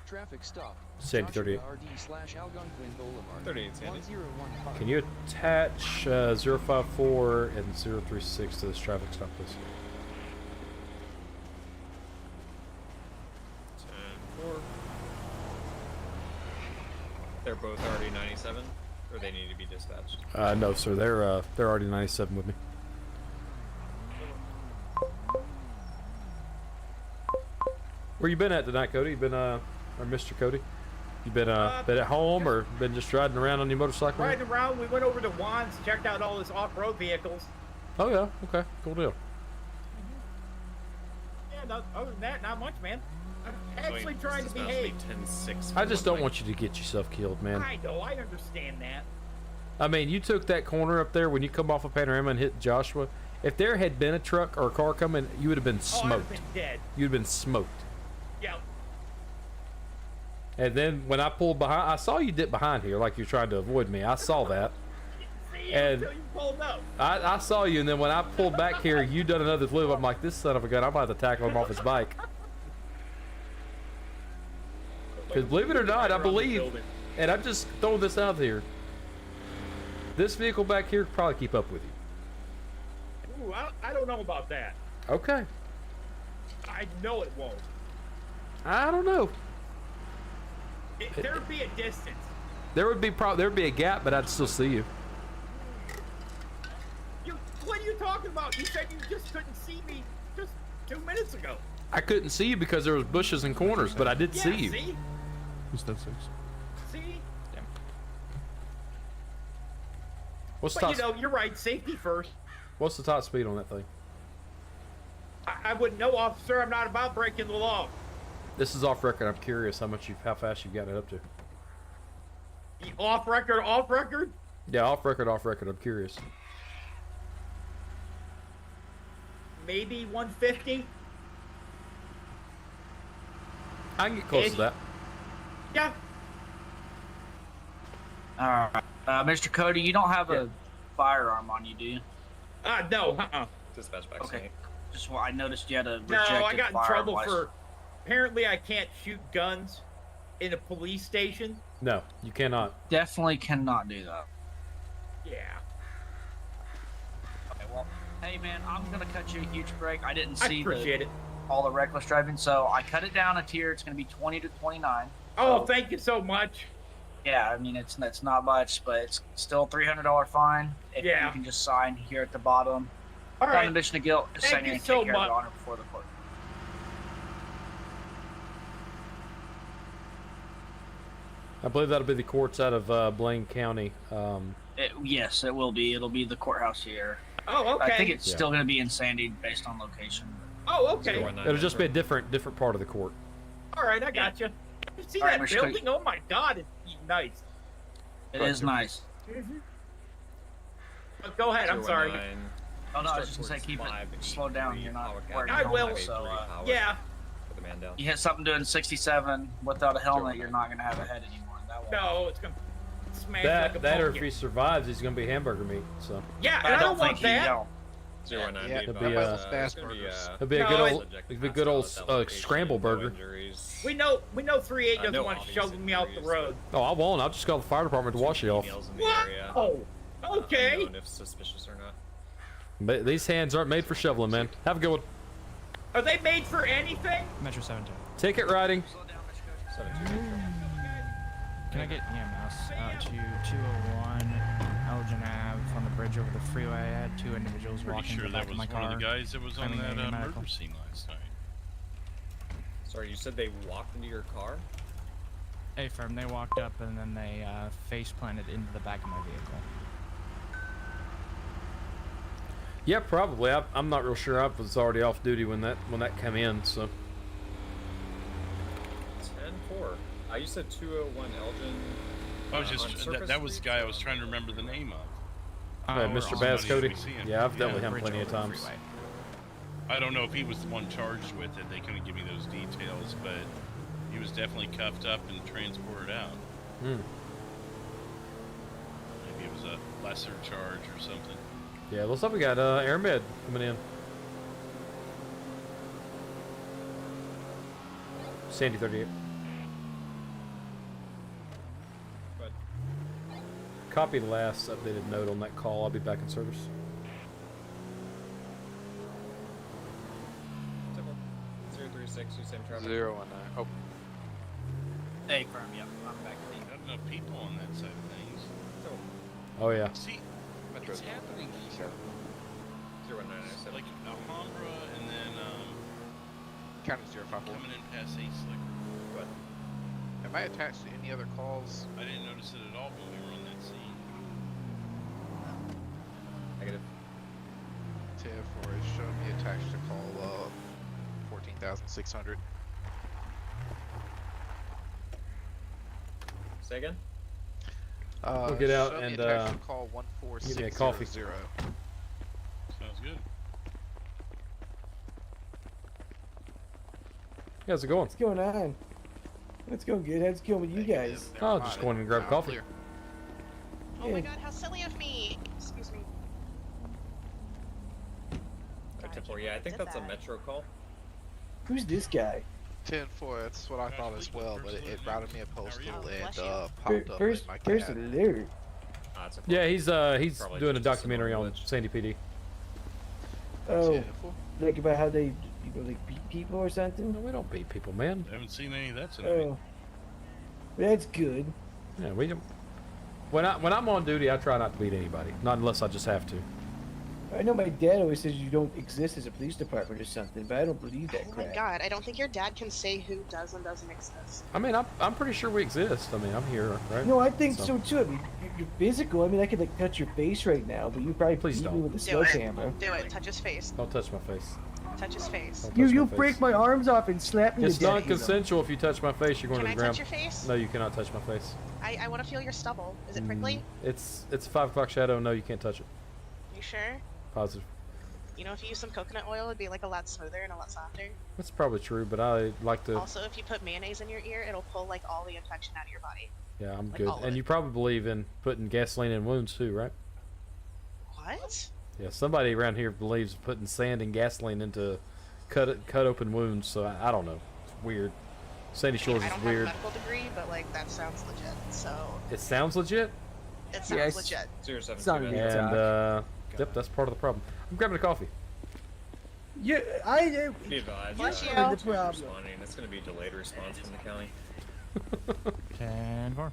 traffic stop. Sandy 38. RD/Algonquin Boulevard. 38, Sandy. 1015. Can you attach 054 and 036 to this traffic stop, please? 10-4. They're both already 97, or they need to be dispatched? No, sir. They're already 97 with me. Where you been at tonight, Cody? You been or Mr. Cody? You been been at home or been just riding around on your motorcycle? Riding around. We went over to Juan's, checked out all his off-road vehicles. Oh yeah. Okay. Cool deal. Yeah, no, other than that, not much, man. I'm actually trying to behave. 10-6. I just don't want you to get yourself killed, man. I know, I understand that. I mean, you took that corner up there when you come off of Panorama and hit Joshua. If there had been a truck or a car coming, you would have been smoked. Oh, I'd have been dead. You'd have been smoked. Yep. And then when I pulled behind, I saw you dip behind here like you're trying to avoid me. I saw that. See, And until you pulled up. I saw you, and then when I pulled back here, you done another flip. I'm like, this son of a gun, I'm about to tackle him off his bike. Because believe it or not, I believe, and I'm just throwing this out here, this vehicle back here could probably keep up with you. Ooh, I don't know about that. Okay. I know it won't. I don't know. There'd be a distance. There would be a gap, but I'd still see you. What are you talking about? You said you just couldn't see me just 2 minutes ago. I couldn't see you because there was bushes and corners, but I did see you. See? Who's that 6? See? What's the But top? you know, you're right. Safety first. What's the top speed on that thing? I wouldn't know, officer. I'm not about breaking the law. This is off record. I'm curious how fast you got it up to. Off record, off record? Yeah, off record. I'm curious. Maybe 150? I can get close to that. Yeah. Alright. Mr. Cody, you don't have a firearm on you, do you? No. Dispatch back. Okay. Just I noticed you had a No, rejected I got in firearm trouble license. for... Apparently I can't shoot guns in a police station. No, you cannot. Definitely cannot do that. Yeah. Okay, well, hey man, I'm gonna cut you a huge break. I didn't I see appreciate it. all the reckless driving, so I cut it down a tier. It's gonna be 20 to 29. Oh, So, thank you so much. yeah, I mean it's not much, but it's still a $300 fine. If Yeah. you can just sign here at the bottom. All right. On admission of guilt, just Thank sign here you and so take care of much. the honor before the court. I believe that'll be the courts out of Blaine County. Yes, it will be. It'll be the courthouse here. Oh, okay. I think it's still going to be in Sandy based on location. Oh, okay. It'll just be a different part of the court. All right, I got you. You see All right, that Mr. Cody. building? Oh my God, it's nice. It is nice. Go ahead. I'm sorry. Oh no, I was just gonna say keep it slow down. You're not wearing I a will. helmet, so Yeah. Put the man down. you hit something doing 67 without a helmet, you're not gonna have a head anymore. That won't. No, it's gonna smash like a That or if pumpkin. he survives, he's gonna be hamburger meat. So Yeah, and I don't want that. 09. Yeah, It'll I be, might as well fast burgers. it'll be a good old scramble burger. We know 3-8 doesn't no want to obvious shovel me out the road. Oh, I won't. I'll just call the fire department to wash you off. What? Oh, okay. Unknown if suspicious or not. But these hands aren't made for shoveling, man. Have a good one. Are they made for anything? Metro 17. Ticket riding. Can I get EMS out to 201 Elgin Ave on the bridge over the freeway? I had two individuals Pretty walking sure to the back that of was my one car. of the guys that was on claiming they that needed medical. murder scene last night. Sorry, you said they walked into your car? Hey, firm. They walked up and then they face planted into the back of my vehicle. Yeah, probably. I'm not real sure. I was already off duty when that came in. So 10-4. You said 201 Elgin. I was just that was the guy I was trying to remember the name of. Mr. Bass Cody. Yeah, I've dealt with him plenty of times. I don't know if he was the one charged with it. They couldn't give me those details, but he was definitely cuffed up and transported out. Hmm. Maybe it was a lesser charge or something. Yeah, looks like we got Air Med coming in. Sandy 38. But Copy the last updated note on that call. I'll be back in service. 036, you same traffic. 019. Oh. Hey, firm. Yep, I'm back. Not enough people on that side of things. Oh yeah. See, Metro. it's happening here. 019. Like Alhambra and then County 054. coming in past A Slicker. But Am I attached to any other calls? I didn't notice it at all when we were on that scene. negative. 10-4 is showing me attached to call 14,600. Say again? We'll get out show me and attached to call give me a coffee. 14600. Sounds good. How's it going? What's going on? What's going good? How's it going with you guys? Oh, just going and grab coffee. Oh my god, how silly of me! Excuse me. Yeah, I think that's a Metro call. Who's this guy? 10-4, that's what I thought as well, but it routed me a postal and popped up First in my first cab. alert. Yeah, he's Probably doing a just a documentary similar on glitch. Sandy PD. Oh, like about how they, like beat people or something? No, we don't beat people, man. I haven't seen any of that tonight. Oh, that's good. Yeah, we don't. When I'm on duty, I try not to beat anybody, not unless I just have to. I know my dad always says you don't exist as a police department or something, but I don't believe that Oh my crap. god, I don't think your dad can say who does and doesn't exist. I mean, I'm pretty sure we exist. I mean, I'm here, right? No, I think so too. I mean, you're physical. I mean, I could like touch your face right now, but you probably Please beat me don't. with a Do slow it. camera. Do it. Touch his face. Don't touch my face. Touch his face. Don't You touch you my face. break my arms off and slap me It's to death. non-consensual. If you touch my face, you're going Can to I the ground. touch your face? No, you cannot touch my face. I want to feel your stubble. Is it prickly? It's a 5 o'clock shadow. No, you can't touch it. You sure? Positive. You know, if you use some coconut oil, it'd be like a lot smoother and a lot softer. That's probably true, but I like to. Also, if you put mayonnaise in your ear, it'll pull like all the infection out of your body. Yeah, I'm like good. all of And it. you probably believe in putting gasoline in wounds too, right? What? Yeah, somebody around here believes putting sand and gasoline into cut open wounds. So I don't know. It's weird. Sandy Shores I is don't weird. have a medical degree, but like that sounds legit. So It sounds legit. it sounds Yes. legit. 072. Sounded good. And yep, that's part of the problem. I'm grabbing a coffee. Yeah, I. Be advised, Bless you. The who's problem. responding. It's going to be delayed response from the county. 10-4.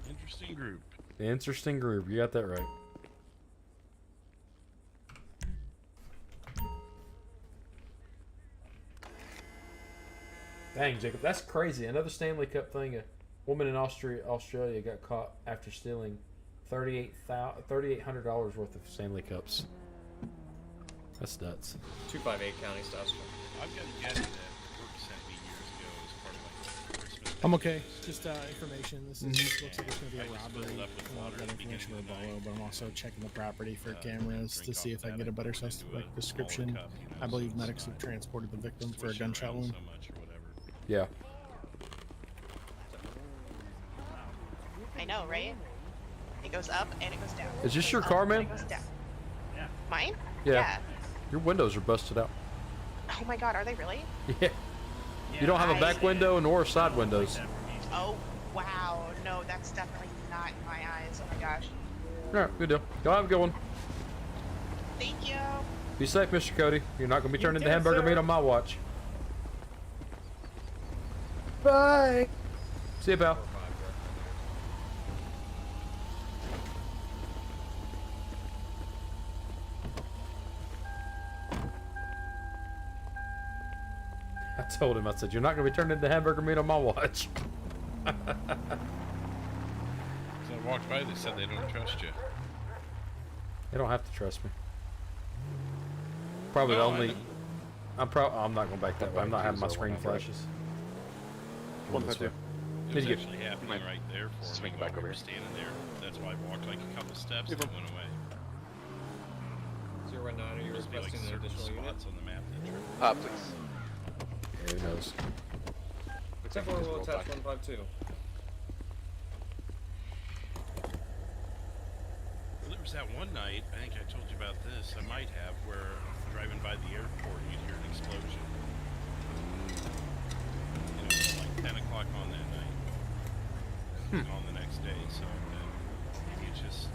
Interesting group. Interesting group. You got that right. Dang, Jacob, that's crazy. Another Stanley Cup thing. A woman in Australia got caught after stealing $3,800 worth of Stanley Cups. That's nuts. 258 county stops. I've got a gadget that work sent me years ago as part of like Christmas. I'm okay. Just information. This is looks like it's gonna be I a just robbery. filled up with water Got at the information beginning for of the Bolo, but I'm also checking the property for cameras to drink see off if I can that, get a better pour it into suspect a description. smaller cup, you know, I believe so it's medics have not transported the victim for a swishing gunshot around wound. so much or whatever. Yeah. I know, right? It goes up and it goes down. Is this It your goes car, up man? and It goes down. Mine? Yeah. Your windows are busted out. Oh my god, are they really? Yeah. You don't have a back window nor side windows. Oh wow, no, that's definitely not in my eyes. Oh my gosh. Alright, good deal. Go have a good one. Thank you. Be safe, Mr. Cody. You're not going to be turned into too, hamburger sir. meat on my watch. Bye. See you, pal. I told him, I said, you're not going to be turned into hamburger meat on my watch. So I walked by, they said they don't trust you. They don't have to trust me. Probably No, the I only... know. I'm not going back that way. I'm not having my screen flashes. Going this way. It Did was you get... actually happening right there for swing me back while we over were here. standing there. That's why I walked like a couple steps and it went away. 019, are you Must be like requesting an certain additional unit? spots on the map that trip. Please. Yeah, who knows? Except for we'll attach 152. Well, there was that one night, I think I told you about this, I might have, where driving by the airport you'd hear an explosion. 10 o'clock on that night. On the next day, so maybe it's just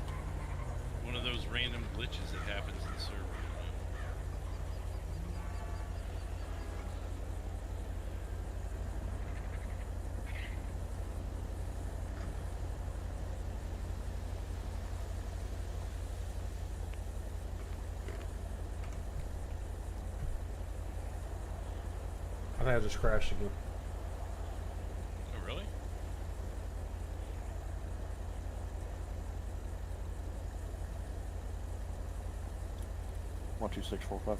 one of those random glitches that happens in the server. I think I just crashed again. Oh, really? One, 2, 6, 4, 5.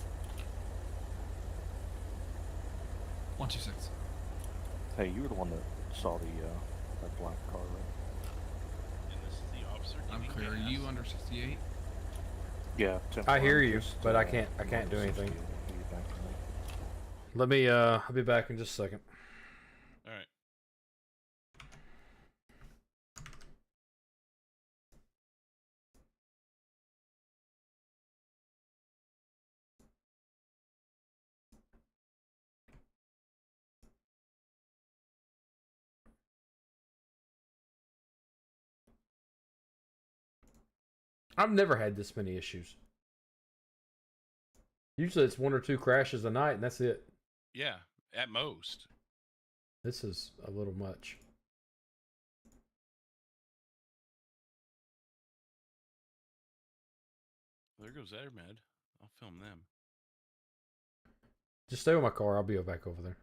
1, 2, 6. Hey, you were the one that saw the that black car, right? And this is the officer. I'm clear. Are you under 68? Yeah. I hear you, but I can't do anything. Let me I'll be back in just a second. All right. I've never had this many issues. Usually it's 1 or 2 crashes a night and that's it. Yeah, at most. This is a little much. There goes AirMed. I'll film them. Just stay with my car. I'll be back over there.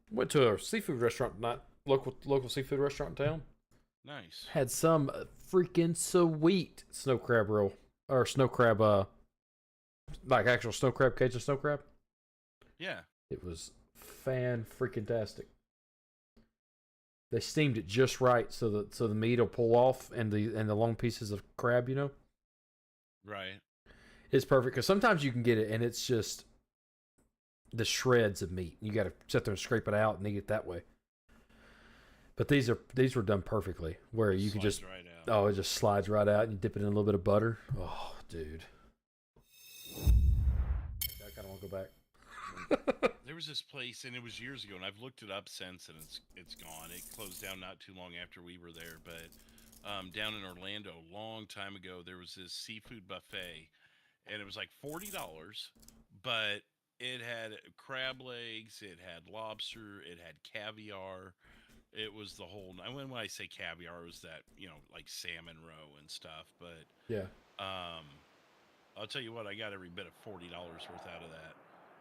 Went to a seafood restaurant tonight. Local seafood restaurant in town. Nice. Had some freaking sweet snow crab roll. Or snow crab, like actual snow crab, Cajun snow crab. Yeah. It was fan-freaking-tastic. They steamed it just right so the meat will pull off and the long pieces of crab, you know? Right. It's perfect because sometimes you can get it and it's just the shreds of meat. You got to sit there and scrape it out and eat it that way. But these were done perfectly where you can just right out. Oh, it just slides right out and you dip it in a little bit of butter. Oh, dude. I kind of want to go back. There was this place, and it was years ago, and I've looked it up since, and it's gone. It closed down not too long after we were there, but down in Orlando, a long time ago, there was this seafood buffet, and it was like $40, but it had crab legs, it had lobster, it had caviar. It was the whole. When I say caviar, it was that, like salmon roe and stuff. But yeah, I'll tell you what, I got every bit of $40 worth out of that.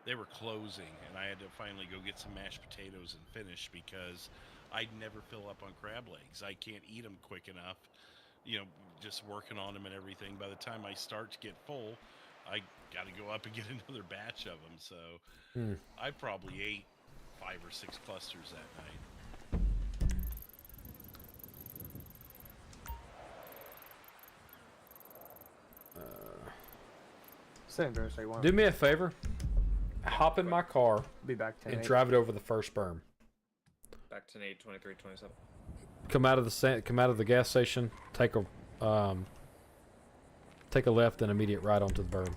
They were closing, and I had to finally go get some mashed potatoes and finish because I'd never fill up on crab legs. I can't eat them quick enough. Just working on them and everything. By the time I start to get full, I got to go up and get another batch of them. So I probably ate 5 or 6 clusters that night. Do me a favor. Hop in my car. Be back 10, and 8. drive it over the first berm. Back 10, 8, 23, 27. Come out of the gas station. Take a left and immediate right onto the berm.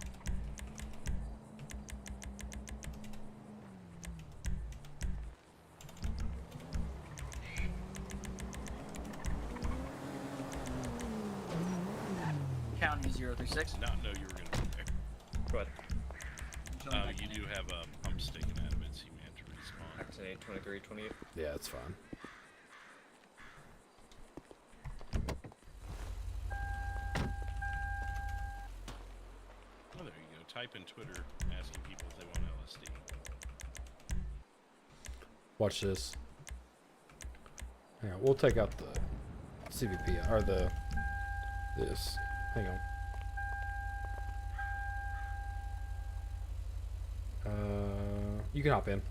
County 036. Not know you were going to be there. Go ahead. You do have a pump sticking out of it, so you may have to respawn. Back 10, 8, 23, 28. Yeah, it's fine. Oh, there you go. Type in Twitter asking people if they want LSD. Watch this. Hang on, we'll take out the CVP or this. Hang on. You can hop in.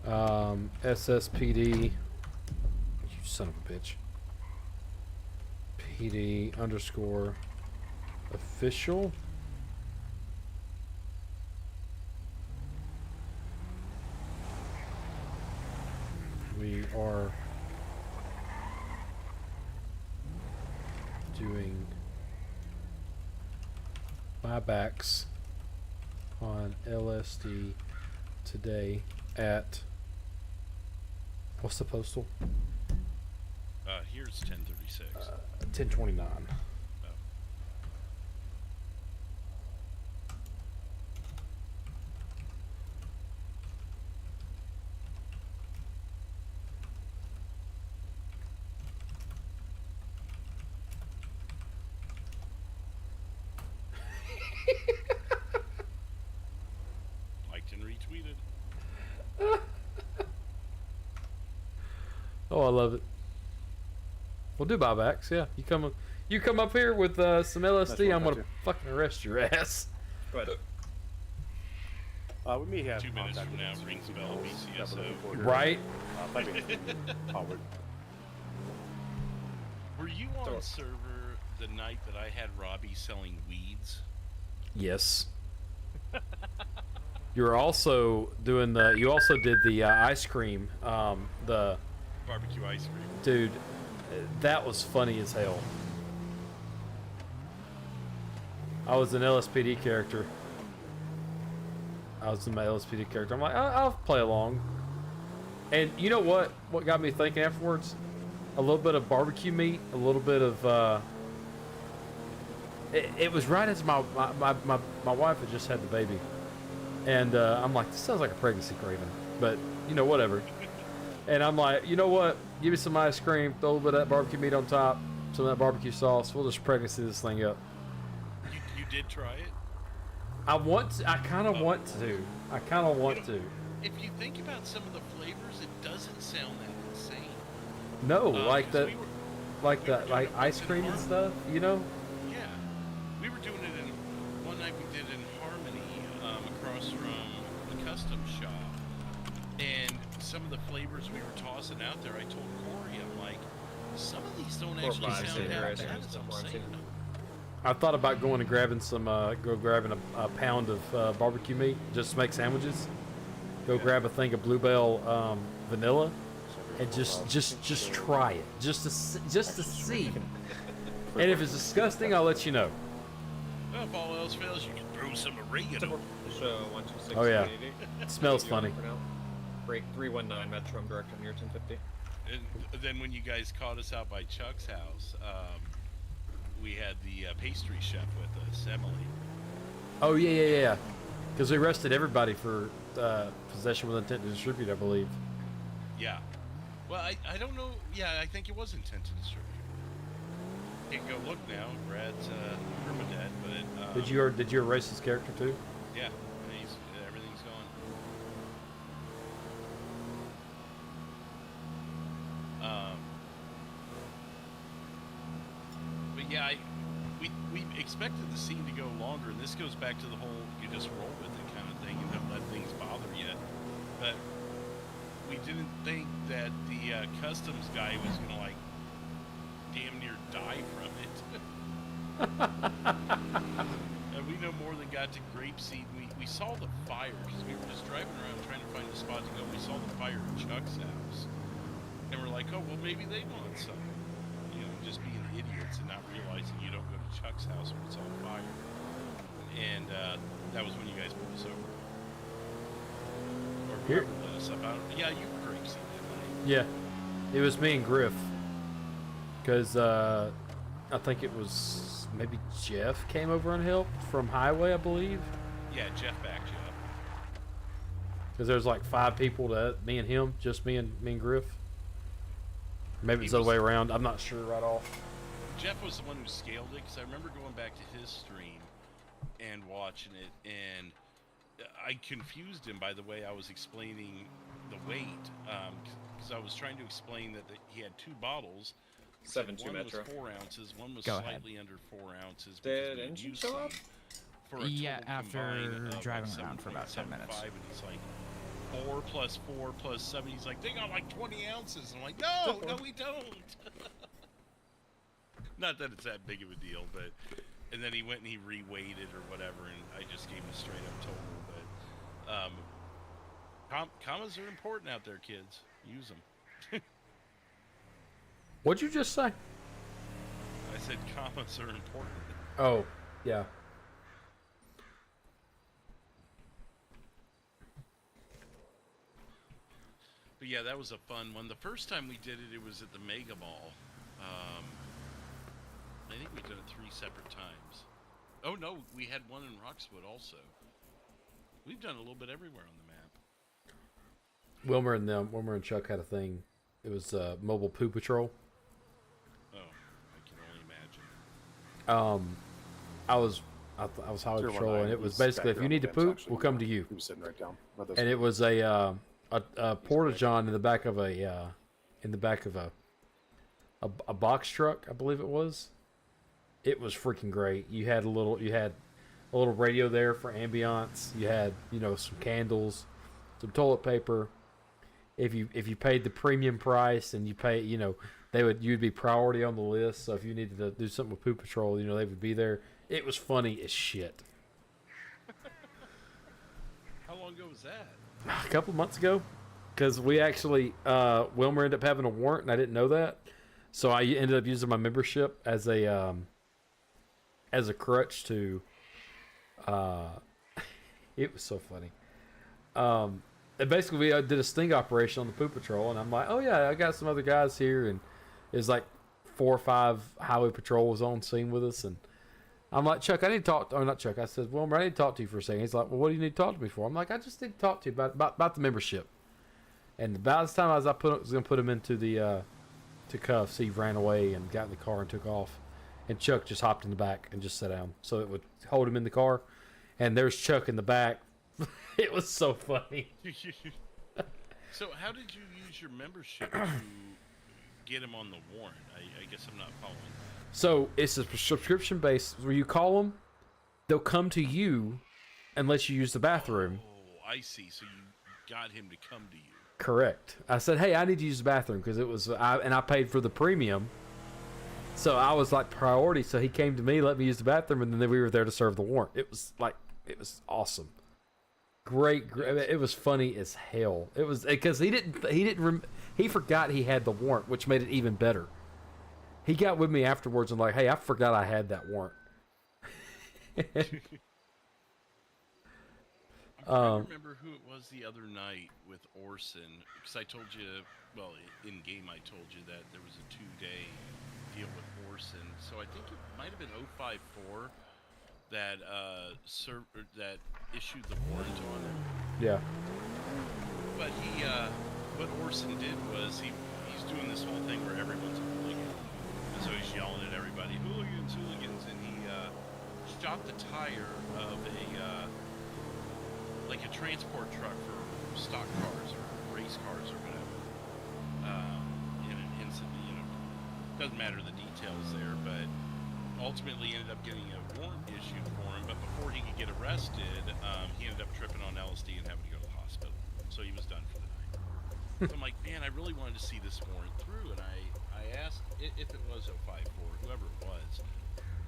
SSPD. You son of a bitch. PD _ official. We are doing buybacks on LSD today at what's the postal? Here's 1036. 1029. Liked and retweeted. Oh, I love it. We'll do buybacks. Yeah, you come up here with some LSD. I'm gonna fucking arrest your ass. Go ahead. We may have 2 minutes from now, rings bell, BCSO. Right? Were you on server the night that I had Robbie selling weeds? Yes. You're also doing the. You also did the ice cream. The barbecue ice cream. Dude, that was funny as hell. I was an LSPD character. I was in my LSPD character. I'm like, I'll play along. And you know what? What got me thinking afterwards? A little bit of barbecue meat, a little bit of. It was right as my wife had just had the baby, and I'm like, this sounds like a pregnancy craving, but you know, whatever. And I'm like, you know what? Give me some ice cream, throw a little bit of that barbecue meat on top, some of that barbecue sauce. We'll just pregnancy this thing up. You did try it? I kind of want to. I kind of want to. If you think about some of the flavors, it doesn't sound that insane. No, like the ice cream and stuff, you know? Yeah. We were doing it in, one night we did in Harmony, across from the custom shop. And some of the flavors we were tossing out there, I told Corey, I'm like, some of these don't actually sound that bad as I'm saying them. I thought about going and grabbing some, grabbing a pound of barbecue meat, just to make sandwiches. Go grab a thing of Bluebell vanilla, and just try it, just to see. And if it's disgusting, I'll let you know. Well, if all else fails, you can throw some oregano. Show 126. Oh yeah, it smells funny. Break 319 Metro. I'm direct on your 1050. And then when you guys caught us out by Chuck's house, we had the pastry chef with us, Emily. Oh yeah. Because we arrested everybody for possession with intent to distribute, I believe. Yeah. Well, I don't know. Yeah, I think it was intent to distribute. Can't go look now. Brad's permadead, but Did you erase his character too? Yeah, everything's gone. But yeah, we expected the scene to go longer, and this goes back to the whole you just roll with it kind of thing and don't let things bother you. But we didn't think that the customs guy was gonna like damn near die from it. And we no more than got to Grapeseed. We saw the fire because we were just driving around trying to find a spot to go. We saw the fire at Chuck's house, and we're like, oh well, maybe they want some. You know, just being idiots and not realizing you don't go to Chuck's house when it's on fire. And that was when you guys pulled us over. Or Here. let us up out. Yeah, you were Grapeseed that night. Yeah, it was me and Griff. Because I think it was maybe Jeff came over and helped from Highway, I believe. Yeah, Jeff backed you up. Because there's like 5 people to me and him, just me and Griff. Maybe it's the other way around. I'm not sure right off. Jeff was the one who scaled it because I remember going back to his stream and watching it, and I confused him by the way I was explaining the weight because I was trying to explain that he had 2 bottles. 7.2 one Metro. was 4 ounces, one was Go slightly under 4 ounces. Did engine show up? For a Yeah, total after combined of driving around for about 10 minutes. 7.75, and he's like 4 plus 4 plus 7. He's like, they got like 20 ounces. I'm like, no, we don't. Not that it's that big of a deal, but and then he went and he reweighed it or whatever, and I just gave him a straight up total. But commas are important out there, kids. Use them. What'd you just say? I said commas are important. Oh, yeah. But yeah, that was a fun one. The first time we did it, it was at the Mega Mall. I think we did it 3 separate times. Oh no, we had one in Roxwood also. We've done a little bit everywhere on the map. Wilmer and Chuck had a thing. It was Mobile Poo Patrol. Oh, I can only imagine. I was highway patrol, and it was basically if you need to poop, we'll come to you. He was sitting right down. And it was a porta-john in the back of a box truck, I believe it was. It was freaking great. You had a little radio there for ambiance. You had some candles, some toilet paper. If you paid the premium price and you pay, you'd be priority on the list. So if you needed to do something with Poo Patrol, they would be there. It was funny as shit. How long ago was that? A couple of months ago, because we actually Wilmer ended up having a warrant and I didn't know that, so I ended up using my membership as a crutch to. It was so funny. And basically we did a sting operation on the Poo Patrol, and I'm like, oh yeah, I got some other guys here, and it's like 4 or 5 highway patrols on scene with us, and I'm like, Chuck, I need to talk. Not Chuck. I said, Wilmer, I need to talk to you for a second. He's like, well, what do you need to talk to me for? I'm like, I just need to talk to you about the membership. And about the time I was going to put him into the to cuffs, he ran away and got in the car and took off. And Chuck just hopped in the back and just sat down, so it would hold him in the car. And there's Chuck in the back. It was so funny. So how did you use your membership to get him on the warrant? I guess I'm not following. So it's a subscription base where you call them, they'll come to you unless you use the bathroom. Oh, I see. So you got him to come to you. Correct. I said, hey, I need to use the bathroom because it was, I paid for the premium. So I was like priority. So he came to me, let me use the bathroom, and then we were there to serve the warrant. It was awesome. Great. It was funny as hell. It was because he forgot he had the warrant, which made it even better. He got with me afterwards and like, hey, I forgot I had that warrant. I remember who it was the other night with Orson, because I told you, well, in game I told you that there was a 2-day deal with Orson. So I think it might have been 054 that that issued the warrant on him. Yeah. But what Orson did was he's doing this whole thing where everyone's a hooligan, and so he's yelling at everybody, hooligans, and he shot the tire of like a transport truck for stock cars or race cars or whatever. In an incident, doesn't matter the details there, but ultimately ended up getting a warrant issued for him. But before he could get arrested, he ended up tripping on LSD and having to go to the hospital. So he was done for the night. So I'm like, man, I really wanted to see this warrant through, and I asked if it was 054, whoever it was.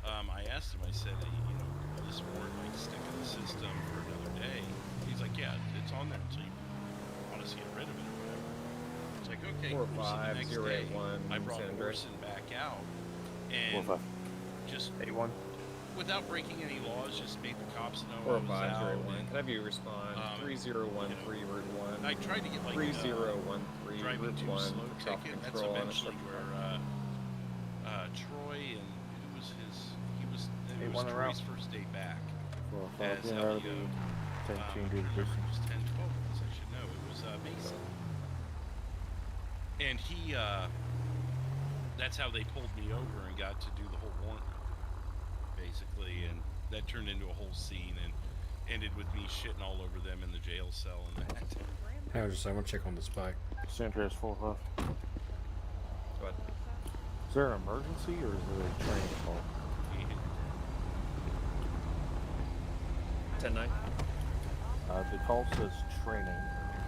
I asked him. I said, will this warrant like stick in the system for another day? He's like, yeah, it's on there until you want to see get rid of it or whatever. It's like, okay, cool. So the next day, I brought Orson back out and just without breaking any laws, just made the cops know I was out. Can I have you respond? 3013 Route 1. I tried to get like 3013 driving Route too 1 slow traffic ticket. That's control on a eventually where Troy and who was his? It was Troy's first day back. As LEO. 10 change It was 10, 12 months, I should know. It was Mason. And he, that's how they pulled me over and got to do the whole warrant, basically. And that turned into a whole scene and ended with me shitting all over them in the jail cell and that. I was just, I want to check on this bike. San Andreas 4 left. What? Is there an emergency or is there a training call? 10-9. The call says training.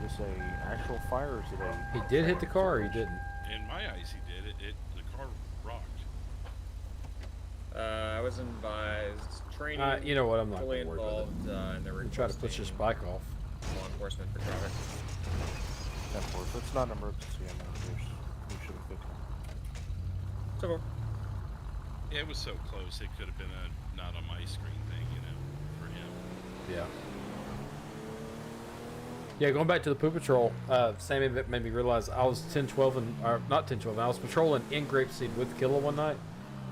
Is this a actual fire or is it a... He did hit the car or he didn't? In my eyes, he did. The car rocked. I was advised training. You know what? I'm not fully going to worry involved in the I'm trying to push this bike off. law enforcement for traffic. If it's not an emergency, I mean, we should have fixed it. So Yeah, it was so close. It could have been a not on my screen thing, you know, for him. Yeah. Yeah, going back to the Poo Patrol, Sammy made me realize I was 10-12 or not 10-12. I was patrolling in Grapeseed with Killa one night,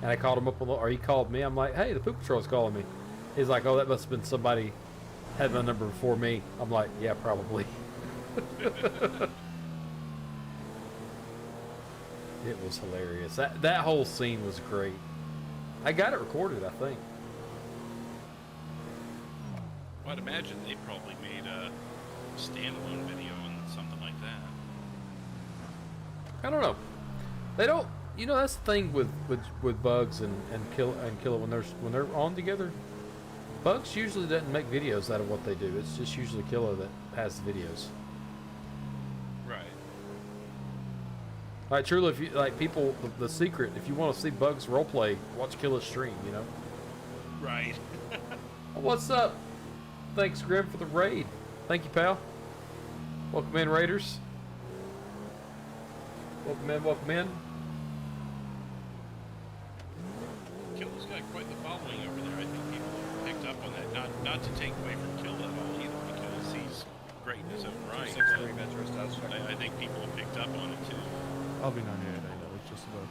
and I called him up or he called me. I'm like, hey, the Poo Patrol's calling me. He's like, oh, that must have been somebody had my number before me. I'm like, yeah, probably. It was hilarious. That whole scene was great. I got it recorded, I think. Well, I'd imagine they probably made a standalone video on something like that. I don't know. They don't. You know, that's the thing with Bugs and Killa when they're on together. Bugs usually doesn't make videos out of what they do. It's just usually Killa that has the videos. Right. Like truly, if you like people, the secret. If you want to see Bugs roleplay, watch Killa's stream. You know. Right. What's up? Thanks, Grim, for the raid. Thank you, pal. Welcome in, Raiders. Welcome in, welcome in. Killa's got quite the following over there. I think people have picked up on that. Not to take away from Killa at all either, because he's great in his own right. I think people have picked up on it too. I'll be 98, I know. It's just about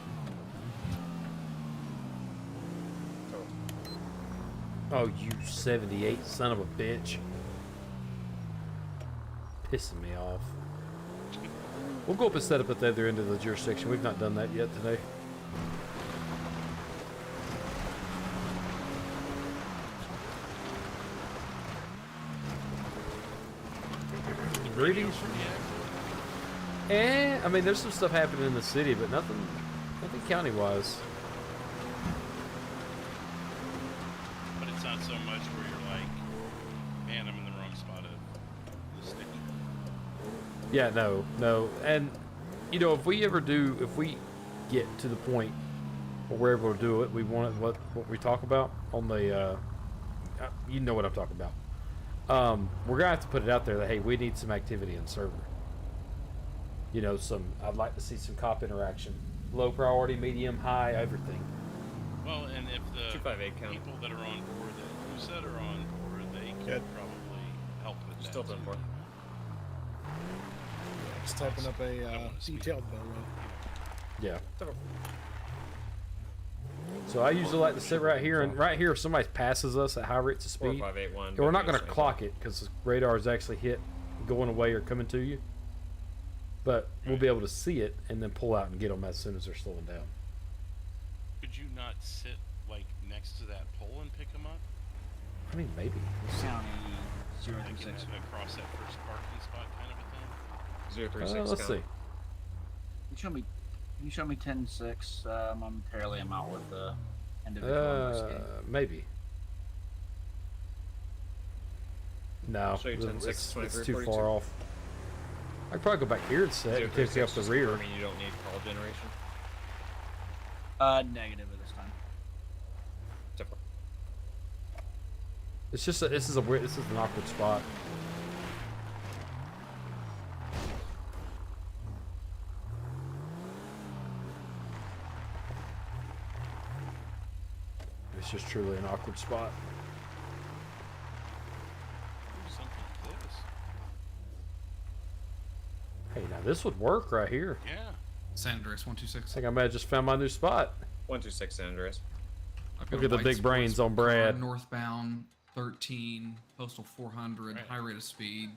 Oh, you 78 son of a bitch. Pissing me off. We'll go up and set up at the other end of the jurisdiction. We've not done that yet today. Greetings from I mean, there's some stuff happening in the city, but nothing county-wise. But it's not so much where you're like, man, I'm in the wrong spot of the state. Yeah, no. And, you know, if we get to the point where we're able to do it, we want it, what we talk about on the, you know what I'm talking about. We're going to have to put it out there that, hey, we need some activity in the server. You know, I'd like to see some cop interaction. Low priority, medium, high, everything. Well, and if the 258 count. people that are on board that you said are on board, they could probably help with that. Still done more. Just typing up a detailed bill rate. Yeah. So I usually like to sit right here, and right here if somebody passes us at high rates of speed, 4581, we're not going to clock it because the radar is actually hit going away or coming to you. But we'll be able to see it and then pull out and get them as soon as they're slowing down. Could you not sit like next to that pole and pick them up? I mean, maybe. County Like 036. across that first parking spot kind of a thing? 036 let's see. Can you show me 10-6? Momentarily, I'm out with the individual. Maybe. No, Show you 10-6, it's 23, too 42. far off. I could probably go back here and set and pick up the rear. I mean, you don't need call generation. Negative at this time. Typical. It's just this is an awkward spot. It's just truly an awkward spot. Hey, now this would work right here. Yeah. San Andreas 126. I think I might have just found my new spot. 126 San Andreas. Look at the big brains on Brad. Northbound 13, postal 400, high rate of speed.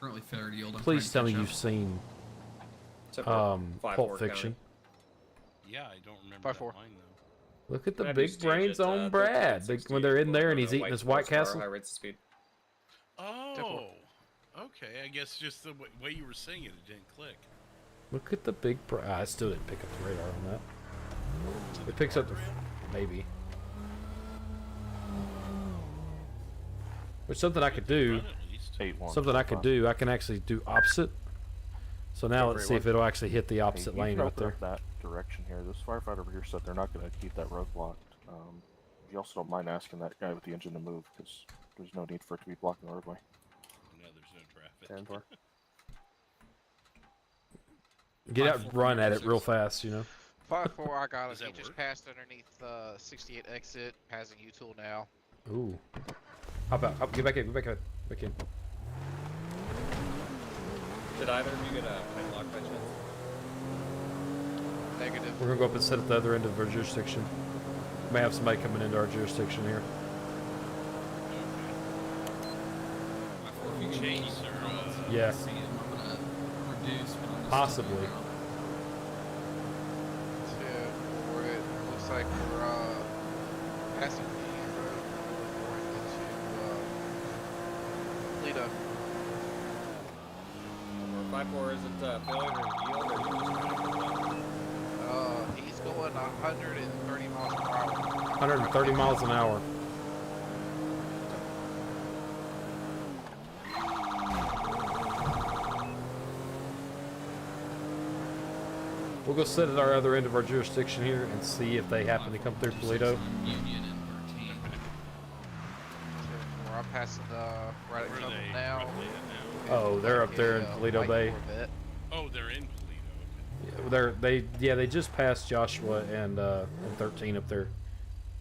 Currently fair yield. I'm Please tell trying me to you've catch seen Pulp Fiction. Yeah, I don't remember that line though. Look at the big brains on Brad. When they're in there and he's eating his White Castle. High rates of speed. Oh, okay. I guess just the way you were saying it didn't click. Look at the big I still didn't pick up the radar on that. It picks up the... maybe. Which something I could do... Something I could do, I can actually do opposite. So now let's see if it'll actually hit the opposite lane right there. That direction here. This firefighter over here said they're not going to keep that road blocked. You also don't mind asking that guy with the engine to move because there's no need for it to be blocking the roadway. No, there's no traffic. 10-4. Get out and run at it real fast, you know. 5-4, I got Does him. that He just work? passed underneath 68 exit, passing U-tool now. Ooh. Hop out. Get back in. Get back in. Back in. Did either of you get a padlock by chance? Negative. We're gonna go up and sit at the other end of our jurisdiction. May have somebody coming into our jurisdiction here. If you can Chase keep or, across, Yeah. see him, I'm gonna reduce. But I'm just Possibly. sticking around. 10-4, it looks like we're passing the road going into Lido. Or 5-4, is it failure to yield or you just trying to go down? He's going 130 miles per hour. 130 miles an hour. We'll go sit at our other end of our jurisdiction here and see if they happen to come through Toledo. Union and 13. 10-4, I'm passing right at Trouble now. Oh, they're up there in Toledo Bay. Corvette. Oh, they're in Toledo. Okay. They just passed Joshua and 13 up there,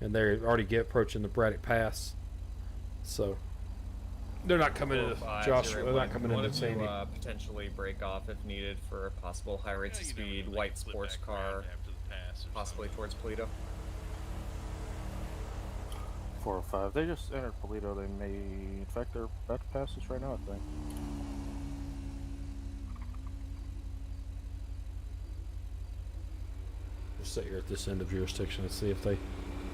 and they're already approaching the Braddock Pass. So they're not coming into Joshua. They're not coming into Sandy. Potentially break off if needed for possible high rates of speed, white sports car, possibly towards Toledo. 405. They just entered Toledo. They may, in fact, they're about to pass us right now, I think. We'll sit here at this end of jurisdiction and see if they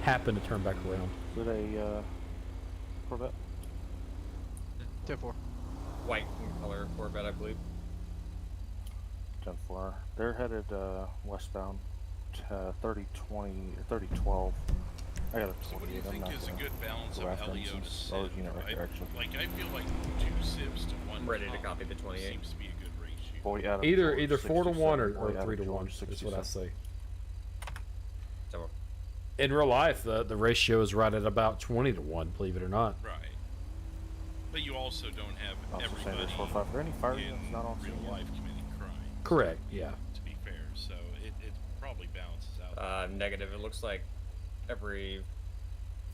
happen to turn back around. Is it a Corvette? 10-4. White in color Corvette, I believe. 10-4. They're headed westbound, 3020 or 3012. I got a 28. So what do you I'm think not is a gonna good balance of go after them LEO to since I was SIP? unit right there, actually. Like, I feel like 2 SIPs to 1 Ready to comp copy the 28. seems to be a good ratio. Boy Adam Either George, 4 to 1 or 67. Boy 3 to Adam 1 George, is what I 67. say. So, In real life, the ratio is right at about 20 to 1, believe it or not. Right. But you also don't have Also saying everybody there's 4-5 for any fire units in not on real scene yet. life committing crime. Correct, yeah. To be fair, so it probably balances out. negative. It looks like every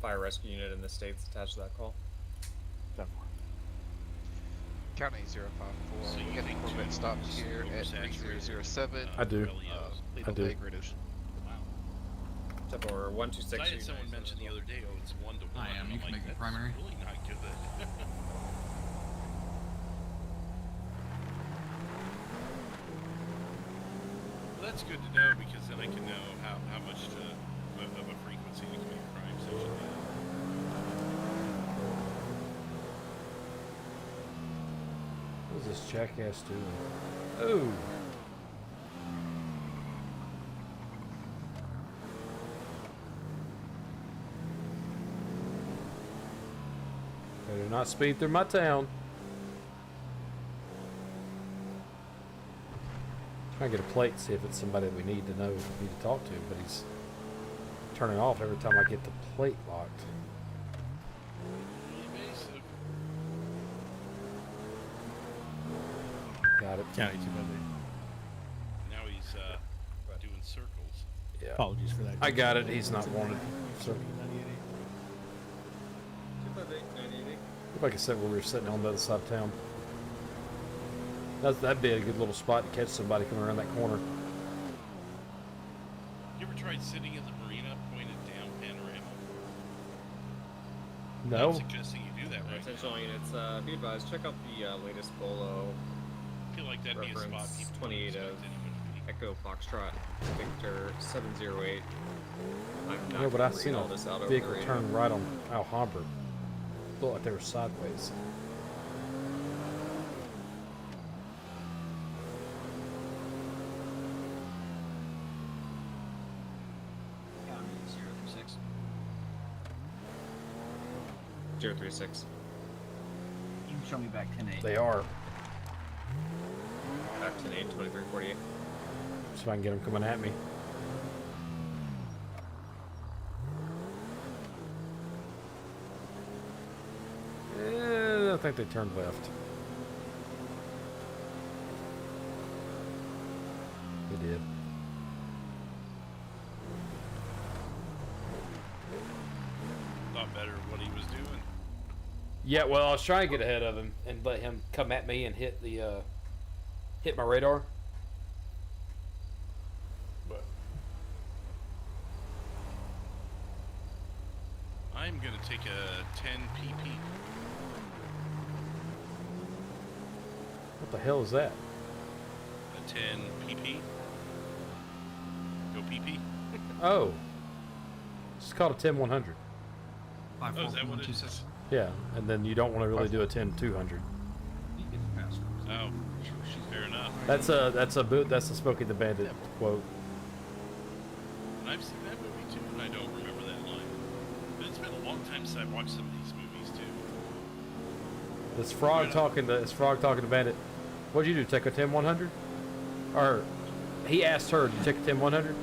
fire rescue unit in the state's attached to that call. 10-4. County 054. So you We're getting think Corvette two stopped is here at oversaturated, 3007. I do. Lido I do. Bay, British. Except for 126. I had someone mention the other day, oh, it's 1 to 1. I am. and You I'm can like, make it that's primary. really not good. Well, that's good to know because then I can know how much of a frequency to commit crimes I should have. What is this jackass doing? Oh! Better not speed through my town. Trying to get a plate, see if it's somebody that we need to know, need to talk to, but he's turning off every time I get the plate locked. Evasive. Got it. County 2 by Now he's doing circles. Yeah. Apologies for that. I got it. He's not wanted. So, 258, 980. like I said, where we were sitting on the other side of town. That'd be a good little spot to catch somebody coming around that corner. You ever tried sitting at the marina pointed down panorama? No. I'm suggesting you do that right Attention now. all units, be advised, check out the latest Bolo I feel like that'd be a spot reference people 28 wouldn't of expect anyone to be. Echo Foxtrot Victor 708. I'm not No, but I gonna seen read all a this out over vehicle the radio. turn right on Alhambra. Looked like they were sideways. County 036. 036. You can show me back 10-8. They are. Back to 8, 2348. So if I can get them coming at me. I think they turned left. They did. better what he was doing. Yeah, well, I was trying to get ahead of him and let him come at me and hit the hit my radar. But I'm gonna take a 10 PP. what the hell is that? A 10 PP. Go PP. Oh, it's called a 10-100. Oh, is that what it is? Yeah, and then you don't want to really do a 10-200. Oh, fair enough. That's a Smokey the Bandit quote. And I've seen that movie too, and I don't remember that line. But it's been a long time since I've watched some of these movies too. It's Frog talking to Bandit. What'd you do? Take a 10-100? Or he asked her, "Did you take a 10-100?"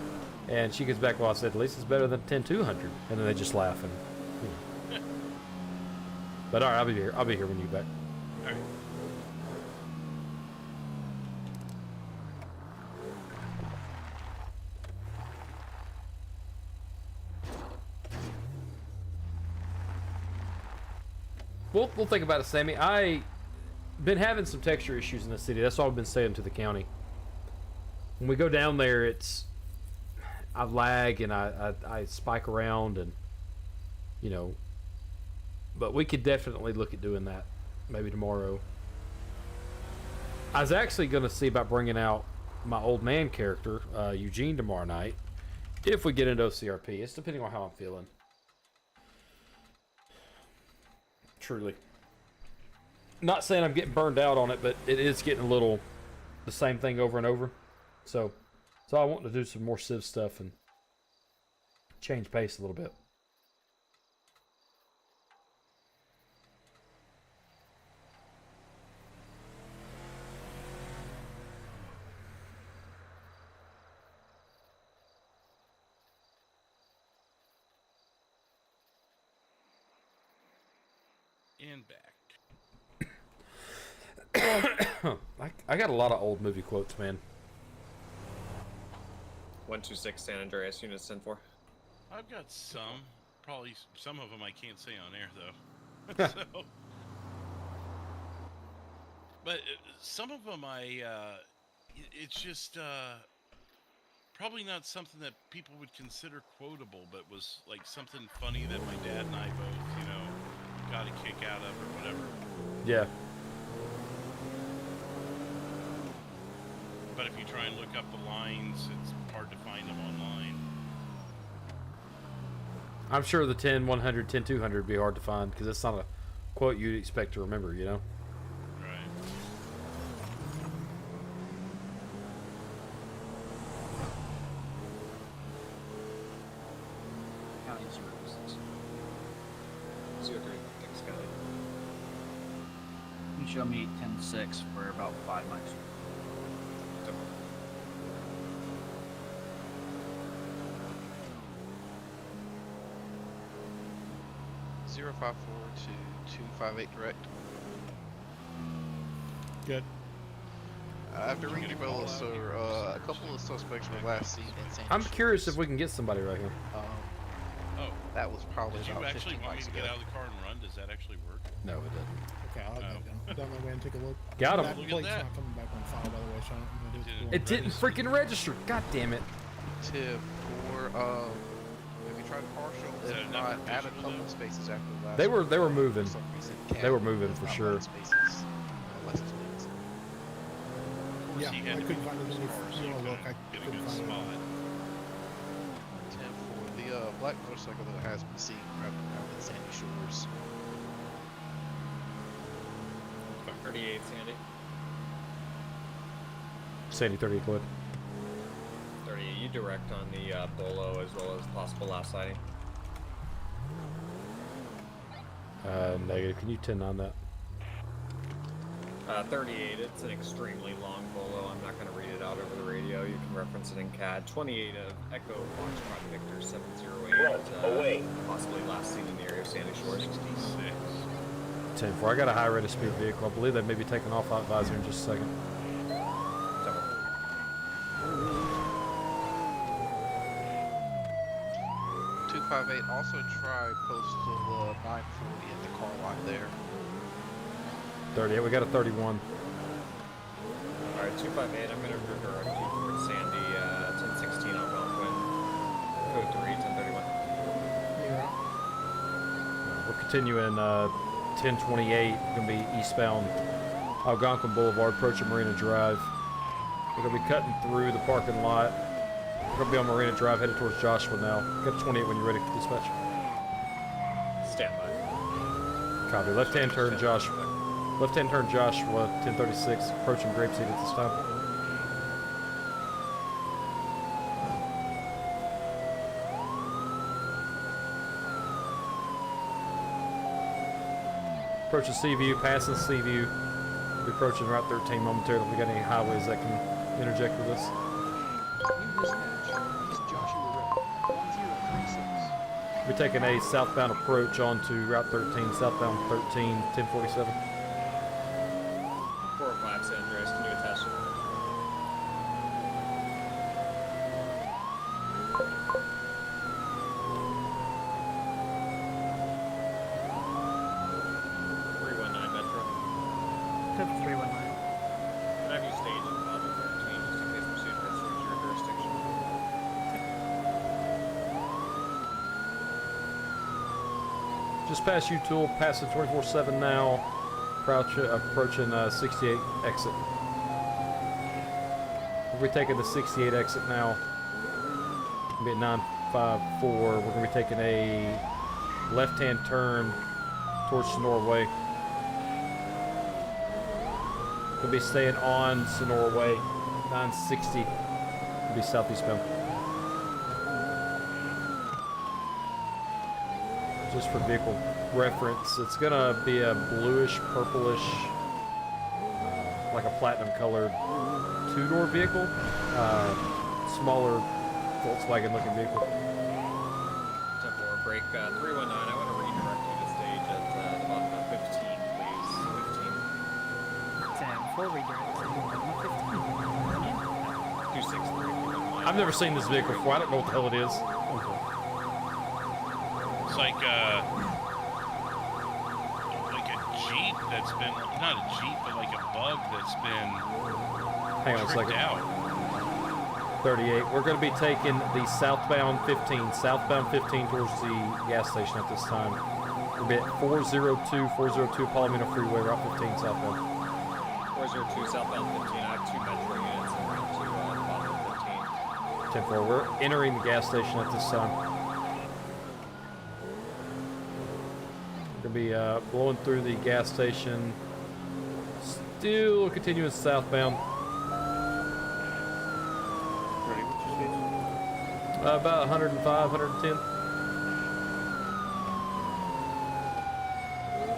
And she gets back, "Well, I said at least it's better than 10-200." And then they just laugh and. You know. But all right, I'll be here. I'll be here when you get back. All right. We'll think about it, Sammy. I been having some texture issues in the city. That's all I've been saying to the county. When we go down there, I lag and I spike around and you know. But we could definitely look at doing that maybe tomorrow. I was actually going to see about bringing out my old man character, Eugene, tomorrow night. If we get into OCRP. It's depending on how I'm feeling. Truly. Not saying I'm getting burned out on it, but it is getting a little the same thing over and over. So I want to do some more Civ stuff and change pace a little bit. And back. I got a lot of old movie quotes, man. 126 San Andreas, unit 10-4. I've got some. Probably some of them I can't say on air though. So, but some of them it's just probably not something that people would consider quotable, but was like something funny that my dad and I both, you know, got a kick out of or whatever. Yeah. But if you try and look up the lines, it's hard to find them online. I'm sure the 10-100, 10-200 would be hard to find because it's not a quote you'd expect to remember, you know? Right. County services. 03, thanks, Scotty. You can show me 10-6 for about 5 miles. 054 to 258 direct. Good. After ringing your bell, sir, a couple of suspects were last seen in Sandy I'm Shores. curious if we can get somebody right here. Oh. That was probably Did you about actually 15 want me miles to ago. get out of the car and run? Does that actually work? No, it doesn't. Okay, I'll go down that way and take a look. Got him. That Look at plate's that. not coming back on file, by the way, Sean. I'm gonna do It didn't freaking register. God damn it. Tip for if you try to partial, Is that if enough not, for add a visual, couple though? spaces after the last. They were one. moving. For some reason, They were Cat moving does for not sure. want spaces, license plates. Yeah, He I had to couldn't be find it first any. car, so You you know, look, I get a couldn't good find it. spot. 10 for the black motorcycle that has been seen driving around in Sandy Shores. 38, Sandy. Sandy 30 Cloyd. 38, you direct on the Bolo as well as possible last sighting. Negative. Can you 10 on that? 38, it's an extremely long Bolo. I'm not going to read it out over the radio. You can reference it in CAD. 28 of Echo Foxtrot Victor 708. away. Possibly last seen in the area of Sandy Shores. 66. 10-4. I got a high rate of speed vehicle. I believe they may be taking off out visor in just a second. 258 also tried postal 3940 at the car lot there. 38. We got a 31. Alright, 258. I'm gonna redirect you towards Sandy, 1016 Algonquin. Code 3, 1031. We're continuing 1028. Gonna be eastbound Algonquin Boulevard, approaching Marina Drive. We're gonna be cutting through the parking lot. We're gonna be on Marina Drive, headed towards Joshua now. Got 28 when you're ready, dispatch. Stand by. Copy. Left-hand turn, Joshua. Left-hand turn, Joshua. 1036, approaching Grapeseed at this time. Approaching Seaview, passing Seaview. We'll be approaching Route 13 momentarily. If we got any highways that can interject with us. We're taking a southbound approach onto Route 13, southbound 13, 1047. 405 San Andreas, can you attach to it? Code 319. Can I have you stage at the bottom of 13 just in case pursuit restricts your jurisdiction? Just past U-Tool, passing 24/7 now, approaching 68 exit. We'll be taking the 68 exit now. We'll be at 954. We're going to be taking a left-hand turn towards Sonora Way. We'll be staying on Sonora Way, 960. We'll be southeastbound. Just for vehicle reference, it's gonna be a bluish, purplish, like a platinum colored two-door vehicle. Smaller Volkswagen looking vehicle. 10-4, break 319. I want to redirect you to stage at the bottom of 15, please. 10-4 redirect. 15. 263. I've never seen this vehicle before. I don't know what the hell it is. It's like a Jeep that's been, not a Jeep, but like a bug that's been Hang on a tricked second. out. 38. We're going to be taking the southbound 15 towards the gas station at this time. We'll be at 402 Palomino Freeway, Route 15 southbound. 402 southbound 15. I have 2 metro units en route to the bottom of 15. 10-4. We're entering the gas station at this time. We're going to be blowing through the gas station. Still continuing southbound. About 105, 110.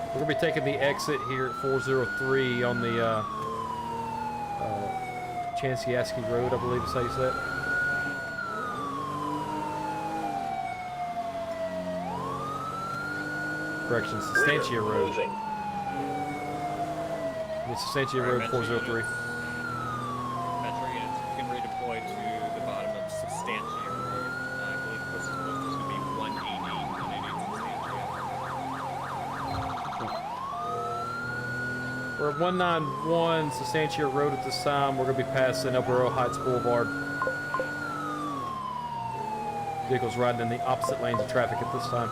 We're going to be taking the exit here at 403 on the Chansiaski Road, I believe is how you say it. Correction, Sustancia Road. It's Sustancia Road 403. Metro units, you can redeploy to the bottom of Substantia Road. I believe this is going to be 180 Substantia. We're at 191 Sustancia Road at this time. We're going to be passing El Burro Heights Boulevard. Vehicles riding in the opposite lanes of traffic at this time.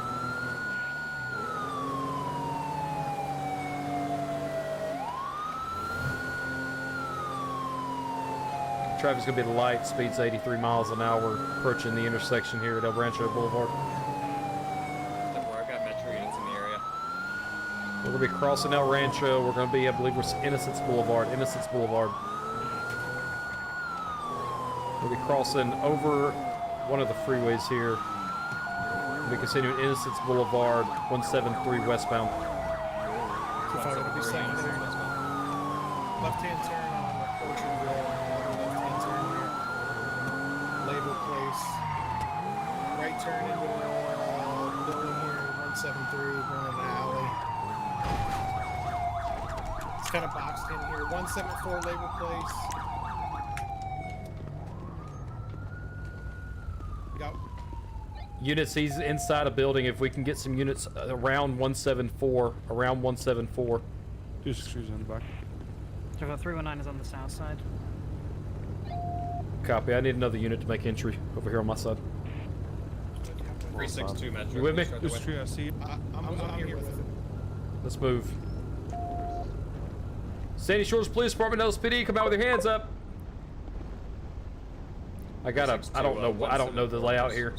Traffic's going to be light, speed's 83 miles an hour, approaching the intersection here at El Rancho Boulevard. I've got metro units in the area. We're going to be crossing El Rancho. We're going to be, I believe, we're Innocence Boulevard. We'll be crossing over one of the freeways here. We'll be continuing Innocence Boulevard, 173 westbound. If I would be saying there, left-hand turn on Orchard Road, left-hand turn here, Label Place, right turn into the building here, 173, going in the alley. It's kind of boxed in here, 174 Label Place. Units, he's inside a building. If we can get some units around 174, around 174. 263's in the back. So 319 is on the south side. Copy. I need another unit to make entry over here on my side. 362 Metro. You with me? Start the way. 263, I see it. I'm here with it. Let's move. Sandy Shores Police Department, LSPD, come out with your hands up. I don't know the layout here.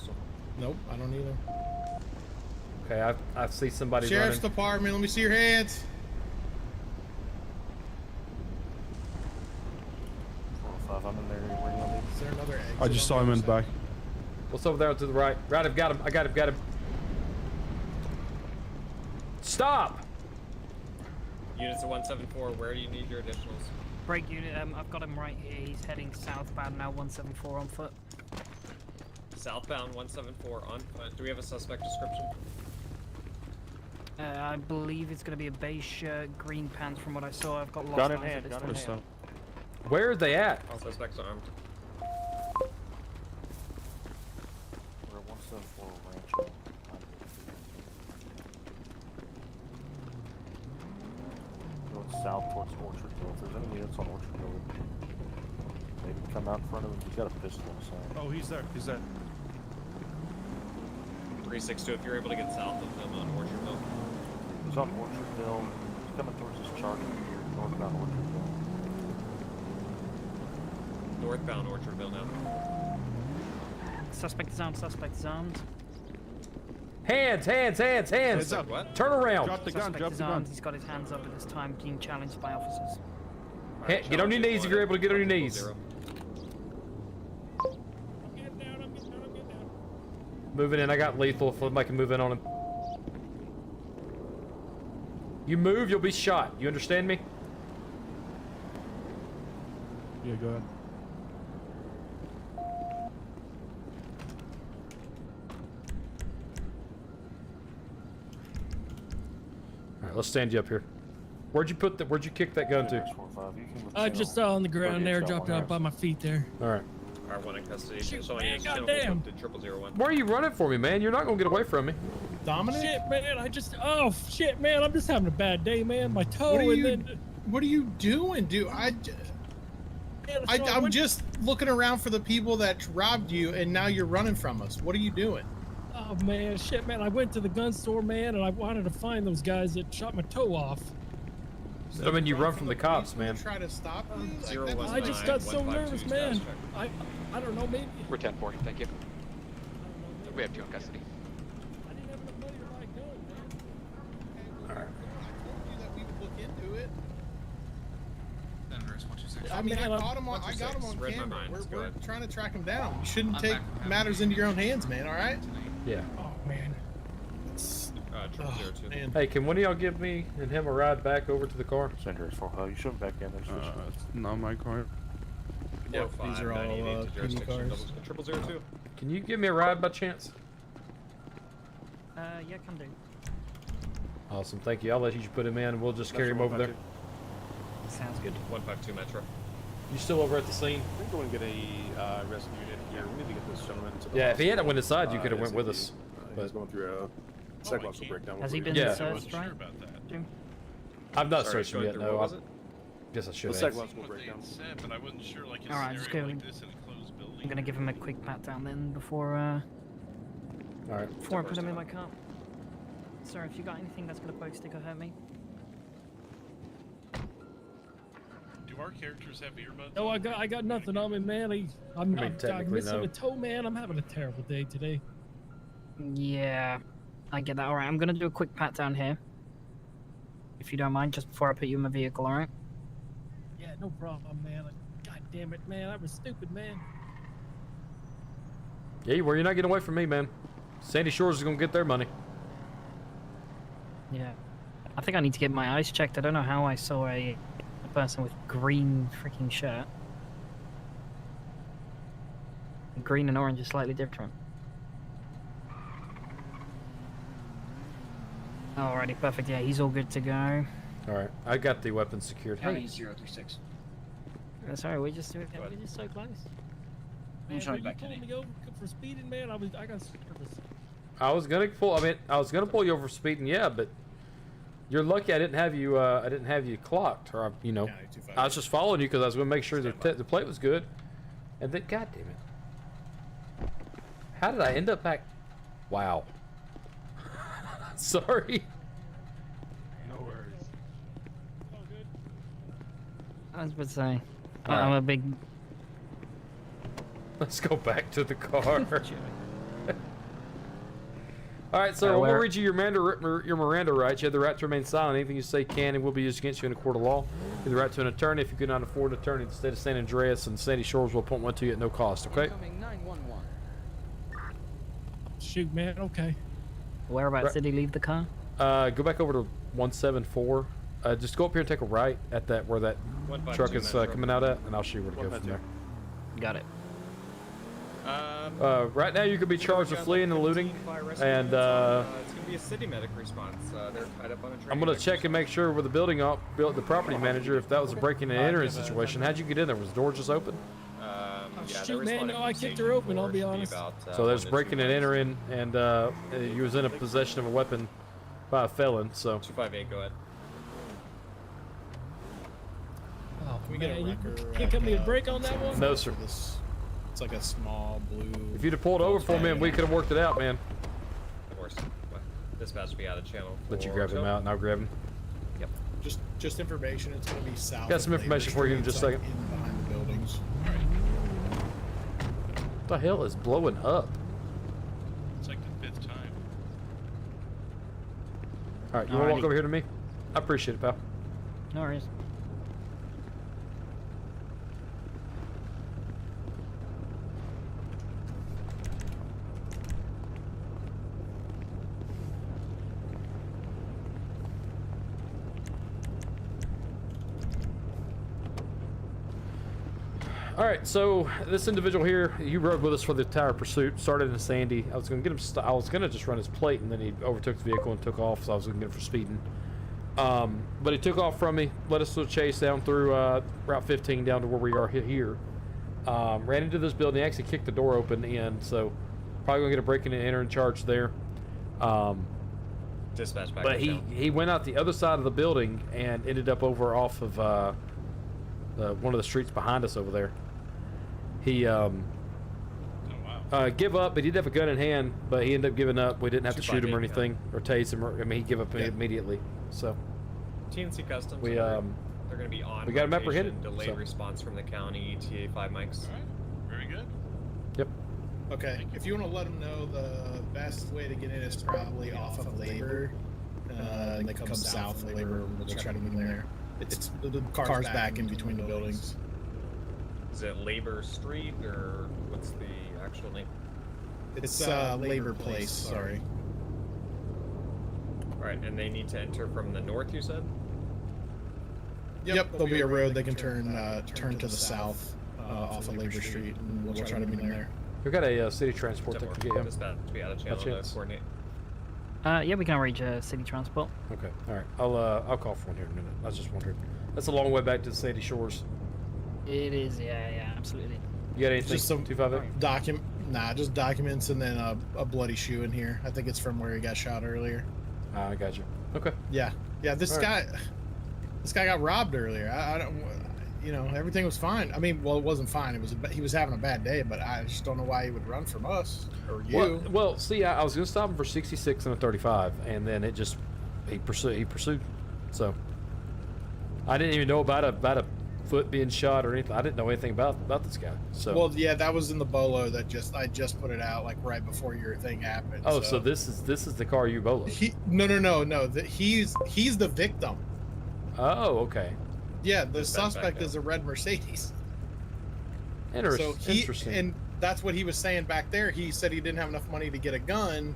Nope, I don't either. Okay, I see somebody Sheriff's running. Department, let me see your hands. 405, I'm in there. Where you want me? Is there another exit? I just saw him in the back. What's over there to the right? Right, I've got him. I got him. Stop! Units of 174, where do you need your additionals? Break unit, I've got him right here. He's heading southbound now, 174 on foot. Southbound 174 on foot. Do we have a suspect description? I believe it's going to be a beige shirt, green pants from what I saw. I've got lost Gun in eyes at hand, this gun in point. hand. Where are they at? All suspects armed. We're at 174 Rancho. Going south towards Orchardville. If there's any units on Orchardville, maybe come out in front of him. He's got a pistol, so. Oh, he's there. He's there. 362, if you're able to get south of them on Orchardville. He's on Orchardville. He's coming towards this charger here, northbound Orchardville. Northbound Orchardville now. Suspect is armed, suspect is armed. Hands! Heads up. What? Turn around! Drop the gun, Suspect drop is the gun. armed. He's got his hands up at this time, being challenged by officers. Hey, get on your knees if you're able to get on your knees. Moving in, I got lethal if I can move in on him. You move, you'll be shot. You understand me? Yeah, go ahead. Alright, let's stand you up here. Where'd you kick that gun to? I just saw on the ground there, dropped it out by my feet there. Alright. R1 in custody. Shoot, So man, you goddamn. to 0001. Why are you running for me, man? You're not gonna get away from me. Dominic? Shit, man, oh, shit, man, I'm just having a bad day, man. My toe What are you doing, dude? I'm just looking around for the people that robbed you, and now you're running from us. What are you doing? Oh, man, shit, man, I went to the gun store, man, and I wanted to find those guys that shot my toe off. I mean, you run from the cops, man. Try to stop you? I just got so nervous, man. I don't know, maybe. We're 10-4, thank you. We have 2 in custody. I didn't have enough money to buy a gun, man. Alright. That we would look into it. Thunderous, 126. I mean, Man, I got him on Read my camera. mind. Let's go We're ahead. trying to track him down. You shouldn't I'm take back from matters into your own hands, man, all right? Yeah. Oh, man. 0002. Man. Hey, can one of y'all give me and him a ride back over to the car? Send her as far. You should have back in there. It's not my car. Yeah, These are all PD cars. 0002. Can you give me a ride by chance? Yeah, can do. Awesome, thank you. I'll let you put him in and we'll just carry him over there. Sounds good. 152 Metro. You still over at the scene? We're going to get a rescue unit here. We need to get this gentleman to the Yeah, if he hadn't hospital. went inside, you could have went with ASAP. us. He's going through a psychological breakdown. Has he been Yeah. searched, right? Jim? I've not Sorry, searched him going yet, through no. what was it? Guess I should The have. psychological breakdown. But I wasn't sure, like, a Alright, just scenario go. like this in a closed building. I'm gonna give him a quick pat down then before Alright. I put him in my car. Sir, if you got anything that's gonna poke, stick, or hurt me. Do our characters have earbuds? No, I got nothing on me, man. I'm technically, missing no. a toe, man. I'm having a terrible day today. Yeah, I get that. Alright, I'm gonna do a quick pat down here. If you don't mind, just before I put you in my vehicle, alright? Yeah, no problem, man. God damn it, man. I was stupid, man. Yeah, well, you're not getting away from me, man. Sandy Shores is gonna get their money. Yeah. I think I need to get my eyes checked. I don't know how I saw a person with green freaking shirt. Green and orange is slightly different. Alrighty, perfect. Yeah, he's all good to go. Alright, I got the weapon secured. County Hey, 036. Sorry, we're just so close. Man, showing you back pulled today. me over for speeding, man. I got nervous. I was gonna pull. I mean, I was gonna pull you over for speeding. Yeah, but you're lucky I didn't have you. I didn't have you clocked, or you know, I was just following you because I was gonna make sure the plate was good. And then, God damn it! How did I end up back? Wow. Sorry. No worries. I was about to say, All I'm right. a big. Let's go back to the car. All right, sir. We'll where- read you your Miranda rights. You have the right to remain silent. Anything you say can and will be used against you in a court of law. You have the right to an attorney. If you could not afford an attorney, the state of San Andreas and Sandy Shores will appoint one to you at no cost. Okay. Shoot, man. Okay. Whereabouts Right. did he leave the car? Go back over to 174. Just go up here and take a right at that where that 152 truck is Metro. coming out at, and I'll show you where to go from 152. there. Got it. Right now, you could be charged with fleeing and looting, and it's gonna be a city medic response. They're tied up on a train. I'm gonna check and make sure with the the property manager, if that was a breaking and entering situation. How'd you get in there? Was the door just open? Yeah, Shoot, man. No, I kicked her open. I'll be honest. So there's breaking and entering, and he was in a possession of a weapon by a felon. So 258, go ahead. Oh, Can we get a man, you record? can't cut me a break on that one? No, sir. It's like a small blue. If you'd have pulled over for me, we could have worked it out, man. Of course. Dispatch will be out of channel. Let you grab him out, and I'll grab him. Yep. Just information. It's gonna be south. Got some of information Labor for you in Street. just a It's, second. like, in behind the buildings. What the hell is blowing up? It's like the 5th time. All right, you want to walk Alrighty. over here to me? I appreciate it, pal. No worries. All right, so this individual here, you rode with us for the entire pursuit. Started in Sandy. I was gonna get him. I was gonna just run his plate, and then he overtook the vehicle and took off. So I was gonna get him for speeding. But he took off from me. Led us to a chase down through Route 15 down to where we are here. Ran into this building. Actually kicked the door open in. So probably gonna get a break-in and entering charge there. Dispatch back. But to channel. he went out the other side of the building and ended up over off of one of the streets behind us over there. He give up, but he did have a gun in hand, but he ended up giving up. We didn't have to shoot him or 258, anything or tase him. I mean, he gave up immediately. So TNC Customs. we they're going to be on. we got him rotation, apprehended, Delayed so. response from the county. ETA 5 mics. All right. Very good. Yep. Okay, if you want to let them know, the best way to get in is probably off of Labor. They come south of Labor. We'll try to get in there. It's the car's back in between the buildings. Is it Labor Street or what's the actual name? It's Labor Place. Sorry. All right, and they need to enter from the north. You said. Yep, there'll be a road they can turn to the south off of Labor Street, and we'll try to meet them there. We've got a city transport that can get him. Dispatch to be out of channel to chance. coordinate. Yeah, we can arrange a city transport. Okay. All right. I'll call for one here in a minute. I was just wondering. That's a long way back to the Sandy Shores. It is, yeah, absolutely. You got anything? Just some 258? just documents and then a bloody shoe in here. I think it's from where he got shot earlier. I got you. Okay. Yeah. This All right. guy got robbed earlier. I don't, everything was fine. I mean, well, it wasn't fine. He was having a bad day, but I just don't know why he would run from us or you. Well, see, I was gonna stop him for 66 and a 35, and then he pursued. So I didn't even know about a foot being shot or anything. I didn't know anything about this guy. So Well, yeah, that was in the bolo that I just put it out like right before your thing happened. oh, so this is the car you boloed. No. He's the victim. Oh, okay. Yeah, the Just back suspect up. is a red Mercedes. Interesting. And that's what he was saying back there. He said he didn't have enough money to get a gun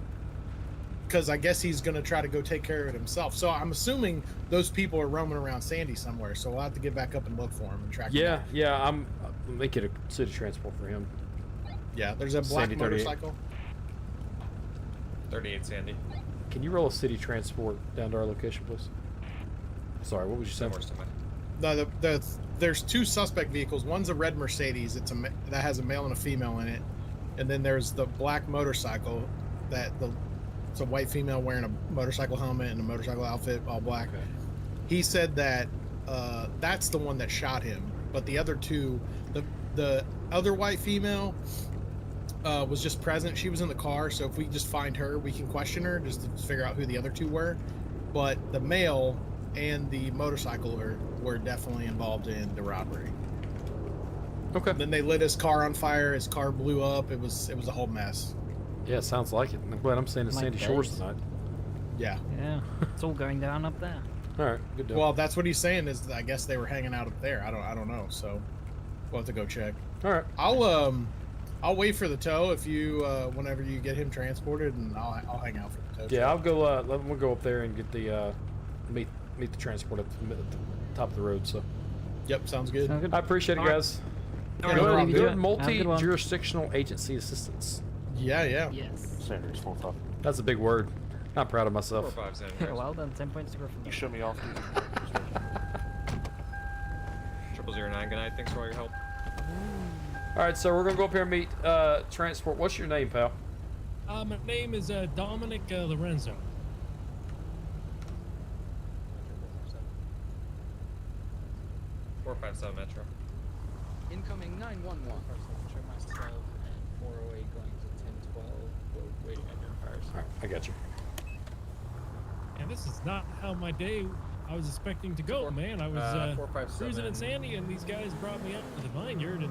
because I guess he's going to try to go take care of it himself. So I'm assuming those people are roaming around Sandy somewhere. So we'll have to get back up and look for him and track him down. Yeah. I'm making a city transport for him. Yeah, there's a black Sandy 38. motorcycle. 38 Sandy. Can you roll a city transport down to our location, please? Sorry, what was you saying? There's two suspect vehicles. One's a red Mercedes. That has a male and a female in it, and then there's the black motorcycle that It's a white female wearing a motorcycle helmet and a motorcycle outfit, all black. He said that that's the one that shot him, but the other two, the other white female was just present. She was in the car, so if we just find her, we can question her just to figure out who the other two were. But the male and the motorcycler were definitely involved in the robbery. Okay. Then they lit his car on fire. His car blew up. It was a whole mess. Yeah, sounds like it. I'm glad I'm staying at Like Sandy days. Shores tonight. Yeah. Yeah, it's all going down up there. All right, good deal. Well, that's what he's saying is I guess they were hanging out up there. I don't know. So we'll have to go check. All right. I'll wait for the tow if you whenever you get him transported, and I'll hang out for the tow. Yeah, I'll go. We'll go up there and get the meet the transport at the top of the road. So. Yep, sounds good. I appreciate it, guys. Yeah, Good, no problem. good Have a good one. multi-jurisdictional agency assistance. Yeah. Yes. Sanders, full top. That's a big word. Not proud of myself. 4 or 5 Sanders. Well done, 10 points to Griffin. You show me off, dude. 009, good night. Thanks for all your help. All right, so we're gonna go up here and meet transport. What's your name, pal? My name is Dominic Lorenzo. 457 Metro. Incoming 911. Show myself and 408 going to 1012. Waiting at your cars. All right, I got you. And this is not how my day I was expecting to go, man. I was 457. cruising in Sandy, and these guys brought me up to the vineyard, and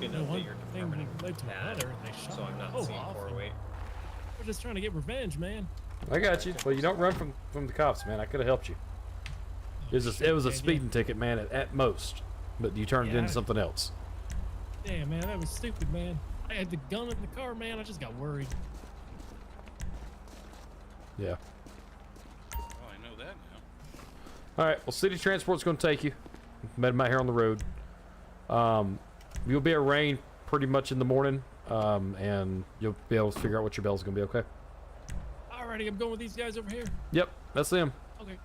one thing led to another, and they shot So I'm not my seeing off. 408. We're just trying to get revenge, man. I got you. Well, you don't run from the cops, man. I could have helped you. It was a speeding ticket, man, at most, but you turned it into something else. Damn, man, that was stupid, man. I had the gun in the car, man. I just got worried. Yeah. Oh, I know that now. All right. Well, city transport's going to take you. Met him out here on the road. You'll be at rain pretty much in the morning, and you'll be able to figure out what your bell's going to be. Okay. Alrighty, I'm going with these guys over here. Yep, that's them. Okay.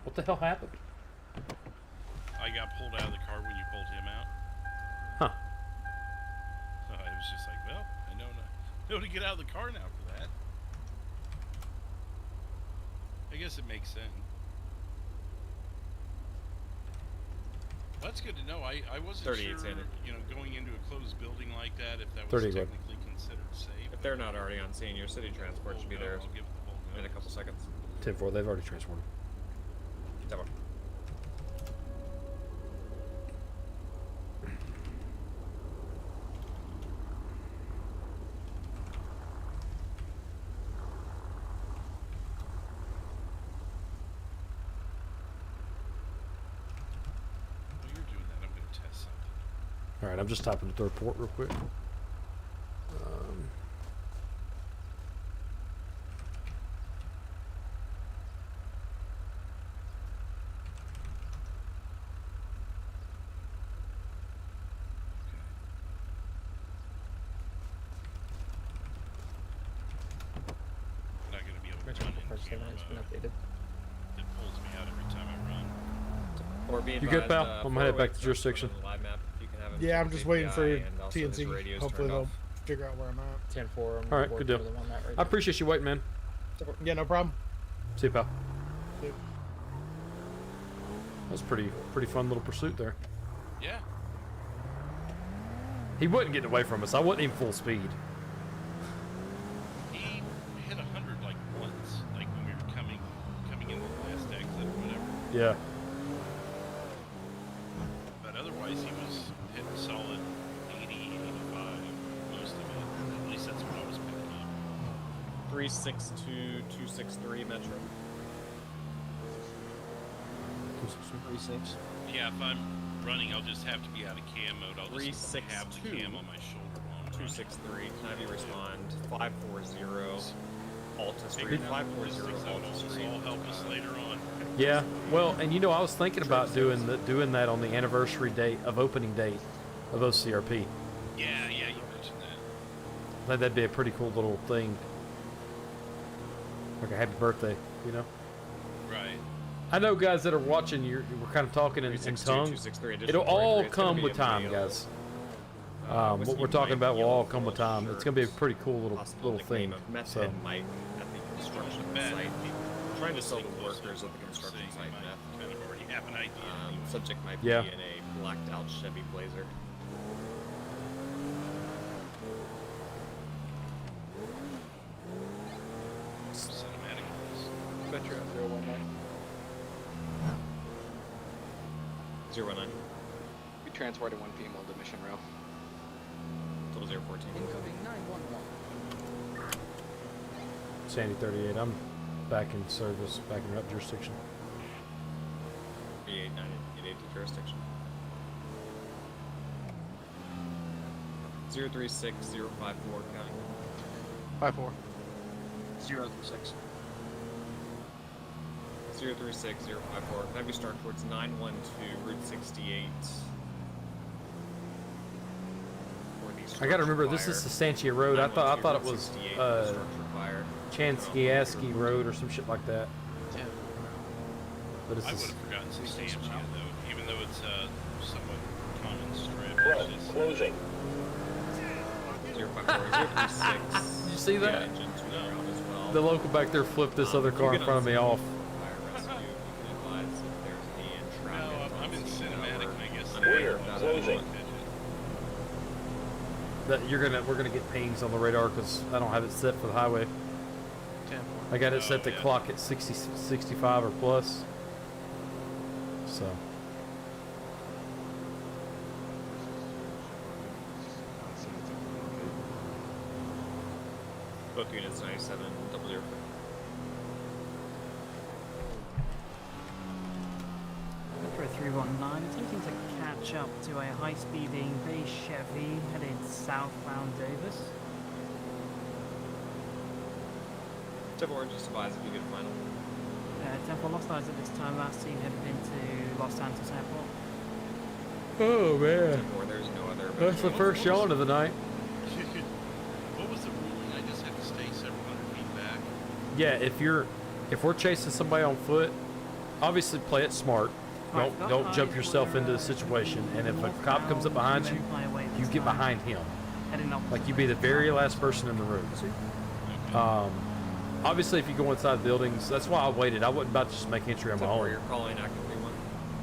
What the hell happened? I got pulled out of the car when you pulled him out. Huh. So I was just like, well, I know to get out of the car now for that. I guess it makes sense. Well, that's good to know. I wasn't 38 sure, Sander. going into a closed building like that, if that was 30, good. technically considered safe. If they're not already on scene, your city transport should be there I'll give it the full in a couple seconds. 10-4, they've already transported. 10-4. While you're doing that, I'm going to test something. All right, I'm just typing the report real quick. I'm not going to be able to run in camera mode. It pulls me out every time I run. Or be You good, advised, pal? I'm gonna head back to 408's jurisdiction. on the live map. You can have him Yeah, check I'm just his waiting API for and also his TNC. radio's Hopefully turned they'll off. figure out where I'm at. 10-4. All right, good deal. I appreciate you waiting, man. Yeah, no problem. See you, pal. Yep. That was pretty fun little pursuit there. Yeah. He wasn't getting away from us. I wasn't even full speed. He hit 100 like once, like when we were coming into the last exit or whatever. Yeah. But otherwise, he was hitting solid 80, 85 most of it. At least that's what I was picking up. 362-263 Metro. 36. Yeah, if I'm running, I'll just have to be out of cam mode. I'll just have the cam on my shoulder while I'm running. 263. Can I have you respond? 540 Alta Street. 540 Alta Street. This will help us later on. Yeah. Well, and I was thinking about doing that on the anniversary date of opening date of OCRP. Yeah, you mentioned that. I think that'd be a pretty cool little thing. Like a happy birthday, Right. I know, guys that are watching, we're kind of talking in tongues. 263, It'll all it's gonna come be with a time, meal. guys. What we're talking about will all come with time. It's going to be a pretty cool little thing. Meth So. head Mike at the construction site. Trying to sell the workers at the construction site meth. Kind of already have an idea. Subject might be Yeah. in a blacked out Chevy Blazer. Cinematic. Metro 019. 019. We transported one female to Mission Row. Total 014. Incoming 911. Sandy 38. I'm back in service, back in rep jurisdiction. 3898 to jurisdiction. 036054 county. 5-4. 036. 036054. Have you start towards 912 Route 68. I gotta remember, this is Sasantia Road. I thought it was Chanskiaski Road or some shit like that. Yeah. But it's I would just, have forgotten Substantia though, even though it's a somewhat common strip. Closing. 054036. Did you see that? The local back there flipped this other car in front of me off. I'm in cinematic, and I guess. Clear. Closing. We're gonna get pings on the radar because I don't have it set for the highway. I got it set to clock at 60, 65 or plus. So. Both units 97 00. Metro 319, attempting to catch up to a high-speeding grey Chevy headed southbound Davis. Temple just advise if you get a final. Temple lost eyes at this time. Last seen headed into Los Santos Airport. Oh man. Temple, there's no other. That's the first showing of the night. What was the ruling? I just have to stay several hundred feet back. Yeah, if we're chasing somebody on foot, obviously play it smart. Don't jump yourself into the situation. And if a cop comes up behind you, you get behind him. Like you be the very last person in the room. Obviously, if you go inside buildings, that's why I waited. I wasn't about to just make entry on my own. You're calling active one.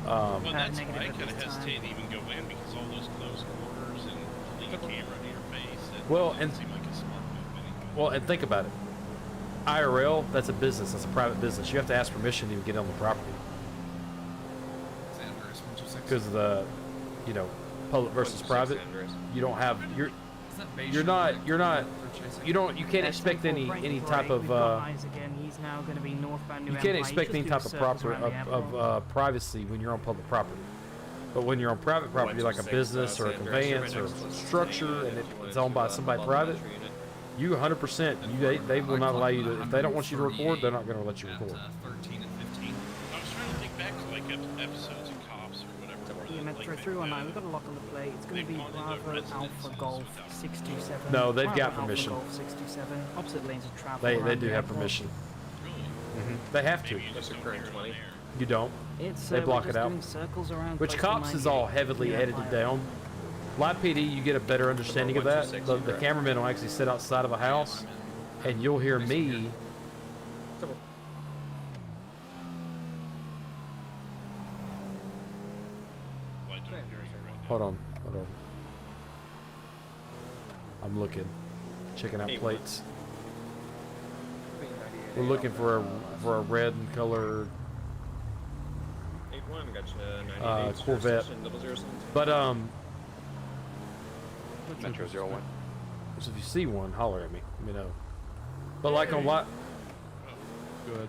Well, that's why I kind of hesitated to even go in because all those close quarters and the camera in your face. Well, It seemed like a smart move anyway. Well, and think about it. IRL, that's a business. That's a private business. You have to ask permission to even get on the property. Because of the, public versus private. You don't have you can't expect any type of you can't expect any type of privacy when you're on public property. But when you're on private property, like a business or a conveyance or a structure, and it's owned by somebody private, you 100%, they will not allow you to. If they don't want you to record, they're not going to let you record. 13 and 15. I was trying to think back to like episodes of Cops or whatever. Yeah, Metro 319, we've got a lock on the plate. It's going to be Bravo Alpha Golf 627. No, they've Bravo got Alpha permission. Golf 627. Opposite lanes of travel. They around do the have airport. permission. They have to. That's your current 20. You don't. It's, They block we're it just out. doing circles around Which close cops to is all 98. heavily Yeah, edited fire. down. Live PD, you get a better understanding of that. The cameraman will actually sit outside of a house, and you'll hear me. Hold on. I'm looking, checking out plates. We're looking for a red and color 81, got you. Corvette. But Metro 01. so if you see one, holler at me. Let me know. But like on what? Go ahead.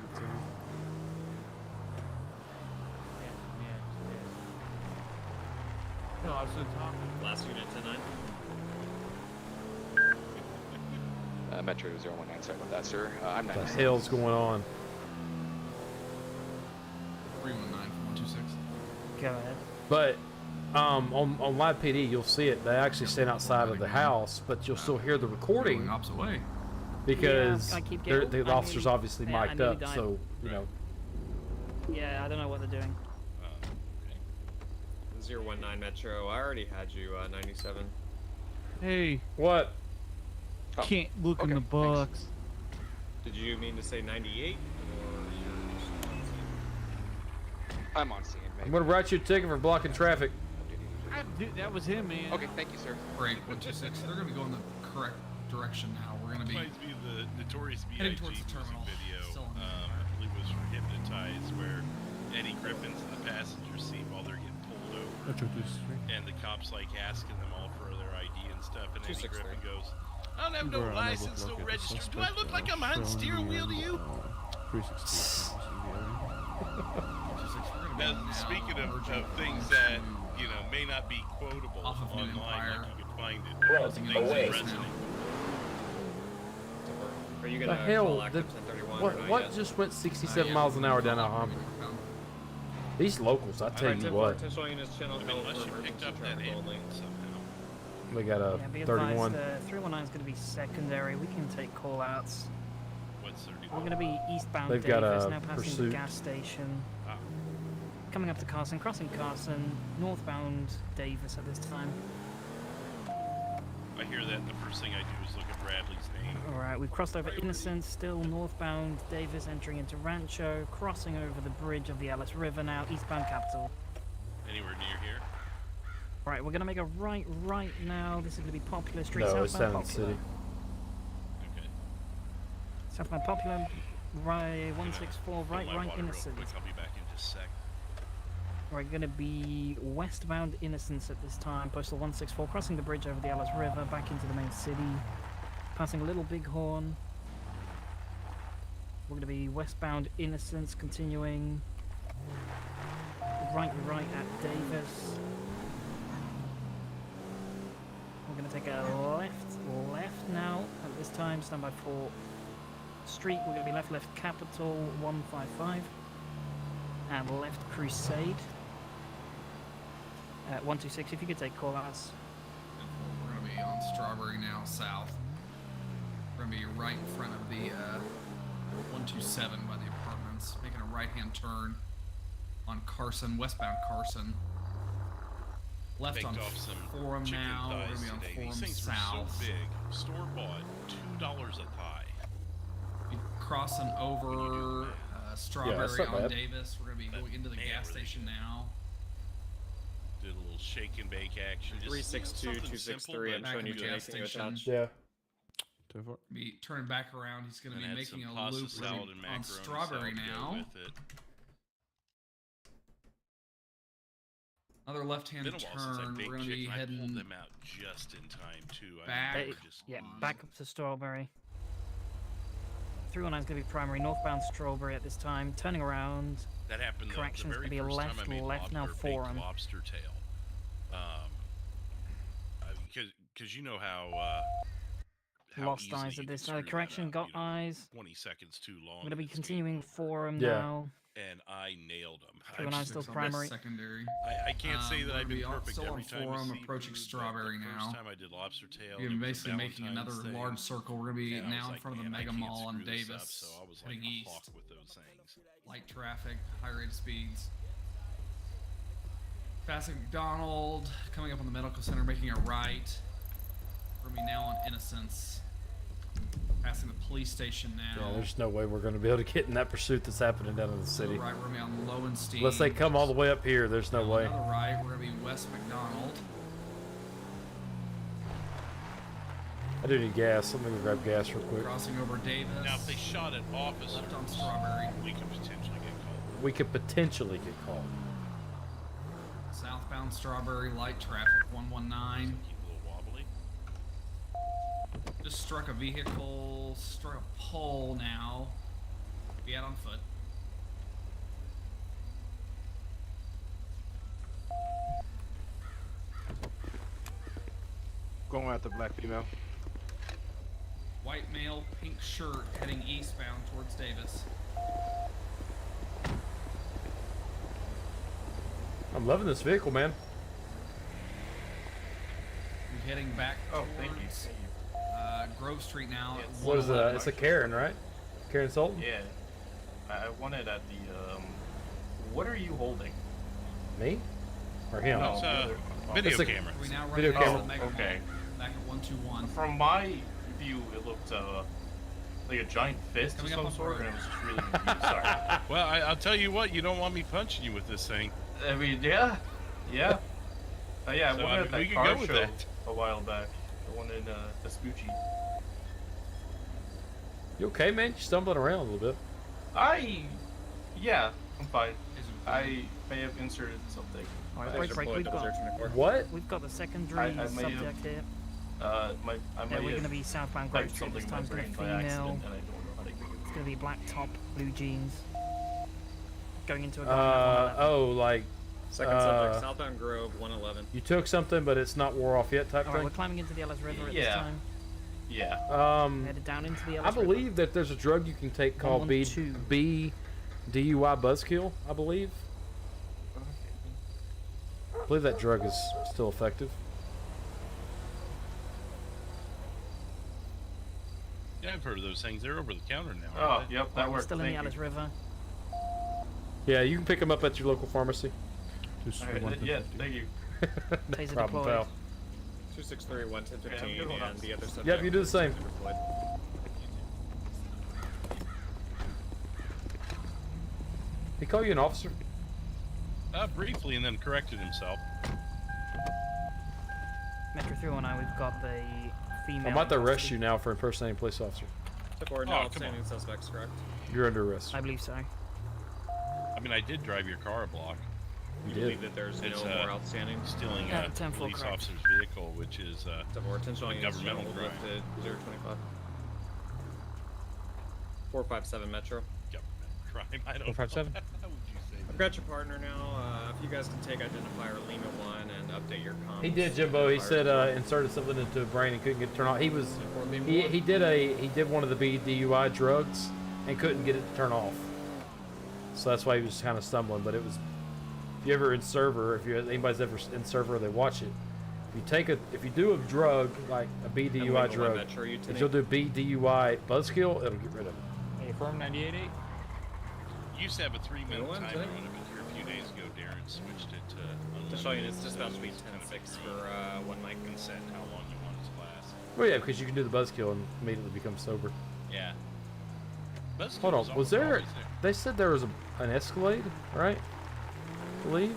No, I was talking. Last unit 10-9. Metro 019, sorry about that, sir. I'm What the 97. hell's going on? 319-126. Go ahead. But on Live PD, you'll see it. They actually stand outside of the house, but you'll still hear the recording. Going opposite way. Because Yeah, I keep the getting- officer's obviously yeah, I mic'd nearly up, died. so Yeah, I don't know what they're doing. 019 Metro. I already had you 97. Hey. What? Can't look in the box. Did you mean to say 98 or I'm on scene, I'm maybe. gonna write you a ticket for blocking traffic. That was him, man. Okay, thank you, sir. Break 126. They're gonna be going the correct direction now. We're gonna be Reminds me of the Notorious heading B.I.G. towards the terminal. video. Still in I believe it was for Hypnotized, where Eddie Griffin's in the passenger seat while they're getting pulled over, and the cops like asking them all for their ID and stuff, and Eddie Griffin goes, "I don't have no license, no register. Do I look like I'm behind the steering wheel to you?" 360. Now, speaking of things that may not be quotable Off of New online, Empire. like you can find it. Crossing Things away. that resonate. Are you The gonna hell? call active 1031 or not What yet? just went 67 miles an hour down that hump? These locals, I tell you what. Unless you picked up that ambulance somehow. They got a Yeah, be 31. advised, 319 is going to be secondary. We can take call-outs. What's 31? We're going to be eastbound They've got Davis, a now passing pursuit. the gas station. Coming up to Carson, crossing Carson, northbound Davis at this time. I hear that, and the first thing I do is look at Bradley's name. Alright, we've crossed over Innocence, still northbound Davis, entering into Rancho, crossing over the bridge of the Ellis River now, eastbound Capitol. Anywhere near here? Right, we're going to make a right now. This is going to be Popular Street, No, it's southbound down in the Popular. city. Okay. Southbound Popular, right 164, right Fill my water real Innocence. quick, I'll be back in just a sec. We're going to be westbound Innocence at this time, postal 164, crossing the bridge over the Ellis River, back into the main city, passing Little Bighorn. We're going to be westbound Innocence, continuing right at Davis. We're going to take a left now at this time, stand by for Street. We're going to be left Capitol 155 and left Crusade. 126, if you could take call-outs. We're gonna be on Strawberry now, south. We're gonna be right in front of the 127 by the apartments, making a right-hand turn on Carson, westbound Carson. Left Baked on off some Forum chicken now. We're thighs gonna be on today. Forum These things south. were so big. Store bought $2 a thigh. Be crossing over Strawberry that's not on bad. Davis. We're gonna be going into the gas station now. Did a little shake and bake action. Just, 362, something 263, simple, I'm but showing you good. gas anything station. attached. Yeah. Be turning back around. He's gonna And be add making some a pasta loop salad and on macaroni Strawberry salad to go now. with it. Another left-hand Been a while since I turn. baked We're gonna be chicken. I pulled heading them out just in time too. back. I mean, they were just Yeah, back up to Strawberry. 319 is going to be primary, northbound Strawberry at this time, turning around. That happened the Corrections very to be first left, time I made left now baked Forum. lobster tail. Because you know how Lost easily eyes you at can this. screw that correction, up, got you know, eyes. 20 seconds too long. I'm going to be and it's game continuing Forum Yeah. now. and I nailed them. 319 still primary. Secondary. I can't say that we're I've been gonna be perfect still every on time. Forum, with approaching seafood, but Strawberry the now. First time I did lobster tail. We're it was a basically making another Valentine's thing, large circle. We're gonna be and I was now in like, front of the "Man, I Mega can't Mall on screw this Davis. up," so I was like heading a east. hawk with those things. Light traffic, high rate of speeds. Passing McDonald, coming up on the medical center, making a right. We're gonna be now on Innocence. Passing the police station now. Yeah, there's no way we're going to be able to get in that pursuit that's happening down in the To city. the right, we're gonna be on Lowenstein. Unless they come all the way up here, there's no way. On the right, we're gonna be West McDonald. I do need gas. Let me go grab gas real quick. Crossing over Davis. Now, if they shot at officers, Left on Strawberry. we could potentially get called. We could potentially get called. Southbound Strawberry, light traffic, 119. Keep a little wobbly. Just struck a vehicle, struck a pole now. Be out on foot. Going after black female. White male, pink shirt, heading eastbound towards Davis. I'm loving this vehicle, man. We're heading back Oh, thank you. towards Grove Street now. At What is it? 111. It's a Karen, right? Karen Sultan? Yeah. I wanted at the, what are you holding? Me? Or him? No, It's the a other- video It's a- camera. We now run Video into camera. the Mega Okay. Mall. back at 121. From my view, it looked like a giant fist of Coming up some on sort, board. and it was just really confused. Sorry. Well, I'll tell you what. You don't want me punching you with this thing. I mean, yeah. Yeah, So, I went at we that can car go with show that. a while back. The one in Vespucci. You okay, man? You're stumbling around a little bit. Yeah, I'm fine. I may have inserted something. Alright, break. We've got the secondary I may have, subject here. I We're may going to have be southbound typed Grove Street. This something in my time's going to brain by accident, female. and I don't know how to get it. It's going to be black top, blue jeans. Going into a Oh, like. Second subject, southbound Grove, 111. You took something, but it's not wore off yet, type Alright, thing. we're climbing into the Ellis River at this Yeah. time. Yeah. Headed down into the I Ellis River. believe that there's a drug you can take called B DUI buzzkill. I believe. I believe that drug is still effective. Yeah, I've heard of those things. They're over the counter now. Oh, aren't they? yep, that We're worked. still in Thank the you. Ellis River. Yeah, you can pick them up at your local pharmacy. Alright, yeah, thank you. No Taser problem, deployed. pal. 263, 11015, and the other subject. Yep, you do the same. deployed. He call you an officer? Briefly, and then corrected himself. Metro 319, we've got the female. I'm about to arrest you now for impersonating a police officer. Took order, Oh, no come outstanding suspects, correct? You're under arrest. I believe so. I mean, I did drive your car a block. You You did. believe that there's It's, no more outstanding? Stealing a 10-4 police correct. officer's vehicle, which is More attention on a you. governmental crime. Lifted 025. 457 Metro. Governmental crime. I don't 457? know. How would you say I've got your partner now. If you guys can take identifier Lima 1 and update your comms. He did, Jimbo. He said inserted something into a brain and couldn't get it turned on. He was he did one of the DUI drugs and couldn't get it to turn off. So that's why he was kind of stumbling. But it was, if you ever in server, if anybody's ever in server, they watch it. If you do a drug like a BDUI drug, if you'll do BDUI buzzkill, it'll get rid of it. Hey, firm 98.8. You used to have a 3-minute Go on, timer Tim. on it, but here a few days ago, Darren switched it to unlimited. To show you, it's just so about to be it's kind of 10-6 for one mic. You can set how long you want it to last. Well, yeah, because you can do the buzzkill and immediately become sober. Yeah. Buzzkill Hold on, was was there? always there. They said there was an Escalade, right? I believe.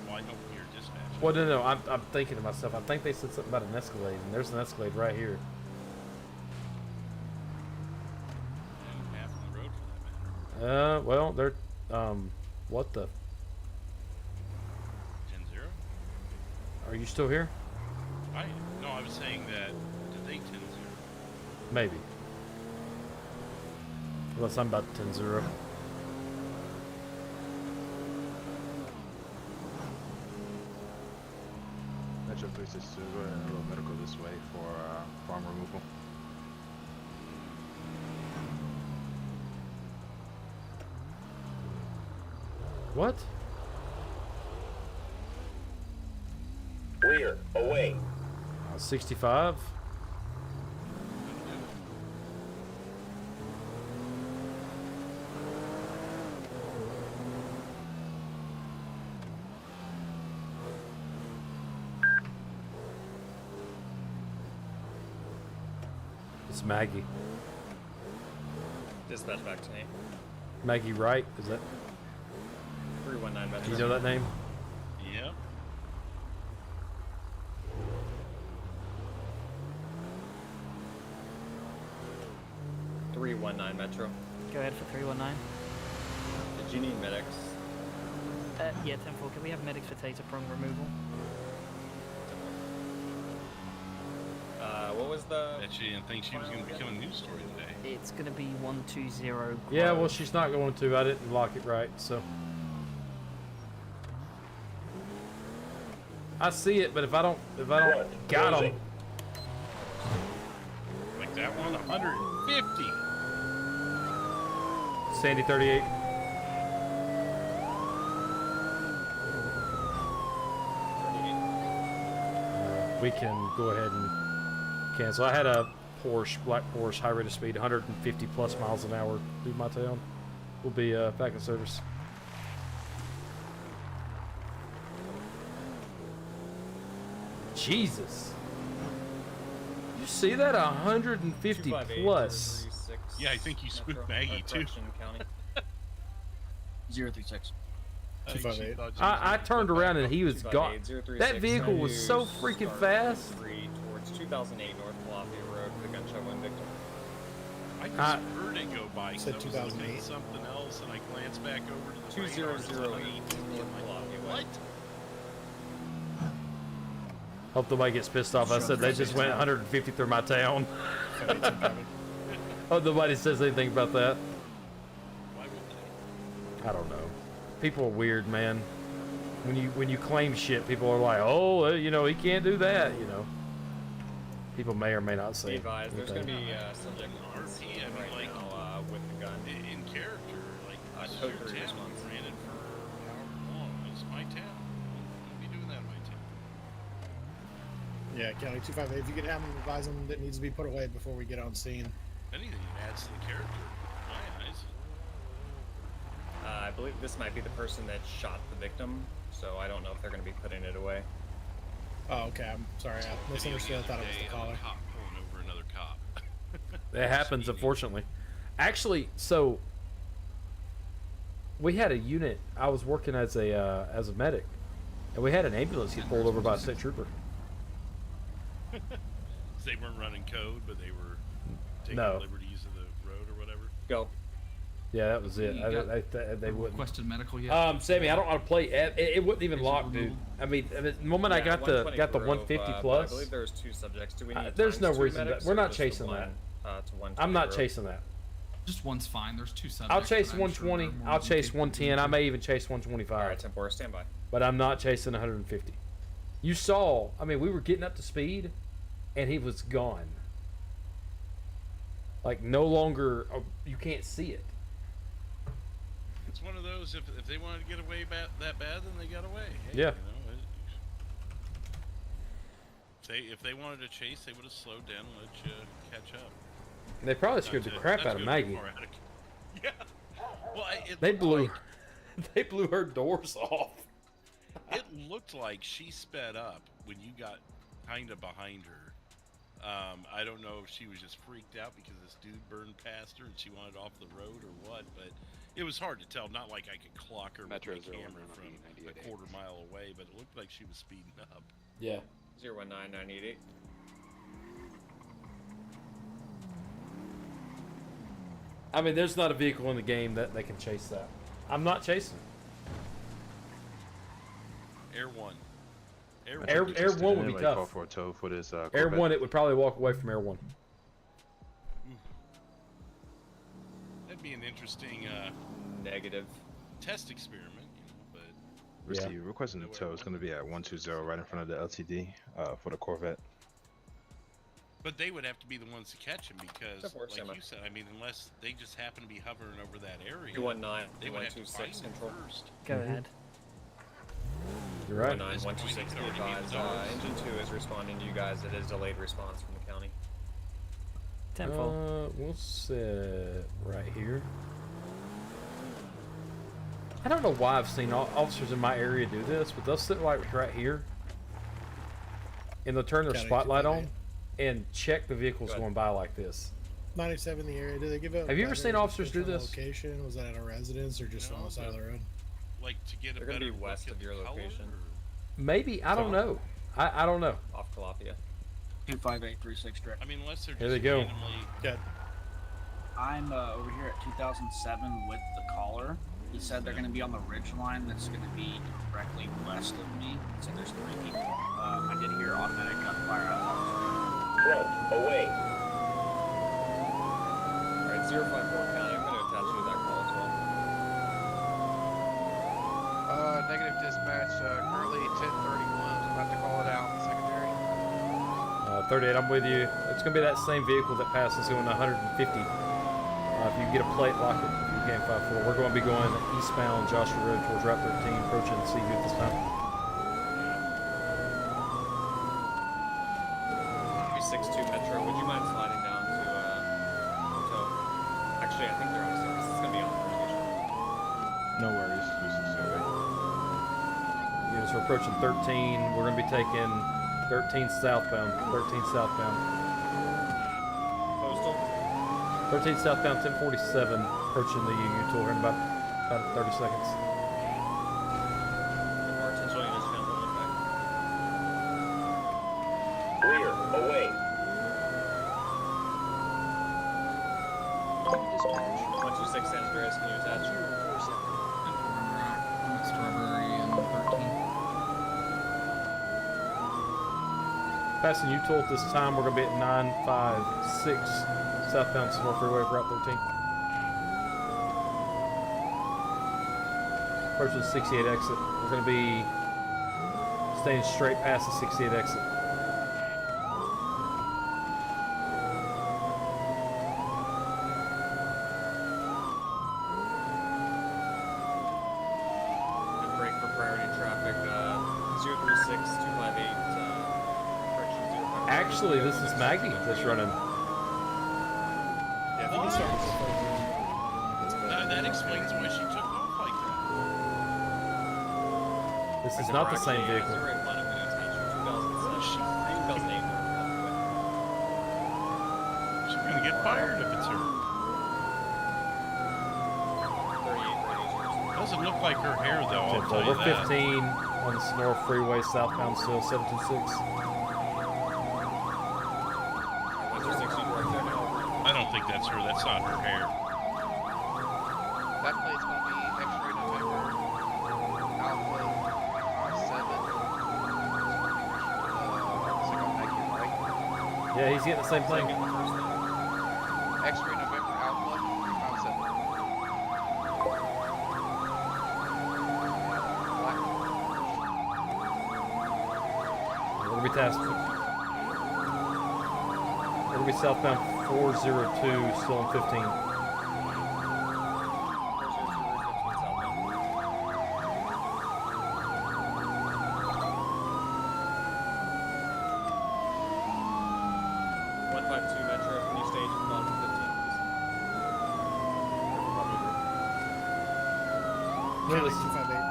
Why don't your dispatch? Well, no, I'm thinking to myself. I think they said something about an Escalade, and there's an Escalade right here. And half on the road for that matter. Well, they're what the? 10-0? Are you still here? No, I was saying that. Did they 10-0? Maybe. Unless I'm about 10-0. Metro 362 and a little medical this way for farm removal. What? Rear, away. 65. It's Maggie. Dispatch back to me. Maggie Wright, is that? 319 Metro. Do you know that name? Yep. Metro. Go ahead for 319. Did you need medics? Yeah, 10-4. Can we have medics for taser prong removal? What was the? Bet she didn't think she was going to become a news story today. It's going to be 120. Yeah, well, she's not going to. I didn't lock it right, so. I see it, but if I don't got them. Like that one, 150. Sandy 38. We can go ahead and cancel. I had a Porsche, black Porsche, high rate of speed, 150 plus miles an hour through my town. We'll be back in service. Jesus. You see that? 150 plus. Yeah, I think you spooked Maggie too. County. 036. I turned around and he was gone. That vehicle was so freaking fast. Towards 2008 North Calafia Road for the gunshot wound victim. I just heard it go by. Said I was 2008. looking at something else, and I glanced back over to the 2008 radar. North Calafia What? Hope nobody gets pissed off. I said they just went 150 through my town. Hope nobody says anything about that. Why would they? I don't know. People are weird, man. When you claim shit, people are like, oh, you know, he can't do that. You know. People may or may not say. Be advised, there's going to anything. be subject on RP, scene I mean, right like, now with the gun. In character, like, this is code your 3 town. response. You ran it for however long. It's my town. Don't be doing that in my town. Yeah, County 258. If you could have him advise him that needs to be put away before we get on scene. If anything, it adds to the character. In my eyes. I believe this might be the person that shot the victim, so I don't know if they're going to be putting it away. Oh, okay. I'm sorry. I misunderstood. I thought it was the caller. Cop pulling over another cop. It happens, unfortunately. Actually, so we had a unit. I was working as a medic, and we had an ambulance get pulled over by a state trooper. They weren't running code, but they were taking No. liberties of the road or whatever. Go. Yeah, that was it. You got They wouldn't. Requested medical yet? Sammy, I don't know how to play. It wouldn't even lock, dude. I mean, the moment I got the 150 I plus, believe there's 2 subjects. Do we need there's no times 2 reason. medics We're or not just the chasing one, that. to 120 I'm not road? chasing that. Just one's fine. There's 2 subjects. I'll chase but I'm sure 120. they're more I'll than chase capable of 110. I may even chase 125. Alright, Tempor, stand by. But I'm not chasing 150. You saw, I mean, we were getting up to speed, and he was gone. Like, no longer, you can't see it. It's one of those, if they wanted to get away that bad, then they got away. Hey, Yeah. You know, if they wanted to chase, they would have slowed down and let you catch up. They probably scared the crap out of Maggie. Yeah. Well, They blew, they blew her doors off. It looked like she sped up when you got kind of behind her. I don't know if she was just freaked out because this dude burned past her and she wanted off the road or what, but it was hard to tell. Not like I could clock her with my camera from a quarter mile away, but it looked like she was speeding up. Yeah. 019988. I mean, there's not a vehicle in the game that can chase that. I'm not chasing it. Air 1. Air 1 would be tough. Call for a tow for this, Air Corvette. 1, it would probably walk away from Air 1. That'd be an interesting negative test experiment, you know, but Receive. Requesting the tow is going to be at 120 right in front of the LTD for the Corvette. but they would have to be the ones to catch him because, Step four, like semi. you said, I mean, unless they just happen to be hovering over that area, 219, they would have to find 126 him control. first. Go ahead. You're right. 126 be advised. Engine 2 is responding to you guys. It is delayed response from the county. We'll sit right here. I don't know why I've seen officers in my area do this, but they'll sit like right here, and they'll turn their County spotlight 258. on and check the vehicles going by like this. 97 in the area. Do they give a Have you ever seen better officers do description of this? Location? Was that at a residence or just on the side of the road? Like to get a They're going to better be west look of at your the color, location. Maybe, I don't know. I don't know. Off Calafia. 25836 direct. I mean, unless they're Here just they go. randomly. Good. I'm over here at 2007 with the caller. He said they're going to be on the ridge line that's going to be directly west of me. So there's 3 people. I did hear automatic gunfire. Front, away. Alright, 054 county. I'm going to attach you to that call as well. Negative dispatch, currently 1031. About to call it out, secondary. 38, I'm with you. It's going to be that same vehicle that passes going 150. If you get a plate, lock it. If you game 5-4. We're going to be going eastbound Joshua Road towards Route 13, approaching Seaview at this time. Maybe 62 Metro. Would you mind sliding down to Hotel? Actually, I think they're on service. It's going to be on the No worries. This is Yes, we're approaching 13. We're going to be taking 13 southbound. 13 southbound. Postal. 13 southbound, 1047, approaching the U-tool here in about 30 seconds. More attention units found on the back. Rear, away. 126 San Andreas, can you attach? Strawberry and 13. Passing U-tool at this time, we're going to be at 956 southbound Sonora Freeway, Route 13. Approaching the 68 exit. We're going to be staying straight past the 68 exit. Good break for priority traffic. 036 258. Correction 05. Actually, this is Maggie that's running. Yeah, if you can start with That explains why she took off like that. This is not the same vehicle. 08 I'm going to attach you 2007. 2008. She's gonna get fired if it's her. 38 Doesn't look like her hair though. I'll tell you We're that. 15 on the Sonora Freeway, southbound still, 726. I don't think that's her. That's not her hair. That plate's gonna be X-ray November, Alpha, 7. Yeah, he's getting the same thing. X-ray November, Alpha, 357. We're going to be tasked. We're going to be southbound 402, still in 15. 152 Metro, can you stage at 12 15, please? Really? 258.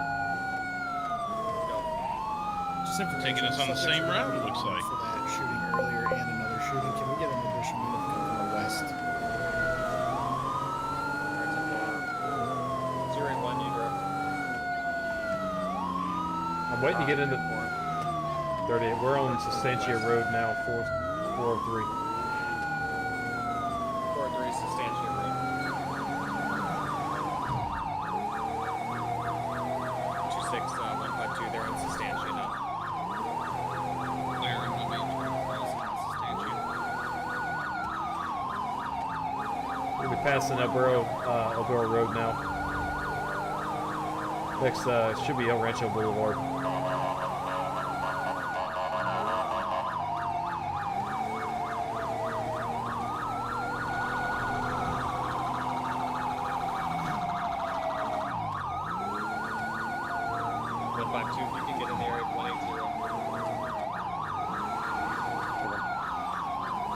Taking us on the same route, it looks like. For that shooting earlier and another shooting, can we get an additional unit coming from the west? 081, you drove. I'm waiting to get into 38. We're on Sustancia Road now, 403. 403 Sustancia Road. 26 152, they're in Sustancia now. Clear, I'm gonna be Sustancia. We're going to be passing El Burro Road now. Next should be El Rancho Boulevard.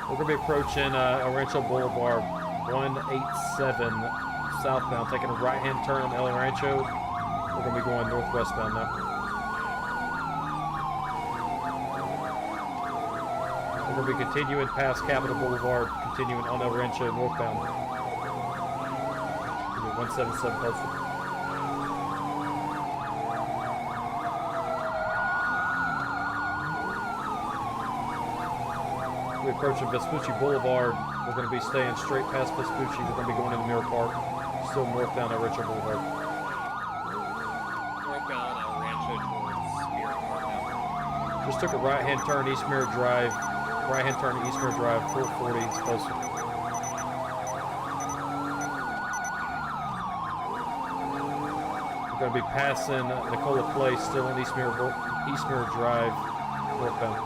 We're going to be approaching El Rancho Boulevard, 187 southbound, taking a right-hand turn on El Rancho. We're going to be going northwestbound now. We're going to be continuing past Capitol Boulevard, continuing on El Rancho northbound. 177 postal. We're approaching Vespucci Boulevard. We're going to be staying straight past Vespucci. We're going to be going into Mirror Park, still northbound El Rancho Boulevard. Northbound El Rancho towards Mirror Park now. Just took a right-hand turn East Mirror Drive. Right-hand turn East Mirror Drive, 440 is posted. We're going to be passing Nicola Place, still in East Mirror Drive, northbound.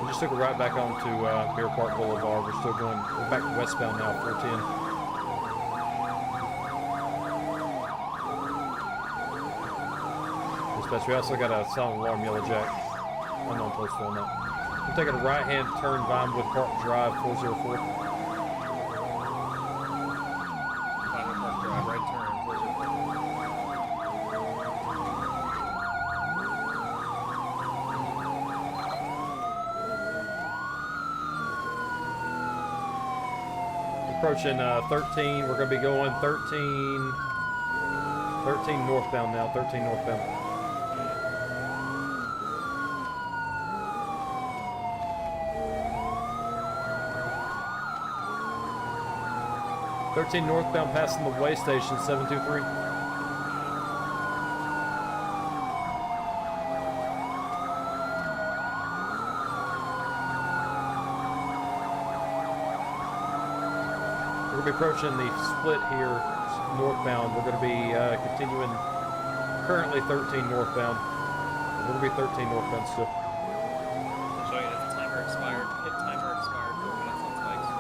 We just took a right back onto Mirror Park Boulevard. We're still going, we're back westbound now, 410. Dispatch, we also got a silent alarm yellow jack. Unknown postal on that. We're taking a right-hand turn Vinewood Park Drive, 404. Approaching 13. We're going to be going 13 northbound now. 13 northbound. Northbound, passing the way station 723. We're going to be approaching the split here northbound. We're going to be continuing currently 13 northbound. We're going to be 13 northbound still. I'll show you this timer expired. Hit timer expired 4 minutes on spikes.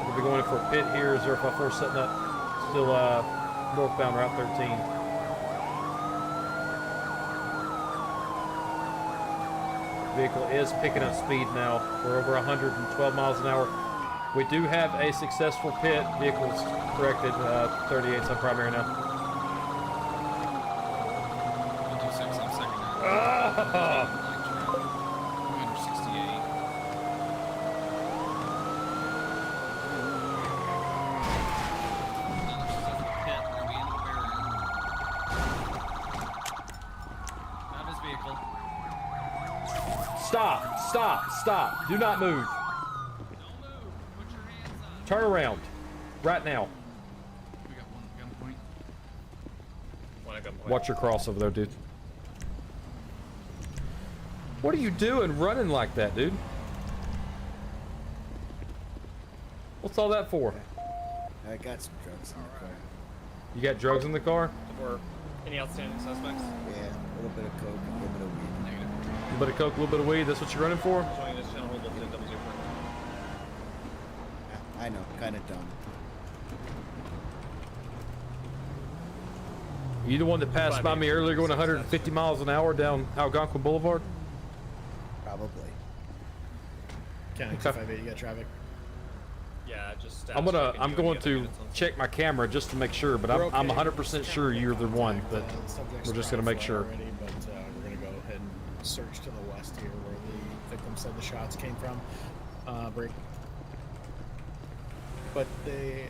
We'll be going for a pit here. 054 setting up. Still northbound Route 13. Vehicle is picking up speed now. We're over 112 miles an hour. We do have a successful pit. Vehicle's corrected. 38's on primary now. 126 on secondary. Ah! 268. Not his vehicle. Stop. Do not move. Turn around. Right now. We got one gunpoint. One at gunpoint. Watch your cross over there, dude. What are you doing running like that, dude? What's all that for? I got some drugs in the car. You got drugs in the car? Or any outstanding suspects? Yeah, a little bit of coke, a little bit of weed. Negative. A little bit of coke, a little bit of weed. That's what you're running for? Showing this channel hold lifted 004. I know, kind of dumb. You the one that passed by me earlier going 150 miles an hour down Algonquin Boulevard? Probably. County Okay. 258, you got traffic? Yeah, just. I'm going to check my camera just to make sure, but I'm 100% sure you're the one, but we're just going to make sure. Already, but we're going to go ahead and search to the west here where the victim said the shots came from. Break. But the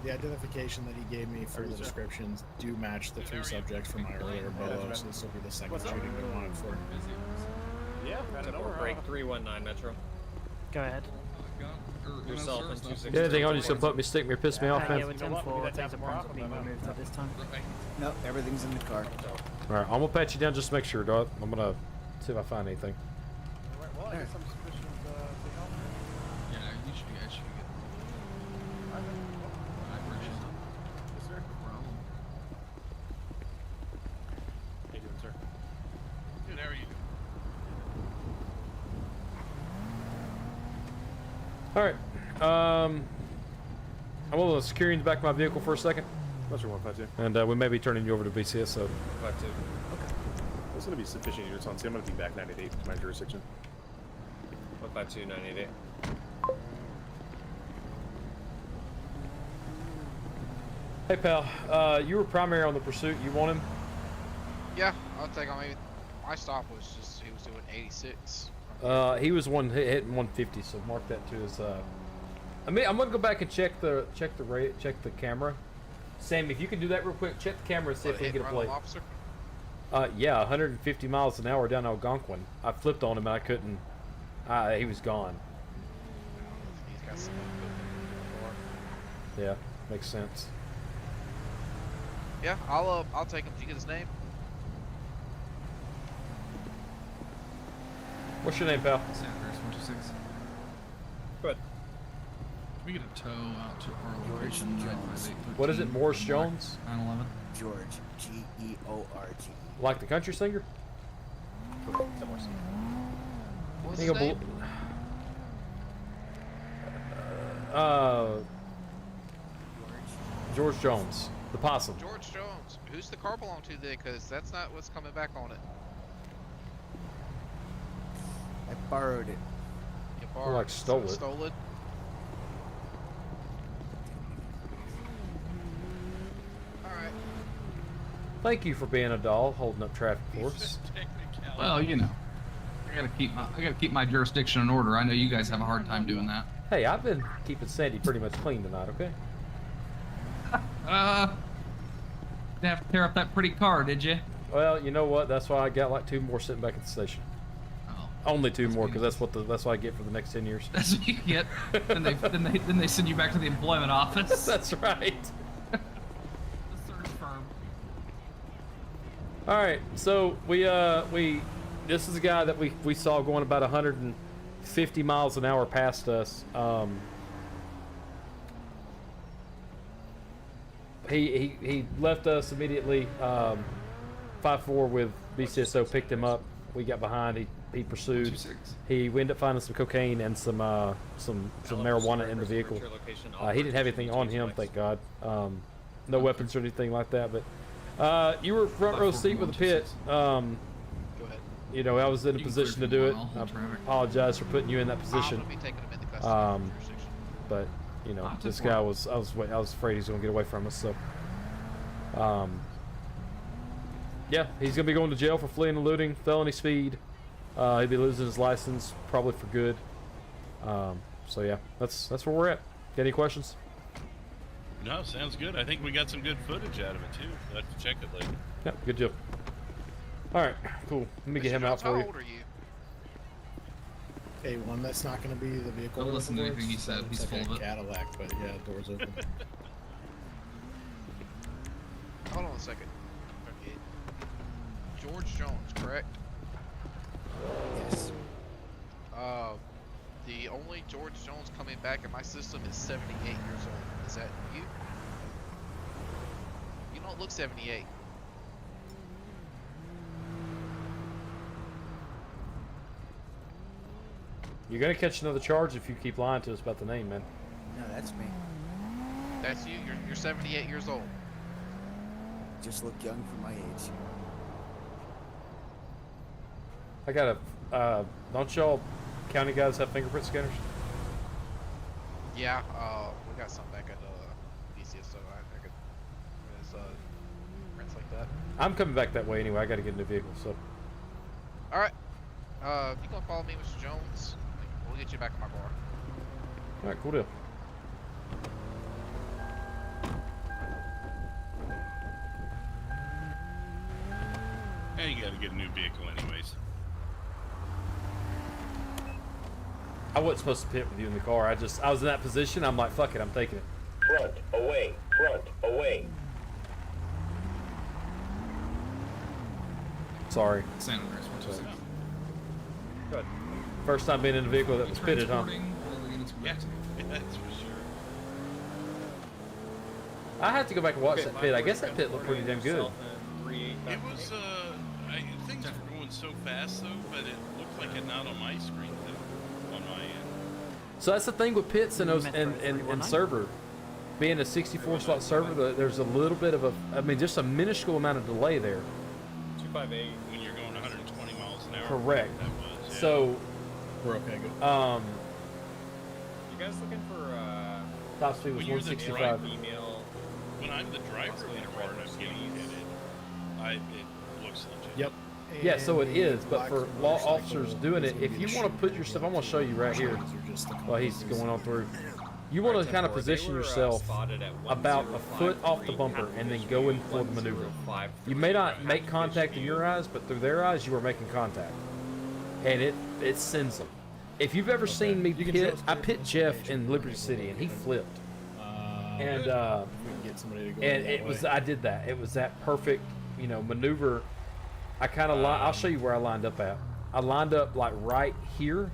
identification that he gave me for the descriptions do match the two subjects from my earlier bolo, so this will be the second shooting they wanted for. Yeah, break 319 Metro. Go ahead. Yourself and 260. Anything on you so put me, stick me, or piss me off, man? Yeah, we're 10-4. Things are probably being removed at this time. No, everything's in the car. Alright, I'm gonna pat you down just to make sure, dog. I'm gonna see if I find anything. Well, I guess I'm suspicious Yeah, you should be good. I appreciate it. Yes, sir. No problem. How you doing, sir? Good, how are you? Alright, I'm gonna secure you in the back of my vehicle for a second. That's your 152. And we may be turning you over to BCS, so. 52. Okay. There's going to be sufficient units on scene. I'm going to be back 98 to my jurisdiction. 152, 988. Hey, pal, you were primary on the pursuit. You want him? Yeah, I'll take him. Maybe my stop was just he was doing 86. He was hitting 150, so mark that to his. I mean, I'm gonna go back and check the camera. Sam, if you can do that real quick, check the camera and see if we can get a plate. Officer? Yeah, 150 miles an hour down Algonquin. I flipped on him and I couldn't. He was gone. He's got some Yeah, makes sense. Yeah, I'll take him. Did you get his name? What's your name, pal? Sanders, 126. Good. Can we get a tow out to our location? 95813? What is it, Morris Jones? 911. George, G-E-O-R-G. Like the country singer? What's He his go name? George Jones, the possum. George Jones. Who's the car belong to then? Because that's not what's coming back on it. I borrowed it. You Or borrowed like it. stole it. Stole it. Thank you for being a doll, holding up traffic for us. Well, you know. I gotta keep my jurisdiction in order. I know you guys have a hard time doing that. Hey, I've been keeping Sandy pretty much clean tonight, okay? Didn't have to tear up that pretty car, did you? Well, you know what? That's why I got like 2 more sitting back at the station. Oh, only 2 more, because that's what I get for the next 10 years. That's what you get. Then they send you back to the employment office. That's right. The search firm. All right, so this is a guy that we saw going about 150 miles an hour past us. He left us immediately. 5-4 with BCSO picked him up. We got behind. He pursued. He ended up finding some cocaine and some marijuana in the vehicle. He didn't have anything on him, thank God. No weapons or anything like that. But you were front row seat with the pit. You know, I was in a position to do it. I apologize for putting you in that position. But you know, this guy I was afraid he's gonna get away from us. So, yeah, he's gonna be going to jail for fleeing and looting, felony speed. He'll be losing his license probably for good. So yeah, that's where we're at. Got any questions? No, sounds good. I think we got some good footage out of it too. I'll have to check it later. Yeah, good deal. All right, cool. Let me get him out for you. How old are you? Hey, one that's not going to be the vehicle. Don't listen to anything he said. He's full of it. Cadillac, but yeah, doors open. Hold on a second. Okay. George Jones, correct? Yes. The only George Jones coming back in my system is 78 years old. Is that you? You don't look 78. You're gonna catch another charge if you keep lying to us about the name, man. No, that's me. That's you. You're 78 years old. Just look young for my age. I got a. Don't y'all county guys have fingerprint scanners? Yeah. We got some back at BCSO. I could. There's prints like that. I'm coming back that way anyway. I got to get a new vehicle, so. All right. You gonna follow me, Mr. Jones? We'll get you back in my car. All right, cool deal. Yeah, you gotta get a new vehicle anyways. I wasn't supposed to pit with you in the car. I was in that position. I'm like, fuck it, I'm taking it. Front, away, front, away. Sorry. San Andreas, 127. Good. First time being in a vehicle that was pitted, huh? Yeah, that's for sure. I had to go back and watch that pit. I guess that pit looked pretty damn good. It was, things were going so fast though, but it looked like it not on my screen though, on my end. So that's the thing with pits and server. Being a 64 slot server, there's a little bit of just a minuscule amount of delay there. 258 when you're going 120 miles an hour. Correct. That was, yeah. So we're okay. Good. You guys looking for top speed was 165. When I'm the driver in a car and I'm getting hit, it looks legit. Yep. Yeah, so it is, but for law officers doing it, if you want to put yourself, I'm going to show you right here while he's going on through. You want to kind of position yourself about a foot off the bumper and then go in for the maneuver. You may not make contact in your eyes, but through their eyes, you are making contact. And it sends them. If you've ever seen me pit, I pit Jeff in Liberty City and he flipped. And it was, I did that. It was that perfect, maneuver. I kind of, I'll show you where I lined up at. I lined up like right here,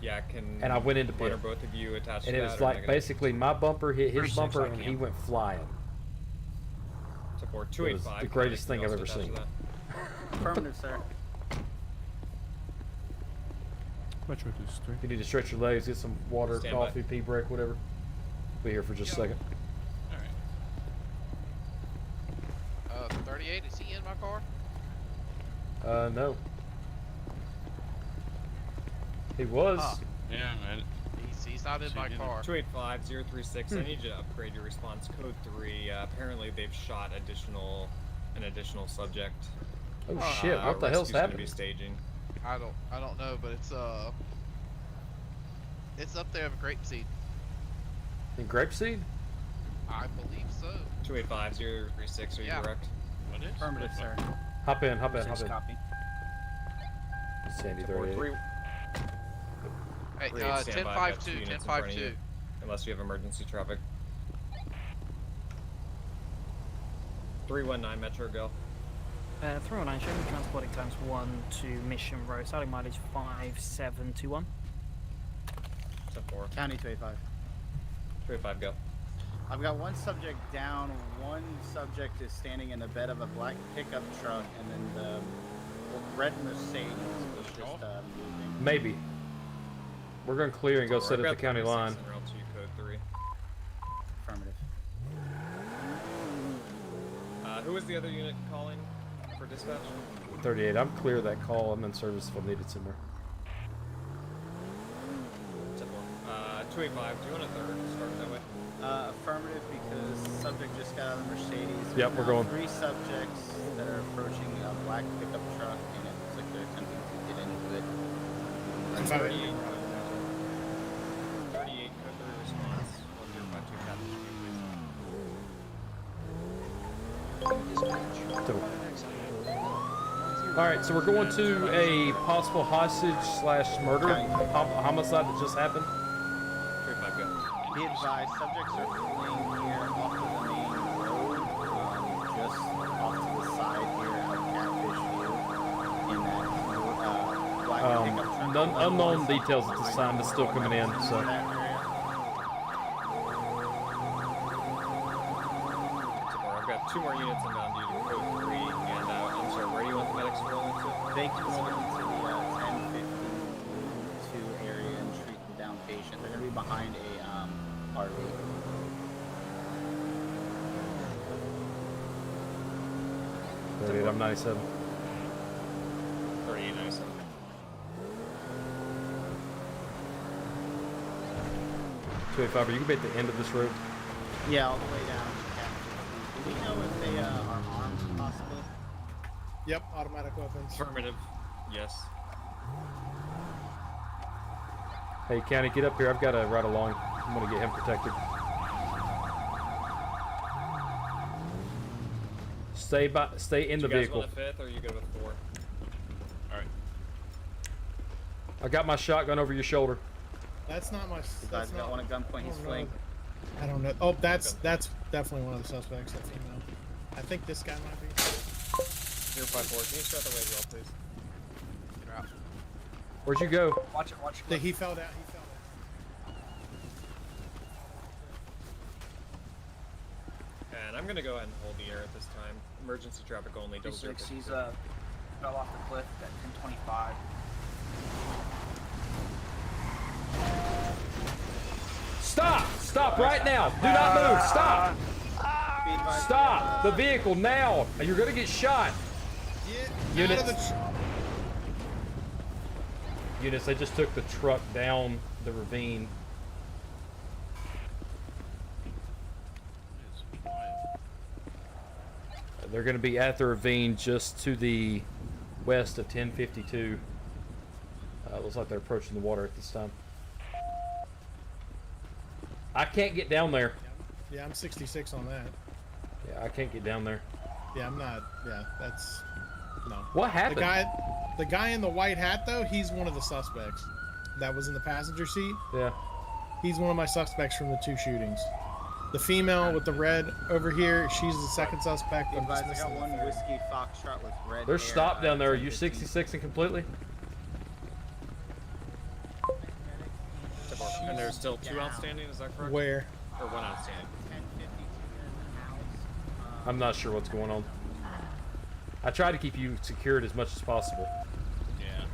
and I went into pit. Are both of you attached and to it was like basically my bumper hit his First bumper, six, and he went flying. Support It was 285. the greatest thing I've ever seen. Affirmative, sir. If you need to stretch your legs, get some water, Stand coffee, pee break, whatever. Be here for just a second. The 38, is he in my car? No. He was. Yeah, he's not in my car. 285-036. I need you to upgrade your response code 3. Apparently they've shot an additional subject. Oh shit! What the hell's rescue's gonna happening? be staging. I don't know, but it's up there with grapeseed. In grapeseed? I believe so. 285-036, are you correct? What is? Affirmative, sir. Hop in. Six copy. Sandy 4 38. 3. Hey, 38 standby, I've got 2 10-5-2, units in front of 10-5-2. you, unless you have emergency traffic. 319 Metro, go. 309, show me transporting times 1 to Mission Road, starting mileage 5721. 10-4. County 285. 285, go. I've got one subject down, one subject is standing in the bed of a black pickup truck, and then the red Mercedes was just moving. Maybe. We're going to clear and go sit at the county line. Code 3. Affirmative. Who was the other unit calling for dispatch? 38. I'm clear of that call. I'm in service if I'm needed somewhere. 285, do you want a third? Start that way. Affirmative, because subject just got out of the Mercedes. Yep, we're going. 3 subjects that are approaching a black pickup truck, and it looks like they're attempting to get into it. 38. 38, code 3 response. 1052 captain, All right, so we're going to a possible hostage/murder homicide that just happened. 35, go. Be advised, subjects are fleeing here off of the main road, just off to the side here at Catfish View, in that black pickup truck. Unknown details at this time. It's still coming in. So. I've got 2 more units inbound due to code 3, and I'm sorry, where do you want the medics to roll into? They can roll into the 1052 area and treat the down patient. They're going to be behind a RV. I'm 97. 38, 97. 285. Are you gonna be at the end of this road? Yeah, all the way down. Do we know if they are armed, possibly? Yep, automatic weapons. Affirmative. Yes. Hey, County, get up here. I've got to ride along. I'm gonna get him protected. Stay in the vehicle. You guys want a 5th, or you go with 4? All right. I got my shotgun over your shoulder. That's not my. You guys That's got not one at gunpoint. He's fleeing. I don't know. Oh, that's definitely one of the suspects. That female. I think this guy might be. 054. Can you start the way as well, please? Where'd you go? Watch it. He fell down. He fell down. And I'm gonna go ahead and hold the air at this time. Emergency traffic only. 26, he's fell off the cliff at 1025. Stop right now. Do not move. Stop. Stop the vehicle now. You're gonna get shot. Units. Units, they just took the truck down the ravine. They're going to be at the ravine just to the west of 1052. Looks like they're approaching the water at this time. I can't get down there. Yeah, I'm 66 on that. Yeah, I can't get down there. Yeah, I'm not. Yeah, that's no. What happened? The guy in the white hat though, he's one of the suspects. That was in the passenger seat. Yeah. He's one of my suspects from the 2 shootings. The female with the red over here, she's the second suspect. I got one whiskey foxtrot with red. They're stopped down there. Are you 66 and completely? And there's still 2 outstanding, is that correct? Where? Or 1 outstanding. I'm not sure what's going on. I try to keep you secured as much as possible. Yeah.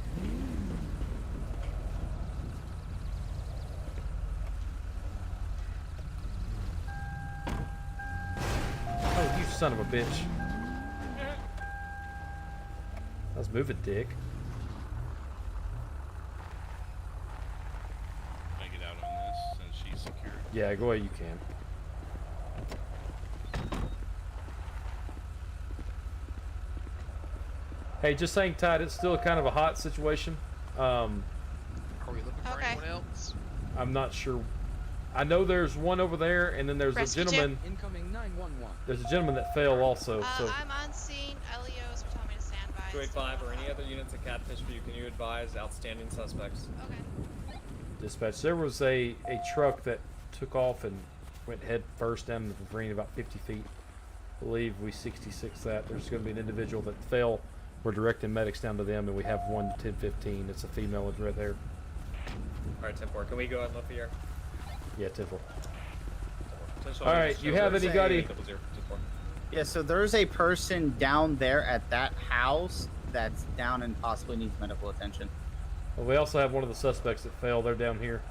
Oh, you son of a bitch. Let's move it, dick. Can I get out on this since she's secured? Yeah, go ahead, you can. Hey, just hang tight. It's still kind of a hot situation. Are we looking for anyone else? I'm not sure. I know there's one over there, and then there's a gentleman. Incoming 911. There's a gentleman that fell also. So I'm on scene. Elios telling me to stand by. 285 or any other units at Catfish View, can you advise outstanding suspects? Okay. dispatch, there was a truck that took off and went head first down the ravine about 50 feet. I believe we 66 that. There's going to be an individual that fell. We're directing medics down to them, and we have 1 to 1015. It's a female right there. All right, 10-4. Can we go ahead and look for your? Yeah, 10-4. All right, you have anybody? Yeah, so there's a person down there at that house that's down and possibly needs medical attention. Well, we also have one of the suspects that fell. They're down here.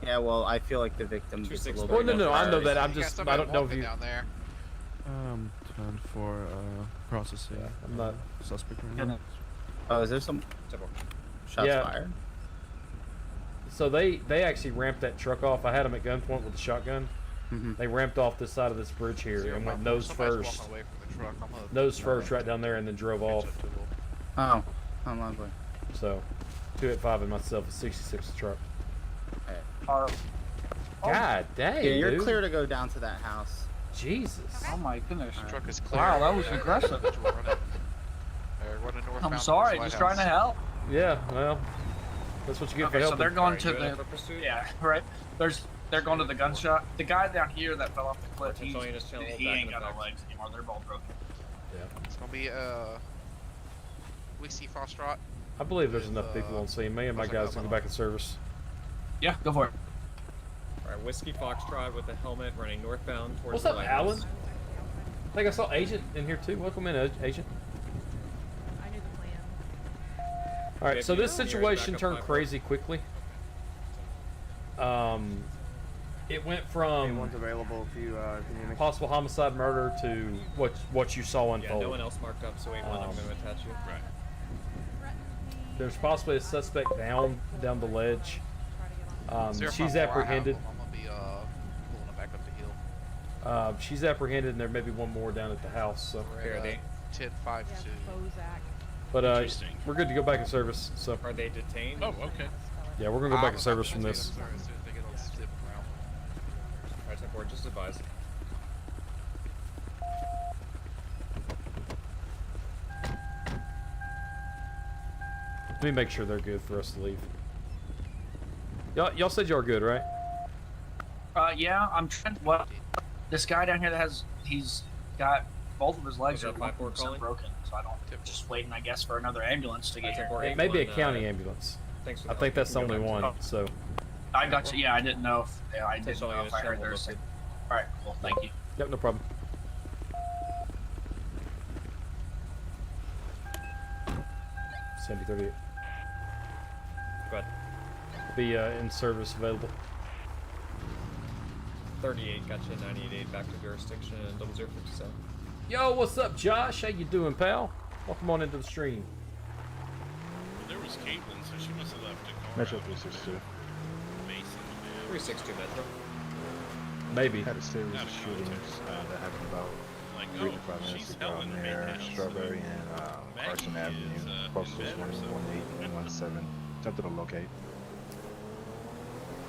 Yeah, well, I feel like the victim gets a little Well, bit. no, I know that. I'm just, I don't know if you. 10 for processing. Yeah, I'm not suspect right now. Oh, is there some shots fired? So they actually ramped that truck off. I had them at gunpoint with a shotgun. They ramped off this side of this bridge here and went nose first. Nose first right down there and then drove off. Oh, I'm on board. So, 285 and myself, a 66 truck. God dang, Yeah, you're dude. clear to go down to that house. Jesus. Oh my goodness. Truck is clear. Wow, that was aggressive. I'm sorry, just trying to help. Yeah, well, that's what you get for Okay, so helping. they're going to the right. They're going to the gunshot. The guy down here that fell off the cliff, he ain't got no legs anymore. They're both broken. Yeah. It's gonna be Whiskey Foxtrot. I believe there's enough people on scene. Me and my guys can go back in service. Yeah, go for it. All right, Whiskey Foxtrot with a helmet running northbound towards What's the up, lighthouse. Alan? I think I saw Agent in here too. Welcome in, Agent. I knew the plan. All right, so this Here's situation backup turned 5-4. crazy quickly. It went from Anyone's available if you possible homicide, murder to what you saw Yeah, unfold. no one else marked up, so 8-1, I'm going to attach you. Right. There's possibly a suspect down the ledge. She's 054, apprehended. I'm gonna be pulling it back up the hill. She's apprehended, and there may be one more down at the house. So. We're at 10-5-2. But we're good to go back in service. So. Are they detained? Oh, okay. Yeah, we're gonna go back in service from this. Alright, 10-4, just advise. Let me make sure they're good for us to leave. Y'all said y'all are good, right? Yeah, I'm trying. Well, this guy down here he's got both of his legs are 100% broken, so I don't. Just waiting, I guess, for another ambulance to get here. It may be a county ambulance. I think that's the only one. So. I got you. Yeah, I didn't know if I didn't know if I heard there was. All right, cool. Thank you. Yep, no problem. $7038. Go ahead. Be in service available. 38, got you 98 back to jurisdiction, 0057. Yo, what's up, Josh? How you doing, pal? Welcome on into the stream. Well, there was Caitlin, so she must have left a car. Metro out 362. there. Mason, 362 Metro. Maybe. Had a series of shootings that happened about 3 to 5 minutes ago near Strawberry and Carson Avenue. Closest one is 18 and 17. Attempted to locate.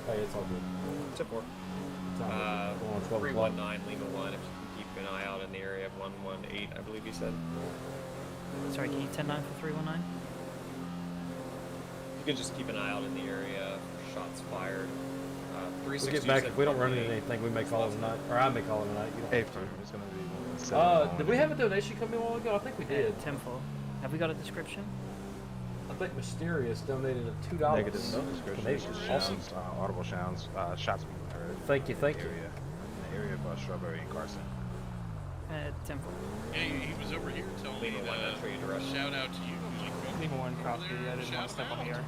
Hey, it's all good. Tip 4. Going on 12 o'clock. 319 Lima 1, if you can keep an eye out in the area of 118, I believe you said. Sorry, can you 10-9 for 319? You can just keep an eye out in the area for shots fired. We'll get back. If we don't run into anything, we may call it a night. Or I may call it a night. You don't April. It's going to be did we have a donation come in a while ago? I think we did. 10-4. Have we got a description? I think Mysterious donated a $2. Negative no description. Donation. Awesome. Awesome. Audible sounds. Shots being heard. Thank you. In the area of Strawberry and Carson. 10-4. Yeah, he was over here telling me to shout out to you. I'm like, Lima 1 copy. I didn't want to step on the air.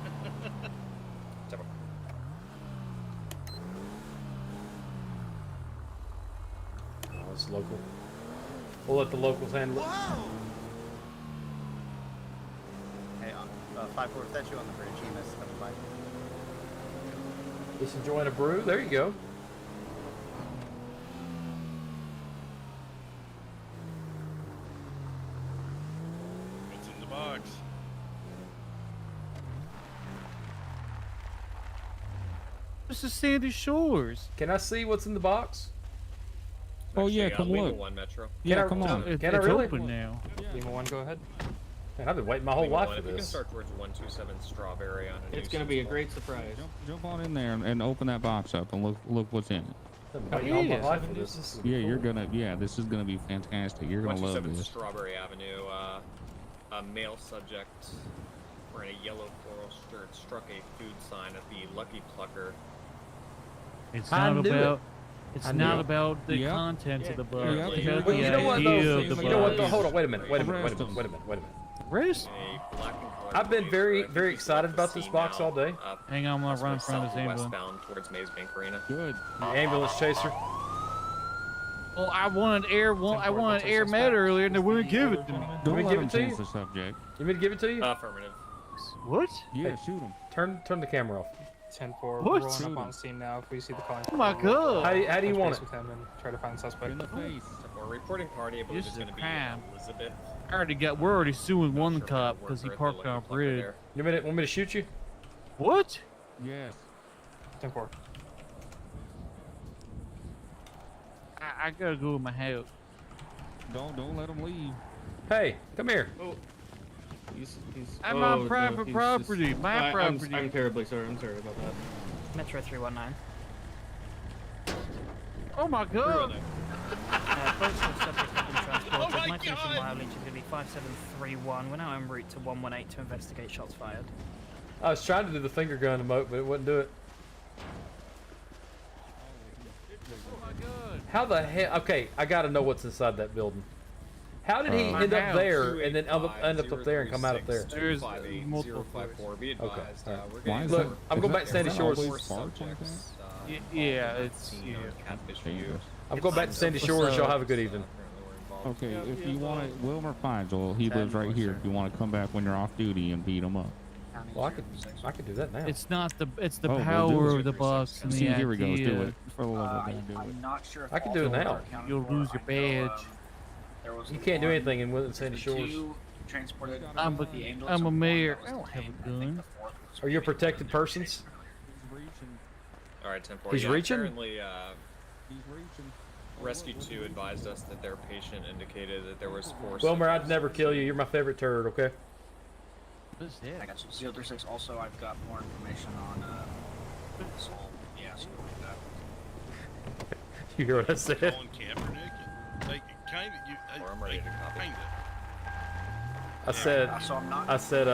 Oh, it's local. We'll let the locals handle it. Hey, 5-4, if that's you on the bridge, you missed the fight. Just enjoying a brew. There you go. what's in the box? box. This is Sandy Shores. Can I see what's in the box? Oh yeah, Actually, come Lima look. 1 Metro. Yeah, I- come on. can It's I really? open now. Lima 1, go ahead. Man, I've been waiting my whole Lima life 1, for if you can this. start towards 127 Strawberry on a It's new gonna be a seasonal. great surprise. Jump on in there and open that box up and look what's in it. I've been waiting all my life for this. This is Yeah, you're cool. gonna. Yeah, this is gonna be fantastic. You're gonna love 127 this. Strawberry Avenue. A male subject wearing a yellow floral shirt struck a food sign at the Lucky Plucker. It's I not knew about. it. It's I not knew it. about the content of the book. Yeah. It's Well, about Well, the you know what though? idea of the You know what though? book. Hold on. Wait a minute. Wait a minute. Arrest Wait a minute. Wait a minute. Rest. A black and colored I've been very, paper. very excited about this box all day. Hang on, I'm gonna run in front of this ambulance. Westbound towards Maze Bank Arena. Good. The ambulance chaser. Well, I wanted air. I wanted air med earlier, and they wouldn't give it to me. You Don't want me let to give them it to change you? the subject. You want me to give it to you? Affirmative. What? Yeah, Hey, shoot him. Turn the camera off. 10-4, What? rolling up on scene now. If we see the calling. Oh my God. How do you want it? With him and try to find the suspect. In the face. We're reporting party. I believe This it's is a going to be crime. Elizabeth. We're already suing one Sure, cop worker because he at the parked Lucky on a Plucker bridge. there. You want me to shoot you? What? Yes. 10-4. I gotta go to my house. Don't let him leave. Hey, come here. Oh. I'm on private property. My property. I'm terribly sorry. I'm sorry about that. Metro 319. Oh my God. Both of the subjects have been transported. My total mileage is going to be 5731. We're now en route to 118 to investigate shots fired. I was trying to do the finger gun emote, but it wouldn't do it. Oh my God. How the hell? Okay, I got to know what's inside that building. How did he end up house. there and then end up there and come out up there? There's multiple 054. Be Okay, advised. all right. We're Why getting is Look, that- I'm is going that- back to Sandy is that Shores. always dark like subjects. Yeah, it's catfish view. I'm going back to Sandy Shores. Y'all have a good evening. Okay, if you want to, Wilmer Feinzel, he lives right here. If you want to come back when you're off duty and beat him up. Well, I could do that now. It's not the. It's the Oh, we'll power do it. of the box and the See, idea. here we go. Let's do it. For the love of God, do it. I'm not sure if I can all do it of them now. are accounted You'll for. lose your I know, badge. there was You can't do one- anything in Sandy the Shores. two transported I'm the a ambulance and mayor. one I that don't was have a named. I think gun. the fourth was Are you protected persons? All right, 10-4. He's yeah, reaching? Apparently, He's reaching. Rescue 2 advised us that their patient indicated that there was force. Wilmer, I'd never kill you. You're my favorite turd, okay? What's I got some 036. Also, I've got more information on this whole fiasco with that. You hear what I said? Colin Kaepernick, like kind of I'm ready to copy. Kind of. I said, So I'm not. I said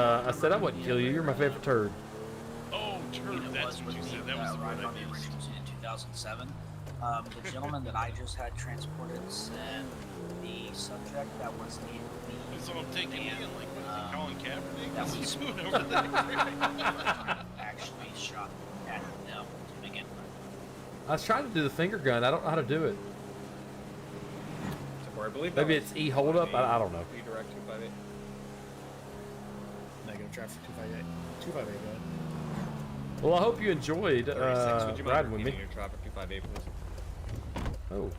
I wouldn't kill you. You're my favorite turd. Oh, turd. That's what you said. That was the word arrived on I the missed. original scene in 2007. The gentleman that I just had transported said the subject that was in the So I'm taking in, like, what is he, Colin Kaepernick? that What's was he doing over there? actually shot at them to begin with. I was trying to do the finger gun. I don't know how to do it. 10-4, I believe that Maybe was it's E hold up. I don't know. Redirect 258. Negative traffic 258. 258, go ahead. Well, I hope you enjoyed 36, would you mind riding with me. repeating your traffic 258, please? Oh.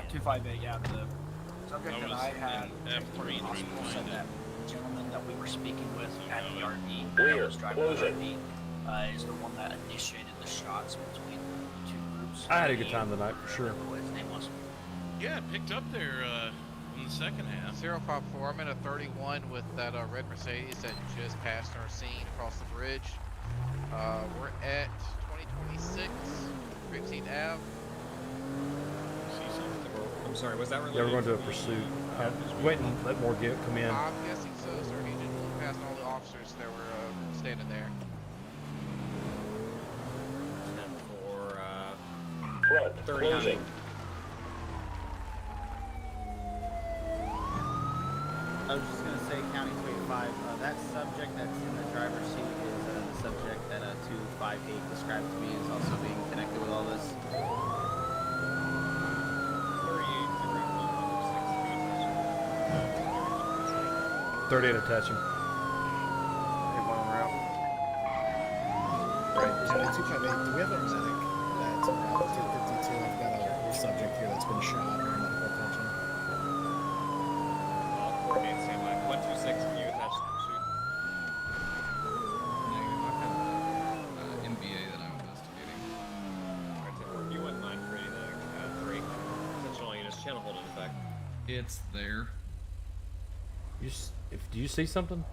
258, yeah. The subject That that I was had in transported to the F3 hospital trying to said find that gentleman that we were speaking with at the RV, Clear, that was driving the closing. RV, is the one that initiated the shots between the two groups. I had a good time tonight for sure. What his name was. Yeah, picked up there in the second half. 054. I'm in a 31 with that red Mercedes that just passed our scene across the bridge. We're at 2026 15th Ave. I'm sorry, was that related? Yeah, we're going to a pursuit. Wait and let more come in. I'm guessing so, sir. He just flew past all the officers that were standing there. 10-4, Front, 39. closing. I was just gonna say, County 285. That subject that's in the driver's seat is the subject that 258 described to me is also being connected with all this. 38 attach him. Right, 258. Do we have a medic that's around 252? I've got a subject here that's been shot or medical attention. Coordinates channel hold in effect? It's there. Do you see something?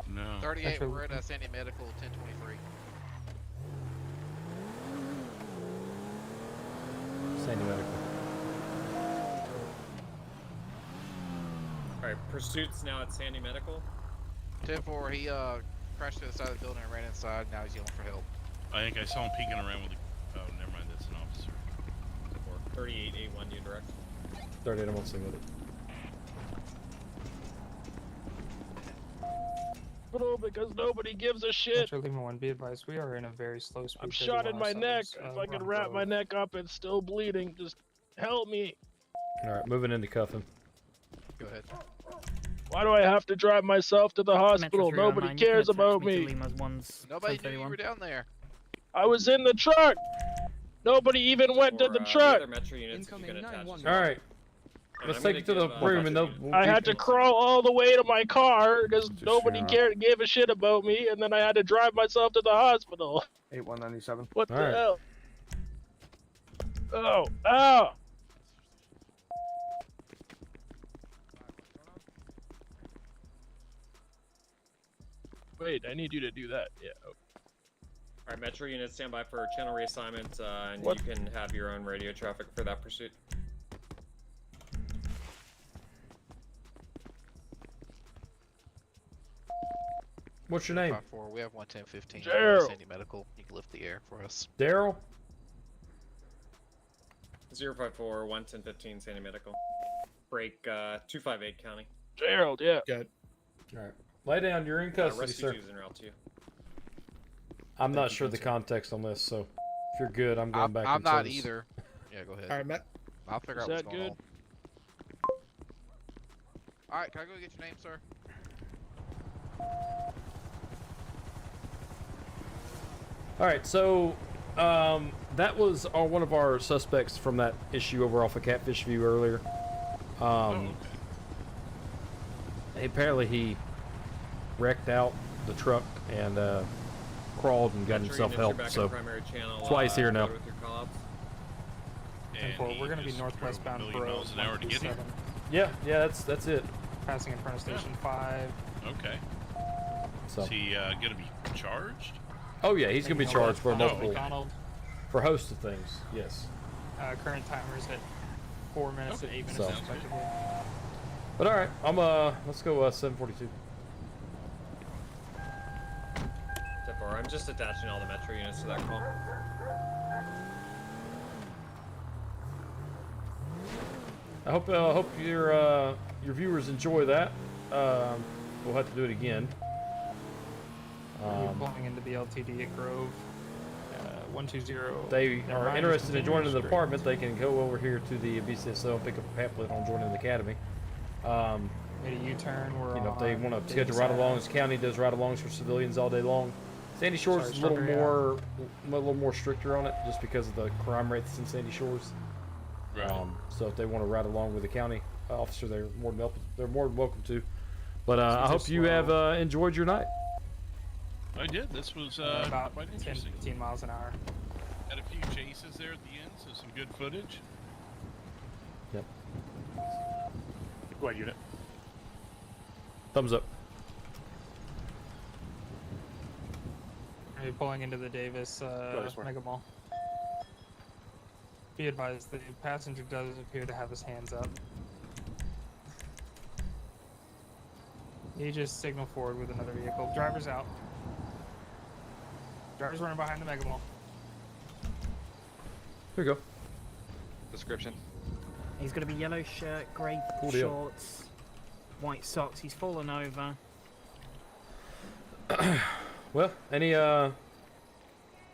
No. 38, Actually, we're at Sandy Medical, 1023. Sandy Medical. Alright, pursuit's now at Sandy Medical. 10-4, he crashed to the side of the building and ran inside. Now he's yelling for help. I think I saw him peeking around with a... Oh, never mind. That's an officer. 3881 you direct. 38, I'm on sync with it. Because nobody gives a shit. Metro Lima 1, be advised, we are in a very slow speed. I'm shot in my neck. If I could wrap my neck up, it's still bleeding. Just help me. Alright, moving into cuffing. Go ahead. Why do I have to drive myself to the hospital? Nobody cares about me. Nobody knew you were down there. I was in the truck. Nobody even went to the truck. Alright. Let's take it to the room and they'll... I had to crawl all the way to my car because nobody gave a shit about me, and then I had to drive myself to the hospital. 8197. What the hell? Oh, ow! Wait, I need you to do that. Yeah. Alright, Metro units stand by for channel reassignment, and What? you can have your own radio traffic for that pursuit. What's your name? 5-4, we have 11015. Gerald. Sandy Medical. You can lift the air for us. Daryl? 054 11015 Sandy Medical. Break 258 County. Gerald, yeah. Good. Alright. Lay down, you're in custody, sir. Restitutes en route to you. I'm not sure the context on this, so if you're good, I'm going back I'm and not service. either. Yeah, go ahead. Alright, Matt. I'll figure out Is what's that going good? on. Alright, can I go get your name, sir? Alright, so that was one of our suspects from that issue over off of Catfish View earlier. Apparently he wrecked out the truck and crawled and got himself help, so that's why he's here now. We're going to be northwest bound for miles an hour to get here. Yeah, that's it. Passing in front of Station 5. Okay. So. Is he gonna be charged? Oh yeah, he's gonna be charged for multiple, McDonald. for a host of things. Yes. Current timer is at 4 minutes and 8 minutes So. respectively. But all right, let's go 742. I'm just attaching all the Metro units to that call. I hope your viewers enjoy that. We'll have to do it again. We're pulling into the LTD at Grove. 120. They Their are line is interested in continuing joining the straight. department. They can go over here to the BCSO and pick up a pamphlet on joining the academy. Made a U-turn. We're You know, if they on want to schedule ride-alongs, the county does ride-alongs for civilians all day long. Sandy Shores Sorry, is a Strawberry, little more stricter on it, just because of the crime rates in Sandy Shores. Right. So if they want to ride along with the county officer, they're more than welcome to. But I hope you have enjoyed your night. I did. This was about quite 10, interesting. 15 miles an hour. Had a few chases there at the end, so some good footage. Yep. Go ahead, unit. Thumbs up. Are you pulling into the Davis this way. Mega Mall? Be advised, the passenger does appear to have his hands up. He just signaled forward with another vehicle. Driver's out. Driver's running behind the Mega Mall. Here we go. Description. He's got to be yellow shirt, grey Cool deal. shorts, white socks. He's fallen over. Well, any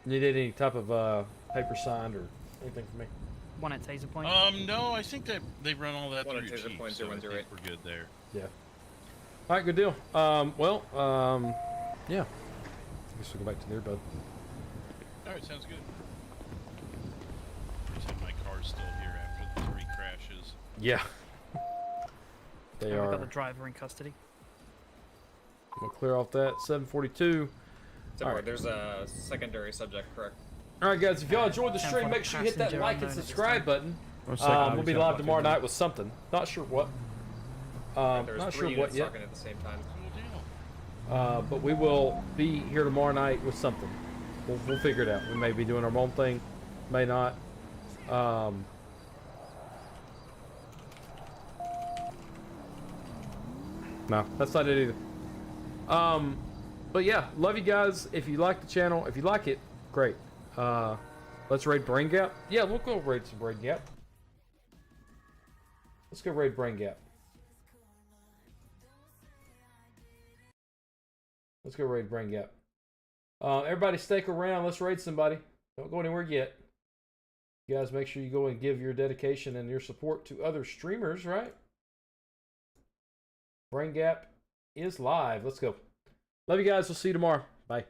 need any type of paper signed or anything from me? One at Taser Point. No, I think that they've run all that One through at Taser Chief, Point, so I 018. think we're good there. Yeah. All right, good deal. Yeah. I guess we'll go back to there, bud. All right, sounds good. I said my car's still here after the 3 crashes. Yeah. They We've are. got the driver in custody. We'll clear off that 742. All right. There's a secondary subject, correct? All right, guys. If y'all enjoyed the stream, make sure you hit that like and subscribe button. We'll be live tomorrow night with something. Not sure what. Not sure what yet. Talking at the same time. But we will be here tomorrow night with something. We'll figure it out. We may be doing our own thing, may not. No, that's not it either. But yeah, love you guys. If you like the channel, if you like it, great. Let's raid Brain Gap. Yeah, we'll go raid some Brain Gap. Let's go raid Brain Gap. Let's go raid Brain Gap. Everybody stick around. Let's raid somebody. Don't go anywhere yet. You guys make sure you go and give your dedication and your support to other streamers, right? Brain Gap is live. Let's go. Love you guys. We'll see you tomorrow. Bye.